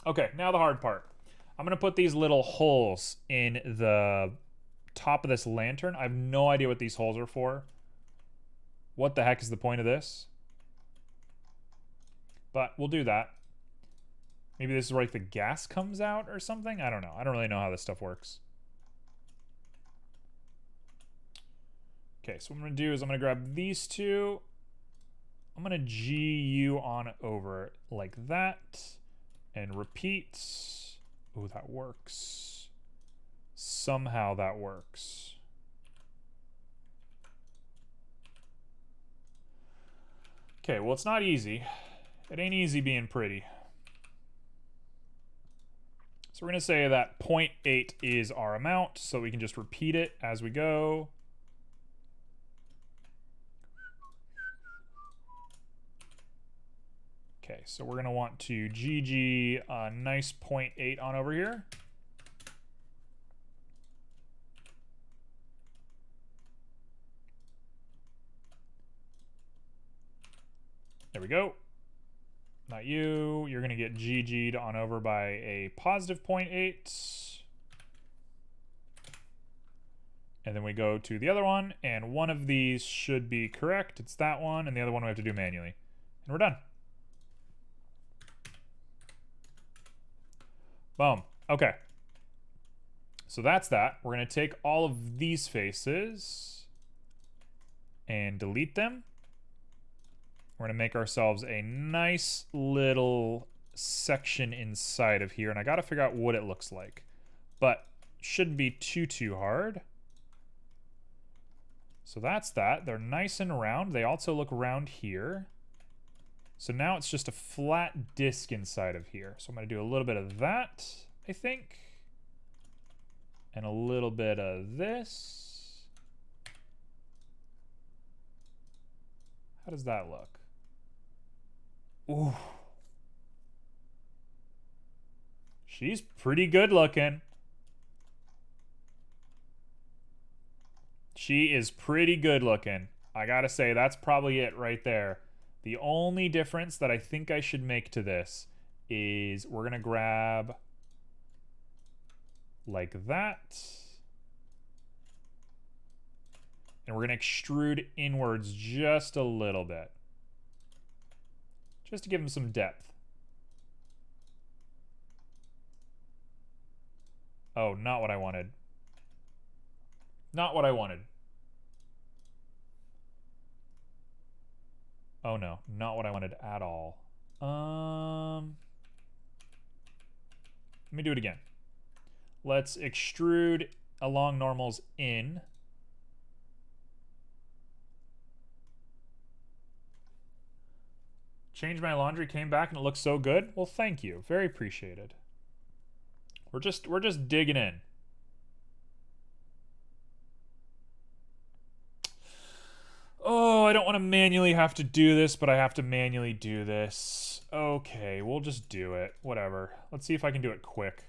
A: Okay, now the hard part. I'm going to put these little holes in the top of this lantern. I have no idea what these holes are for. What the heck is the point of this? But we'll do that. Maybe this is where like the gas comes out or something? I don't know. I don't really know how this stuff works. Okay, so what I'm going to do is I'm going to grab these two. I'm going to GU on over like that. And repeat. Ooh, that works. Somehow that works. Okay, well, it's not easy. It ain't easy being pretty. So we're going to say that 0.8 is our amount, so we can just repeat it as we go. Okay, so we're going to want to GG a nice 0.8 on over here. There we go. Not you. You're going to get GG'd on over by a positive 0.8. And then we go to the other one, and one of these should be correct. It's that one, and the other one we have to do manually. And we're done. Boom. Okay. So that's that. We're going to take all of these faces and delete them. We're going to make ourselves a nice little section inside of here. And I got to figure out what it looks like. But shouldn't be too hard. So that's that. They're nice and round. They also look round here. So now it's just a flat disc inside of here. So I'm going to do a little bit of that, I think. And a little bit of this. How does that look? Ooh. She's pretty good looking. She is pretty good looking. I gotta say, that's probably it right there. The only difference that I think I should make to this is we're gonna grab like that. And we're gonna extrude inwards just a little bit. Just to give him some depth. Oh, not what I wanted. Not what I wanted. Oh no, not what I wanted at all. Let me do it again. Let's extrude along normals in. Changed my laundry, came back, and it looks so good. Well, thank you. Very appreciated. We're just digging in. Oh, I don't want to manually have to do this, but I have to manually do this. Okay, we'll just do it. Whatever. Let's see if I can do it quick.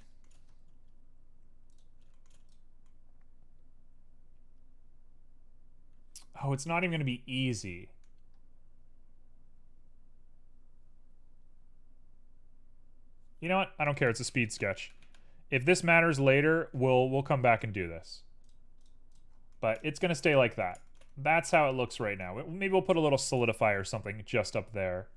A: Oh, it's not even going to be easy. You know what? I don't care. It's a speed sketch. If this matters later, we'll come back and do this. But it's going to stay like that. That's how it looks right now. Maybe we'll put a little solidify or something just up there.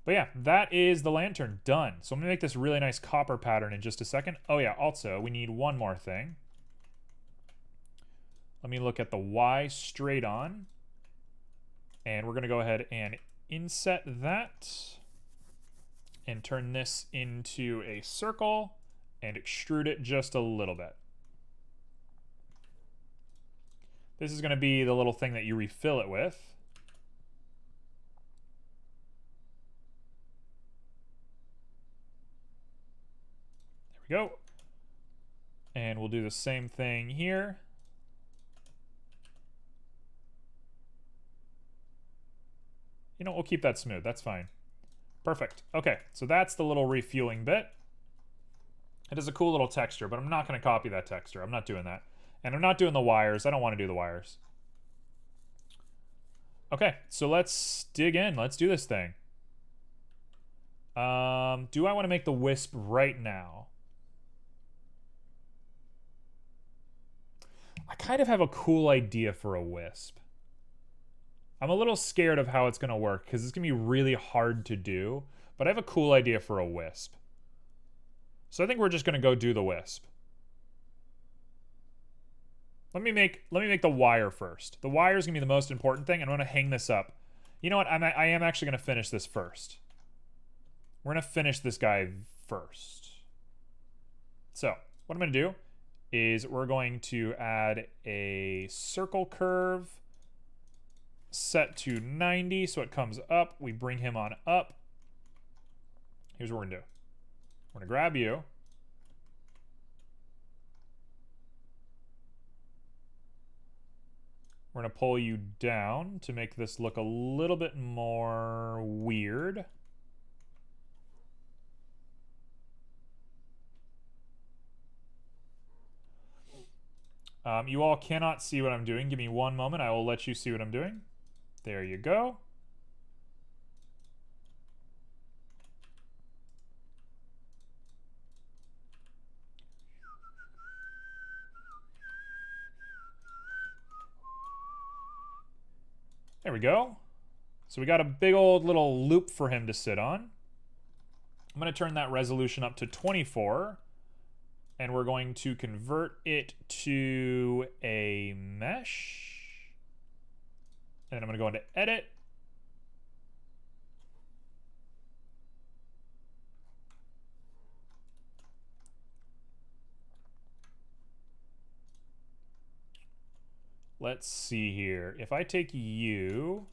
A: But yeah, that is the lantern done. So I'm going to make this really nice copper pattern in just a second. Oh yeah, also, we need one more thing. Let me look at the Y straight on. And we're going to go ahead and inset that. And turn this into a circle and extrude it just a little bit. This is going to be the little thing that you refill it with. There we go. And we'll do the same thing here. You know, we'll keep that smooth. That's fine. Perfect. Okay, so that's the little refueling bit. It is a cool little texture, but I'm not going to copy that texture. I'm not doing that. And I'm not doing the wires. I don't want to do the wires. Okay, so let's dig in. Let's do this thing. Do I want to make the wisp right now? I kind of have a cool idea for a wisp. I'm a little scared of how it's going to work because it's going to be really hard to do, but I have a cool idea for a wisp. So I think we're just going to go do the wisp. Let me make the wire first. The wire is going to be the most important thing, and I'm going to hang this up. You know what? I am actually going to finish this first. We're going to finish this guy first. So what I'm going to do is we're going to add a circle curve set to 90 so it comes up. We bring him on up. Here's what we're gonna do. We're gonna grab you. We're gonna pull you down to make this look a little bit more weird. You all cannot see what I'm doing. Give me one moment. I will let you see what I'm doing. There you go. There we go. So we got a big old little loop for him to sit on. I'm going to turn that resolution up to 24. And we're going to convert it to a mesh. And then I'm going to go into edit. Let's see here. If I take you,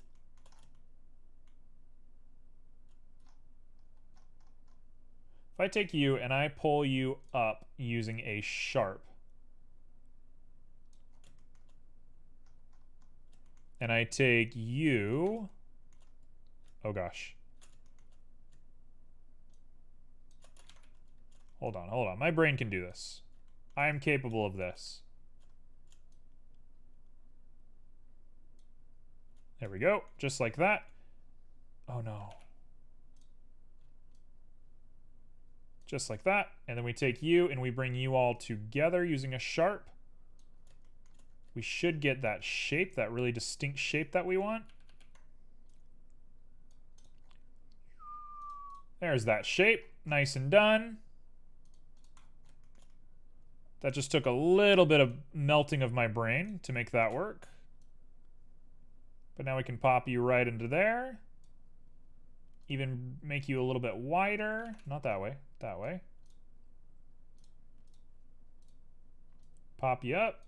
A: and I pull you up using a sharp, and I take you, oh gosh. Hold on. My brain can do this. I am capable of this. There we go, just like that. Oh no. Just like that. And then we take you and we bring you all together using a sharp. We should get that shape, that really distinct shape that we want. There's that shape, nice and done. That just took a little bit of melting of my brain to make that work. But now we can pop you right into there. Even make you a little bit wider. Not that way, that way. Pop you up.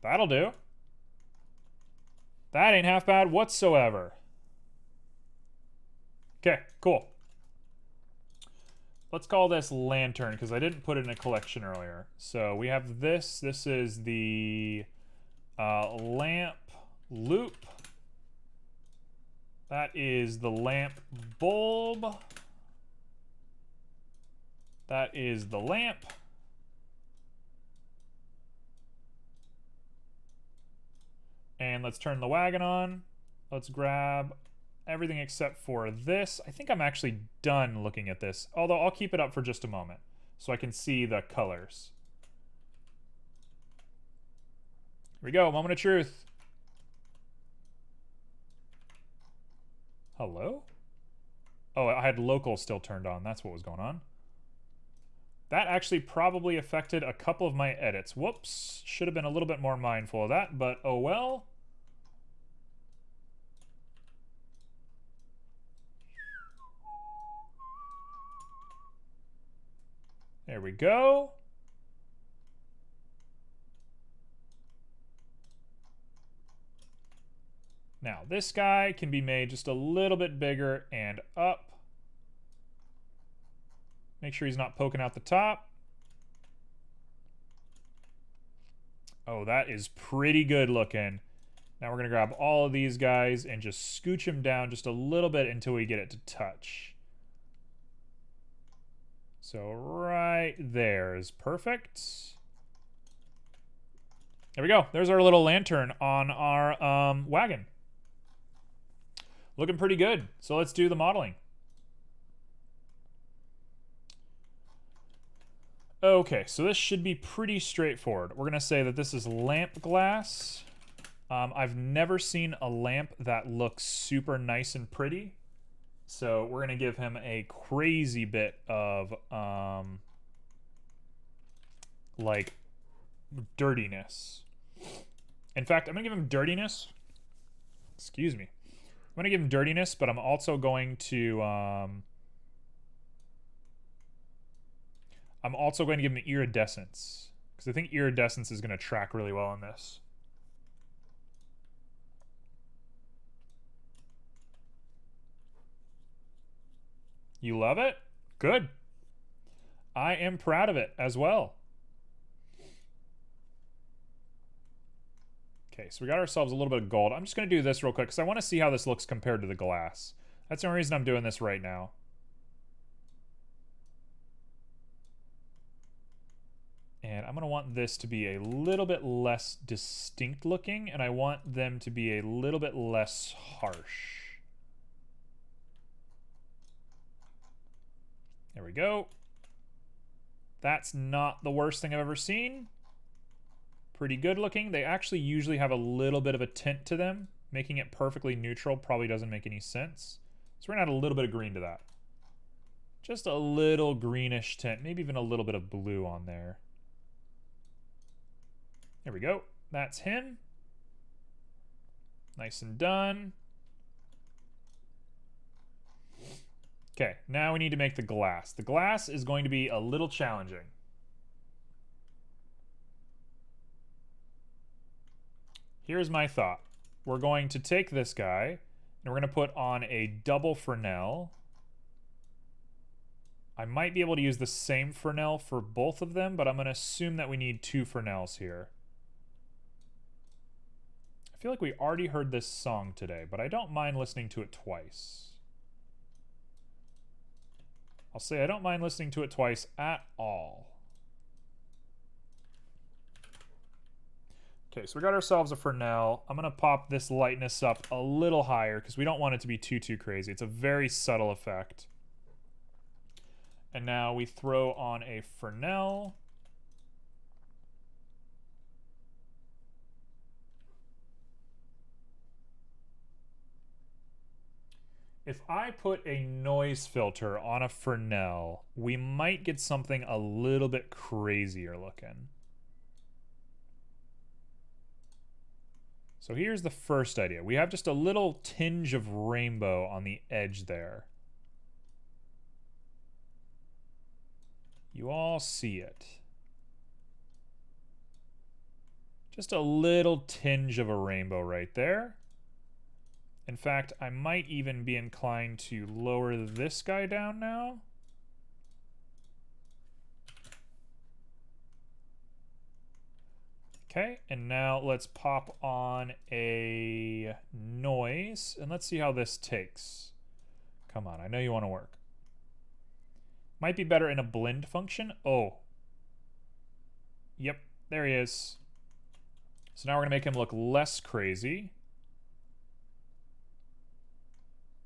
A: That'll do. That ain't half bad whatsoever. Okay, cool. Let's call this lantern because I didn't put it in a collection earlier. So we have this. This is the lamp loop. That is the lamp bulb. That is the lamp. And let's turn the wagon on. Let's grab everything except for this. I think I'm actually done looking at this, although I'll keep it up for just a moment so I can see the colors. Here we go, moment of truth. Hello? Oh, I had local still turned on. That's what was going on. That actually probably affected a couple of my edits. Whoops. Should have been a little bit more mindful of that, but oh well. There we go. Now, this guy can be made just a little bit bigger and up. Make sure he's not poking out the top. Oh, that is pretty good looking. Now we're going to grab all of these guys and just scooch them down just a little bit until we get it to touch. So right there is perfect. There we go. There's our little lantern on our wagon. Looking pretty good. So let's do the modeling. Okay, so this should be pretty straightforward. We're going to say that this is lamp glass. I've never seen a lamp that looks super nice and pretty. So we're going to give him a crazy bit of, like, dirtiness. In fact, I'm going to give him dirtiness. Excuse me. I'm going to give him dirtiness, but I'm also going to, give him iridescence, because I think iridescence is going to track really well on this. You love it? Good. I am proud of it as well. Okay, so we got ourselves a little bit of gold. I'm just going to do this real quick because I want to see how this looks compared to the glass. That's the only reason I'm doing this right now. And I'm going to want this to be a little bit less distinct looking, and I want them to be a little bit less harsh. There we go. That's not the worst thing I've ever seen. Pretty good looking. They actually usually have a little bit of a tint to them. Making it perfectly neutral probably doesn't make any sense. So we're going to add a little bit of green to that. Just a little greenish tint, maybe even a little bit of blue on there. There we go. That's him. Nice and done. Okay, now we need to make the glass. The glass is going to be a little challenging. Here's my thought. We're going to take this guy, and we're going to put on a double Fresnel. I might be able to use the same Fresnel for both of them, but I'm going to assume that we need two Fresnels here. I feel like we already heard this song today, but I don't mind listening to it twice. I'll say I don't mind listening to it twice at all. Okay, so we got ourselves a Fresnel. I'm going to pop this lightness up a little higher because we don't want it to be too crazy. It's a very subtle effect. And now we throw on a Fresnel. If I put a noise filter on a Fresnel, we might get something a little bit crazier looking. So here's the first idea. We have just a little tinge of rainbow on the edge there. You all see it. Just a little tinge of a rainbow right there. In fact, I might even be inclined to lower this guy down now. Okay, and now let's pop on a noise, and let's see how this takes. Come on, I know you want to work. Might be better in a blend function. Oh. Yep, there he is. So now we're going to make him look less crazy.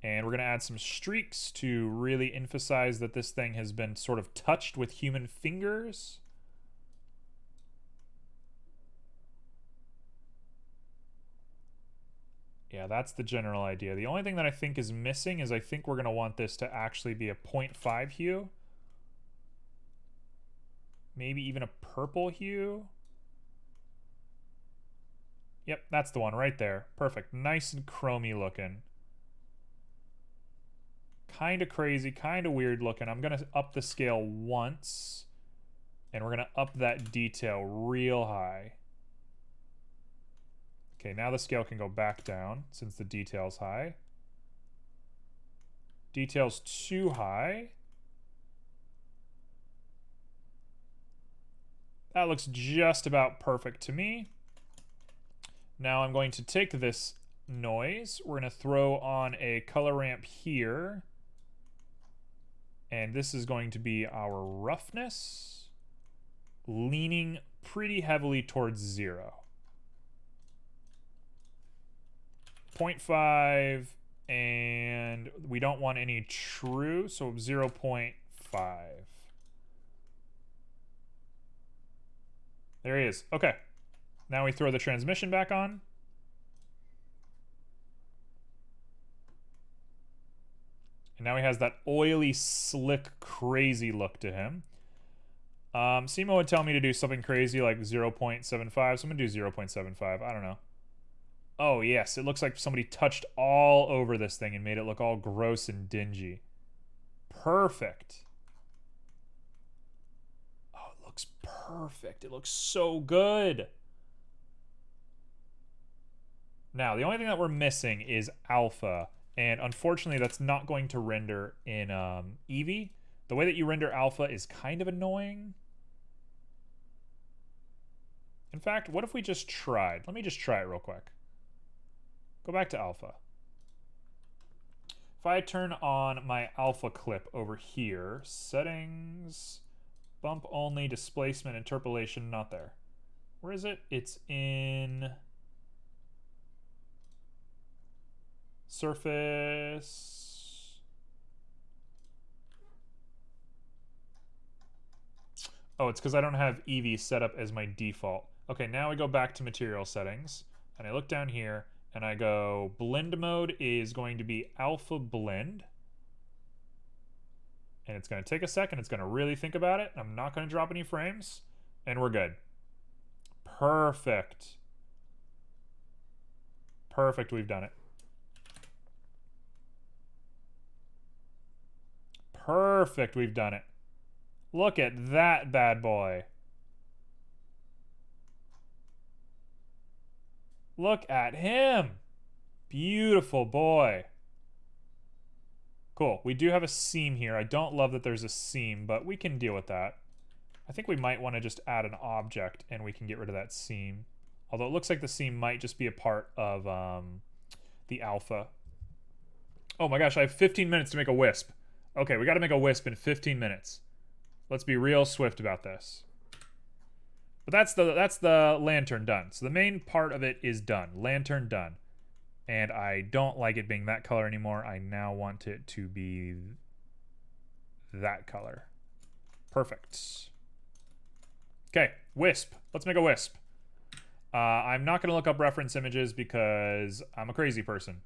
A: And we're going to add some streaks to really emphasize that this thing has been sort of touched with human fingers. Yeah, that's the general idea. The only thing that I think is missing is I think we're going to want this to actually be a 0.5 hue. Maybe even a purple hue. Yep, that's the one right there. Perfect. Nice and chromy looking. Kind of crazy, kind of weird looking. I'm going to up the scale once. And we're going to up that detail real high. Okay, now the scale can go back down since the detail's high. Detail's too high. That looks just about perfect to me. Now I'm going to take this noise. We're going to throw on a color ramp here. And this is going to be our roughness, leaning pretty heavily towards 0. 0.5, and we don't want any true, so 0.5. There he is. Okay. Now we throw the transmission back on. And now he has that oily, slick, crazy look to him. Simo would tell me to do something crazy like 0.75, so I'm going to do 0.75. I don't know. Oh, yes. It looks like somebody touched all over this thing and made it look all gross and dingy. Perfect. Oh, it looks perfect. It looks so good. Now, the only thing that we're missing is alpha. And unfortunately, that's not going to render in Eevee. The way that you render alpha is kind of annoying. In fact, what if we just tried? Let me just try it real quick. Go back to alpha. If I turn on my alpha clip over here, settings, bump only, displacement, interpolation, not there. Where is it? It's in surface. Oh, it's because I don't have Eevee set up as my default. Okay, now we go back to material settings, and I look down here, and I go, blend mode is going to be alpha blend. And it's going to take a second. It's going to really think about it. I'm not going to drop any frames. And we're good. Perfect. Perfect, we've done it. Perfect, we've done it. Look at that bad boy. Look at him. Beautiful boy. Cool. We do have a seam here. I don't love that there's a seam, but we can deal with that. I think we might want to just add an object and we can get rid of that seam. Although it looks like the seam might just be a part of the alpha. Oh my gosh, I have 15 minutes to make a wisp. Okay, we got to make a wisp in 15 minutes. Let's be real swift about this. But that's the lantern done. So the main part of it is done. Lantern done. And I don't like it being that color anymore. I now want it to be that color. Perfect. Okay, wisp. Let's make a wisp. I'm not going to look up reference images because I'm a crazy person.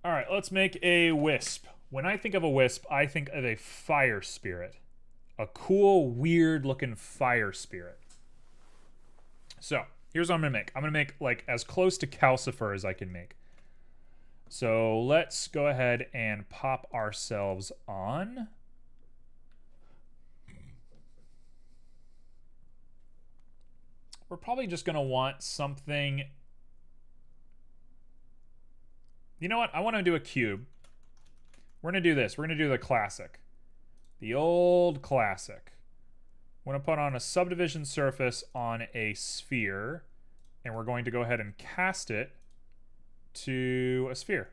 A: All right, let's make a wisp. When I think of a wisp, I think of a fire spirit. A cool, weird-looking fire spirit. So, here's what I'm going to make. I'm going to make, like, as close to Calcifer as I can make. So let's go ahead and pop ourselves on. We're probably just going to want something. You know what? I want to do a cube. We're going to do this. We're going to do the classic. The old classic. We're going to put on a subdivision surface on a sphere. And we're going to go ahead and cast it to a sphere.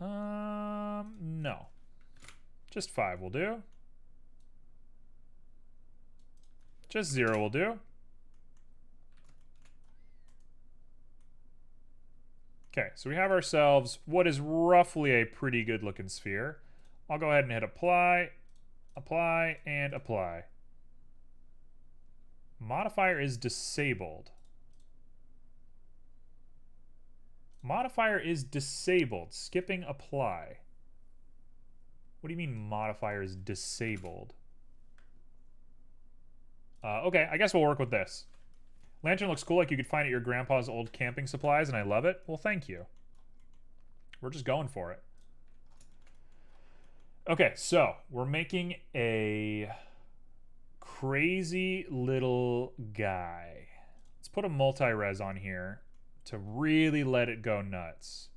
A: No. Just 5 will do. Just 0 will do. Okay, so we have ourselves what is roughly a pretty good looking sphere. I'll go ahead and hit apply, apply, and apply. Modifier is disabled. Modifier is disabled. Skipping apply. What do you mean modifier is disabled? Okay, I guess we'll work with this. Lantern looks cool, like you could find at your grandpa's old camping supplies, and I love it. Well, thank you. We're just going for it. Okay, so we're making a crazy little guy. Let's put a multi-res on here to really let it go nuts.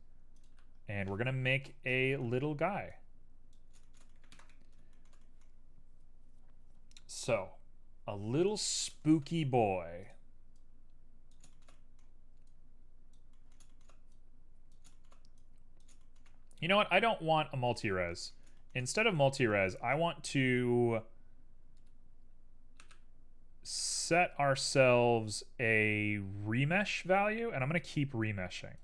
A: And we're going to make a little guy. So, a little spooky boy. You know what? I don't want a multi-res. Instead of multi-res, I want to set ourselves a remesh value, and I'm going to keep remeshing.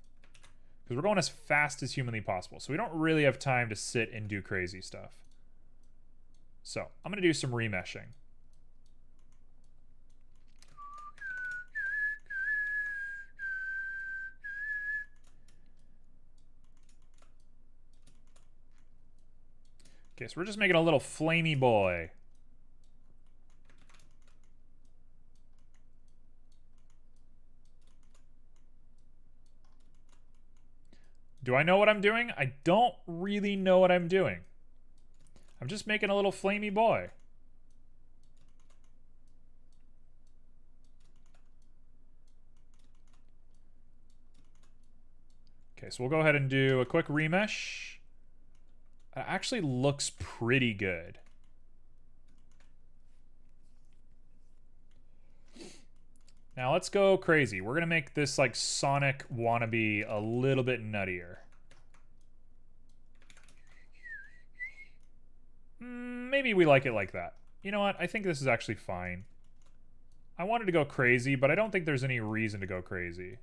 A: Because we're going as fast as humanly possible. So we don't really have time to sit and do crazy stuff. So I'm going to do some remeshing. Okay, so we're just making a little flamey boy. Do I know what I'm doing? I don't really know what I'm doing. I'm just making a little flamey boy. Okay, so we'll go ahead and do a quick remesh. It actually looks pretty good. Now let's go crazy. We're going to make this like Sonic wannabe a little bit nuttier. Maybe we like it like that. You know what? I think this is actually fine. I wanted to go crazy, but I don't think there's any reason to go crazy.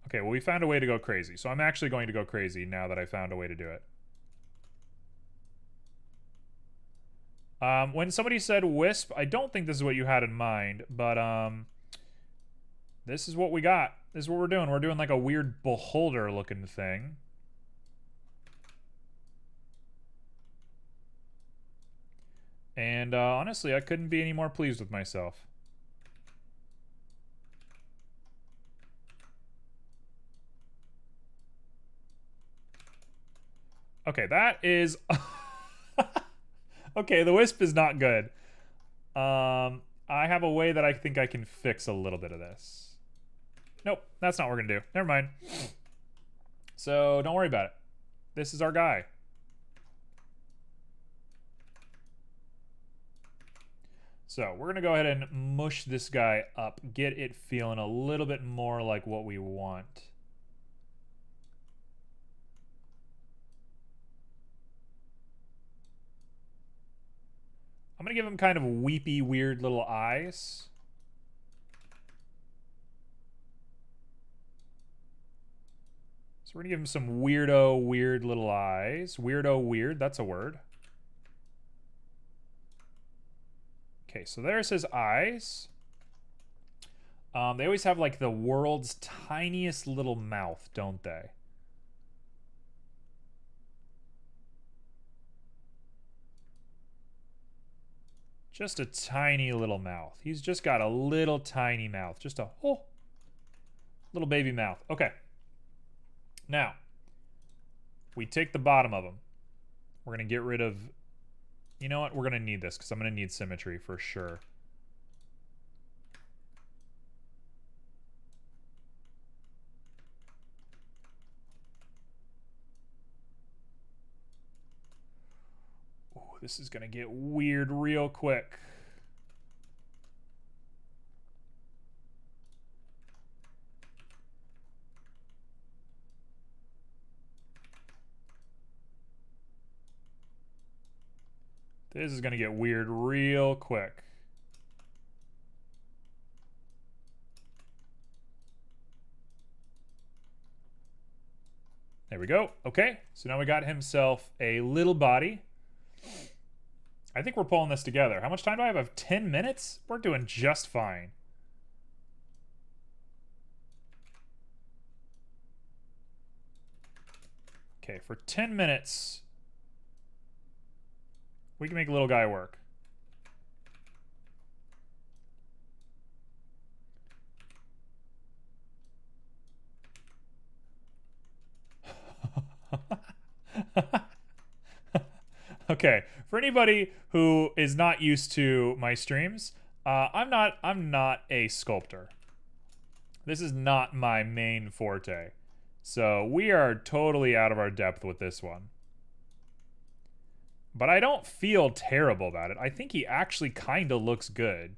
A: Okay, well, we found a way to go crazy. So I'm actually going to go crazy now that I found a way to do it. When somebody said Wisp, I don't think this is what you had in mind, but this is what we got. This is what we're doing. We're doing like a weird beholder looking thing. And honestly, I couldn't be any more pleased with myself. Okay, that is... Okay, the Wisp is not good. I have a way that I think I can fix a little bit of this. Nope, that's not what we're gonna do. Never mind. So don't worry about it. This is our guy. So we're gonna go ahead and mush this guy up, get it feeling a little bit more like what we want. I'm gonna give him kind of weepy, weird little eyes. So we're gonna give him some weirdo, weird little eyes. Weirdo, weird, that's a word. Okay, so there's his eyes. They always have like the world's tiniest little mouth, don't they? Just a tiny little mouth. He's just got a little tiny mouth. Just a little baby mouth. Okay. Now, we take the bottom of him. We're going to get rid of... You know what? We're going to need this because I'm going to need symmetry for sure. Ooh, this is going to get weird real quick. This is going to get weird real quick. There we go. Okay, so now we got himself a little body. I think we're pulling this together. How much time do I have? I have 10 minutes? We're doing just fine. Okay, for 10 minutes, we can make a little guy work. Okay, for anybody who is not used to my streams, I'm not a sculptor. This is not my main forte. So we are totally out of our depth with this one. But I don't feel terrible about it. I think he actually kind of looks good.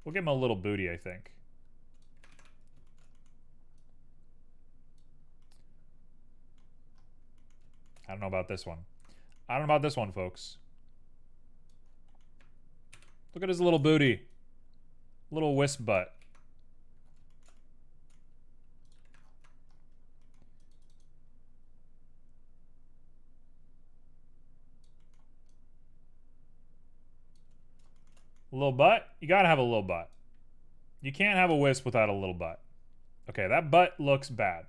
A: We'll give him a little booty, I think. I don't know about this one. I don't know about this one, folks. Look at his little booty. Little wisp butt. A little butt? You gotta have a little butt. You can't have a wisp without a little butt. Okay, that butt looks bad.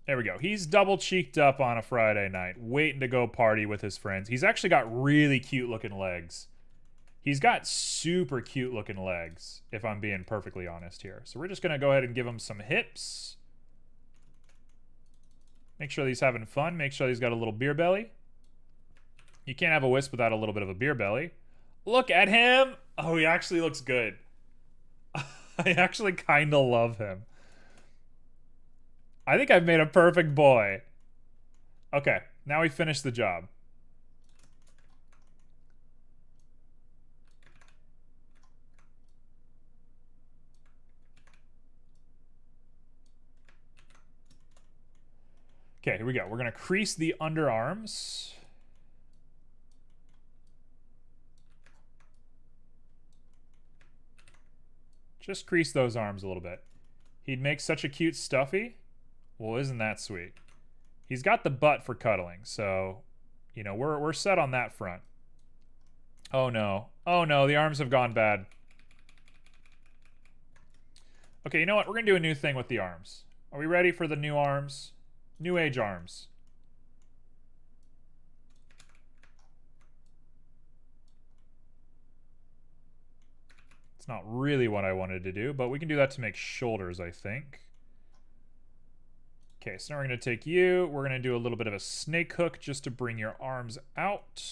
A: There we go. He's double cheeked up on a Friday night, waiting to go party with his friends. He's actually got really cute looking legs. He's got super cute looking legs, if I'm being perfectly honest here. So we're just going to go ahead and give him some hips. Make sure that he's having fun. Make sure that he's got a little beer belly. You can't have a wisp without a little bit of a beer belly. Look at him. Oh, he actually looks good. I actually kind of love him. I think I've made a perfect boy. Okay, now we finished the job. Okay, here we go. We're going to crease the underarms. Just crease those arms a little bit. He'd make such a cute stuffy. Well, isn't that sweet? He's got the butt for cuddling, so, you know, we're set on that front. Oh no. Oh no, the arms have gone bad. Okay, you know what? We're gonna do a new thing with the arms. Are we ready for the new arms? New age arms. It's not really what I wanted to do, but we can do that to make shoulders, I think. Okay, so now we're going to take you. We're going to do a little bit of a snake hook just to bring your arms out.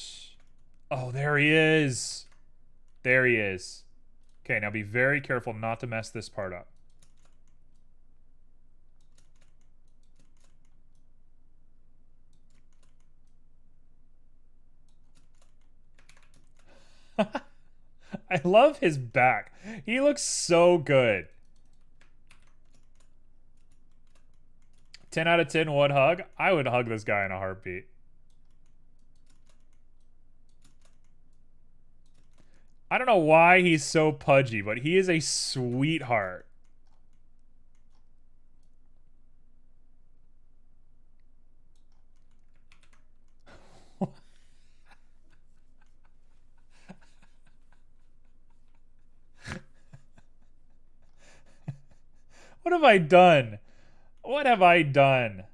A: Oh, there he is. There he is. Okay, now be very careful not to mess this part up. I love his back. He looks so good. 10 out of 10 would hug. I would hug this guy in a heartbeat. I don't know why he's so pudgy, but he is a sweetheart. What have I done? What have I done?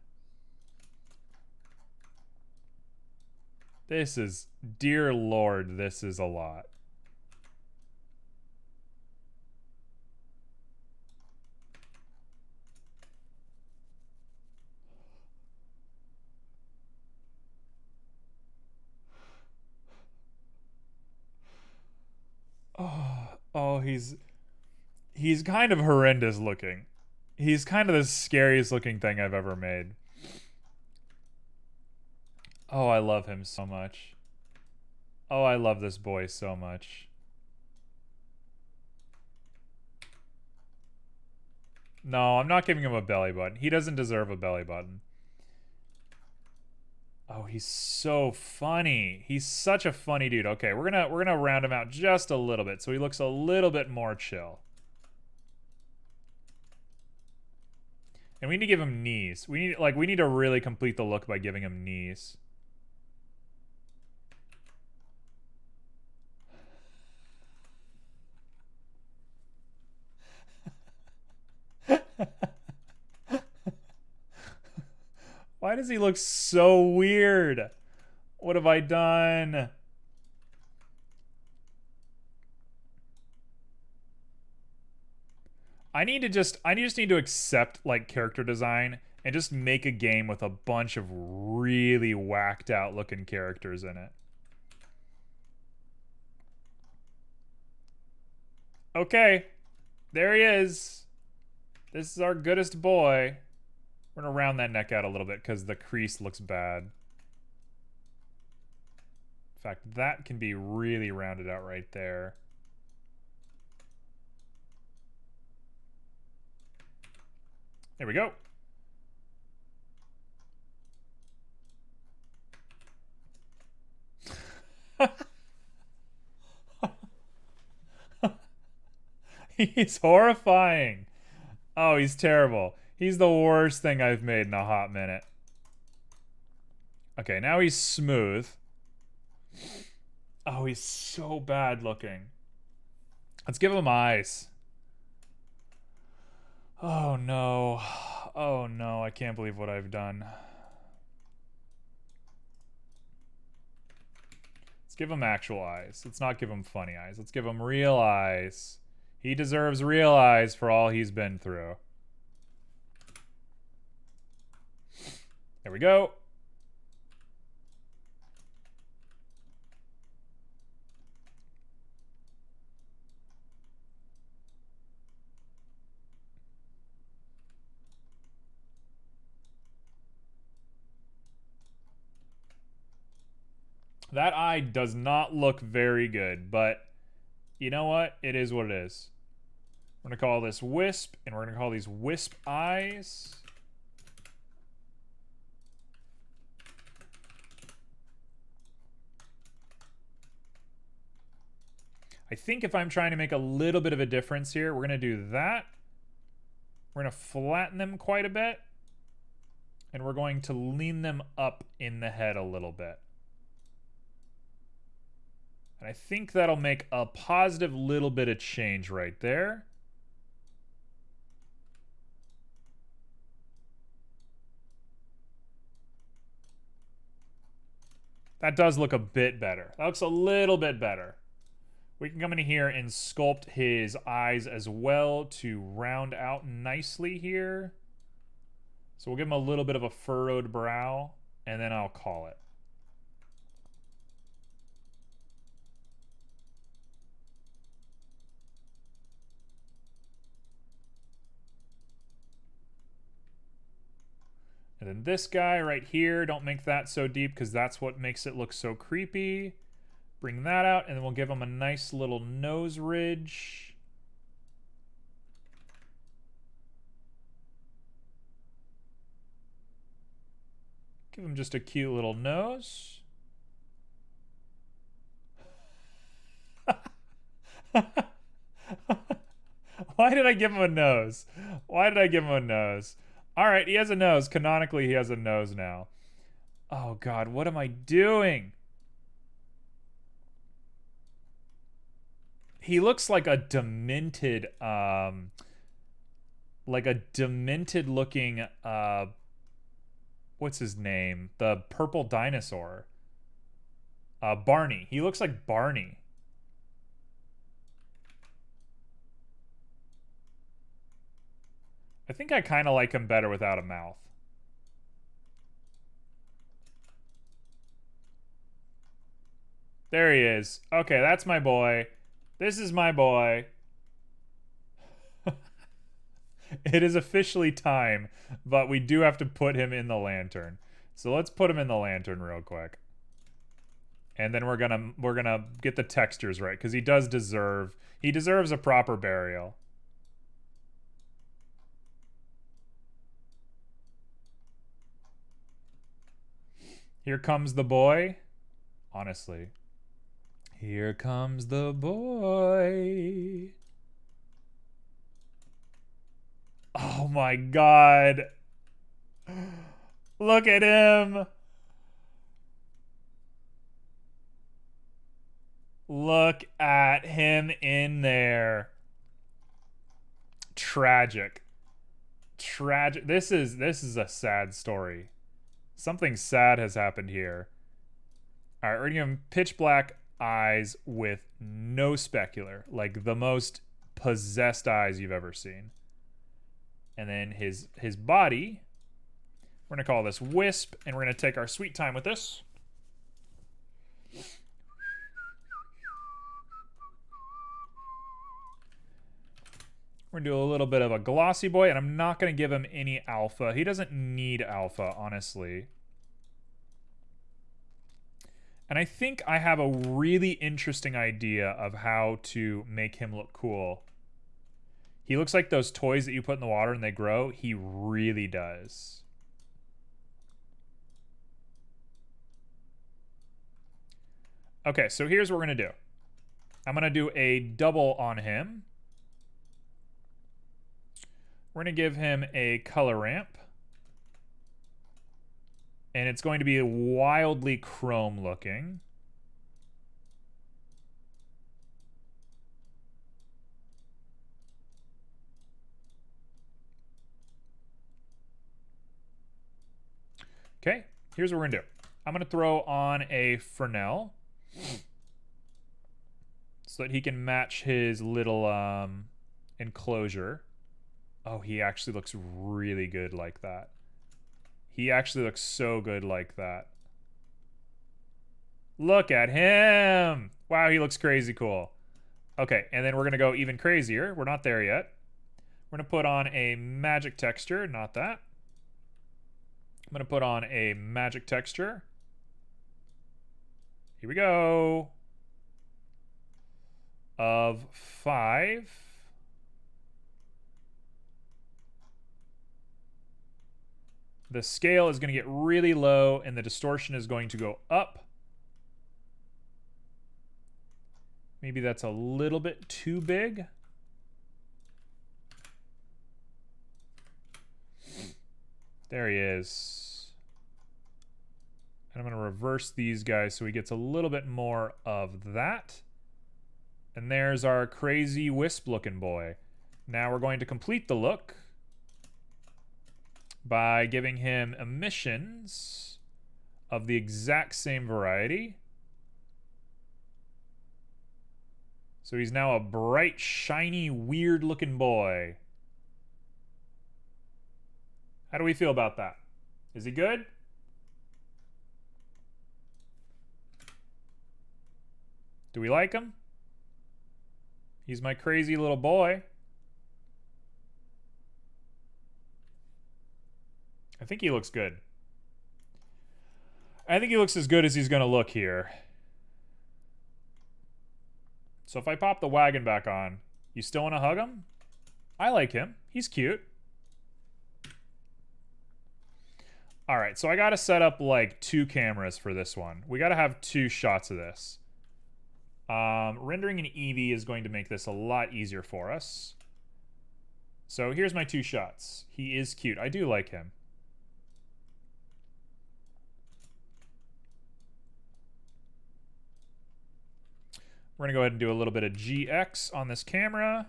A: This is, dear Lord, this is a lot. Oh, he's kind of horrendous looking. He's kind of the scariest looking thing I've ever made. Oh, I love him so much. Oh, I love this boy so much. No, I'm not giving him a belly button. He doesn't deserve a belly button. Oh, he's so funny. He's such a funny dude. Okay, we're gonna round him out just a little bit so he looks a little bit more chill. And we need to give him knees. We need to really complete the look by giving him knees. Why does he look so weird? What have I done? I just need to accept like character design and just make a game with a bunch of really whacked out looking characters in it. Okay. There he is. This is our goodest boy. We're gonna round that neck out a little bit because the crease looks bad. In fact, that can be really rounded out right there. There we go. He's horrifying. Oh, he's terrible. He's the worst thing I've made in a hot minute. Okay, now he's smooth. Oh, he's so bad looking. Let's give him eyes. Oh no. Oh no, I can't believe what I've done. Let's give him actual eyes. Let's not give him funny eyes. Let's give him real eyes. He deserves real eyes for all he's been through. There we go. That eye does not look very good, but you know what? It is what it is. We're going to call this Wisp, and we're going to call these Wisp eyes. I think if I'm trying to make a little bit of a difference here, we're going to do that. We're going to flatten them quite a bit. And we're going to lean them up in the head a little bit. And I think that'll make a positive little bit of change right there. That does look a bit better. That looks a little bit better. We can come in here and sculpt his eyes as well to round out nicely here. So we'll give him a little bit of a furrowed brow, and then I'll call it. And then this guy right here, don't make that so deep because that's what makes it look so creepy. Bring that out, and then we'll give him a nice little nose ridge. Give him just a cute little nose. Why did I give him a nose? Why did I give him a nose? All right, he has a nose. Canonically, he has a nose now. Oh, God, what am I doing? He looks like a demented, looking, what's his name? The purple dinosaur. Barney. He looks like Barney. I think I kind of like him better without a mouth. There he is. Okay, that's my boy. This is my boy. It is officially time, but we do have to put him in the lantern. So let's put him in the lantern real quick. And then we're gonna get the textures right, because he deserves a proper burial. Here comes the boy. Honestly. Here comes the boy. Oh my god. Look at him. Look at him in there. Tragic. Tragic. This is a sad story. Something sad has happened here. All right, we're gonna give him pitch black eyes with no specular, like the most possessed eyes you've ever seen. And then his body, we're gonna call this Wisp, and we're gonna take our sweet time with this. We're gonna do a little bit of a glossy boy, and I'm not gonna give him any alpha. He doesn't need alpha, honestly. And I think I have a really interesting idea of how to make him look cool. He looks like those toys that you put in the water and they grow. He really does. Okay, so here's what we're going to do. I'm going to do a double on him. We're going to give him a color ramp. And it's going to be wildly chrome looking. Okay, here's what we're gonna do. I'm gonna throw on a Fresnel so that he can match his little enclosure. Oh, he actually looks really good like that. He actually looks so good like that. Look at him! Wow, he looks crazy cool. Okay, and then we're gonna go even crazier. We're not there yet. We're gonna put on a magic texture, not that. I'm gonna put on a magic texture. Here we go. Of 5. The scale is going to get really low and the distortion is going to go up. Maybe that's a little bit too big. There he is. And I'm going to reverse these guys so he gets a little bit more of that. And there's our crazy wisp looking boy. Now we're going to complete the look by giving him emissions of the exact same variety. So he's now a bright, shiny, weird looking boy. How do we feel about that? Is he good? Do we like him? He's my crazy little boy. I think he looks good. I think he looks as good as he's going to look here. So if I pop the wagon back on, you still want to hug him? I like him. He's cute. All right, so I got to set up like 2 cameras for this one. We got to have 2 shots of this. Rendering an Eevee is going to make this a lot easier for us. So here's my 2 shots. He is cute. I do like him. We're going to go ahead and do a little bit of GX on this camera.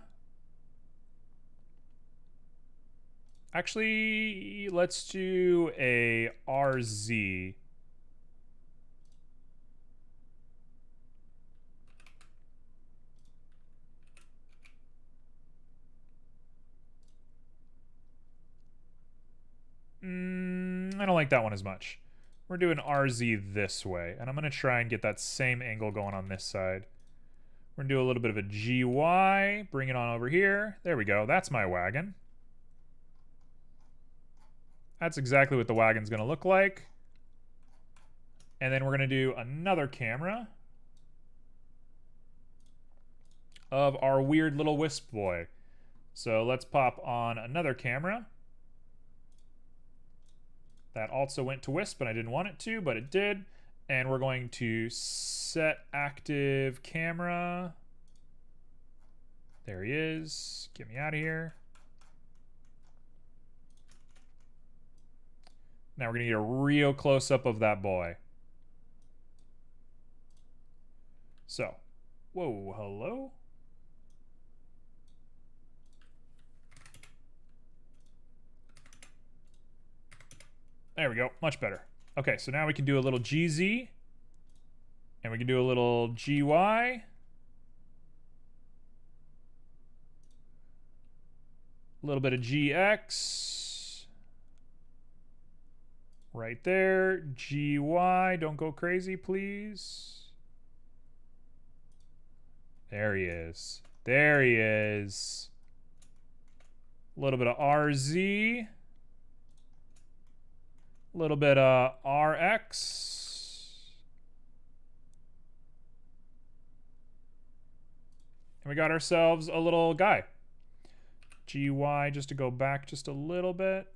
A: Actually, let's do a RZ. I don't like that one as much. We're doing RZ this way, and I'm going to try and get that same angle going on this side. We're going to do a little bit of a GY, bring it on over here. There we go. That's my wagon. That's exactly what the wagon's going to look like. And then we're going to do another camera of our weird little wisp boy. So let's pop on another camera. That also went to wisp, and I didn't want it to, but it did. And we're going to set active camera. There he is. Get me out of here. Now we're going to get a real close-up of that boy. So, whoa, hello? There we go, much better. Okay, so now we can do a little GZ. And we can do a little GY. A little bit of GX. Right there. GY, don't go crazy, please. There he is. There he is. A little bit of RZ. A little bit of RX. And we got ourselves a little guy. GY, just to go back just a little bit.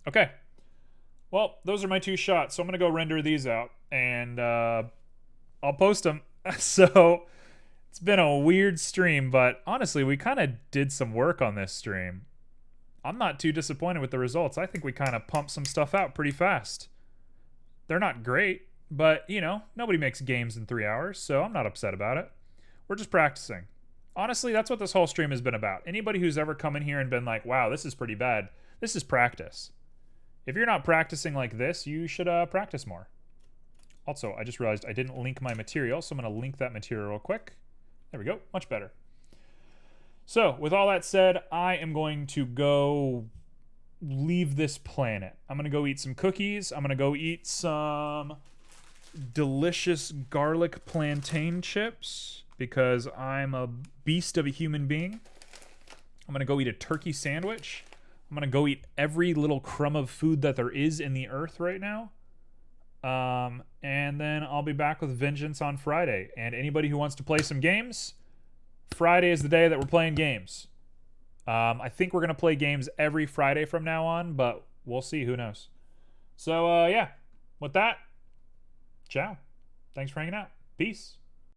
A: Okay. Well, those are my two shots. So I'm going to go render these out. And I'll post them. So it's been a weird stream. But honestly, we kind of did some work on this stream. I'm not too disappointed with the results. I think we kind of pumped some stuff out pretty fast. They're not great, but, you know, nobody makes games in 3 hours, so I'm not upset about it. We're just practicing. Honestly, that's what this whole stream has been about. Anybody who's ever come in here and been like, wow, this is pretty bad, this is practice. If you're not practicing like this, you should practice more. Also, I just realized I didn't link my material, so I'm going to link that material real quick. There we go, much better. So, with all that said, I am going to go leave this planet. I'm going to go eat some cookies. I'm going to go eat some delicious garlic plantain chips because I'm a beast of a human being. I'm going to go eat a turkey sandwich. I'm going to go eat every little crumb of food that there is in the earth right now. And then I'll be back with vengeance on Friday. And anybody who wants to play some games, Friday is the day that we're playing games. I think we're going to play games every Friday from now on, but we'll see. Who knows? So, yeah. With that, ciao. Thanks for hanging out. Peace.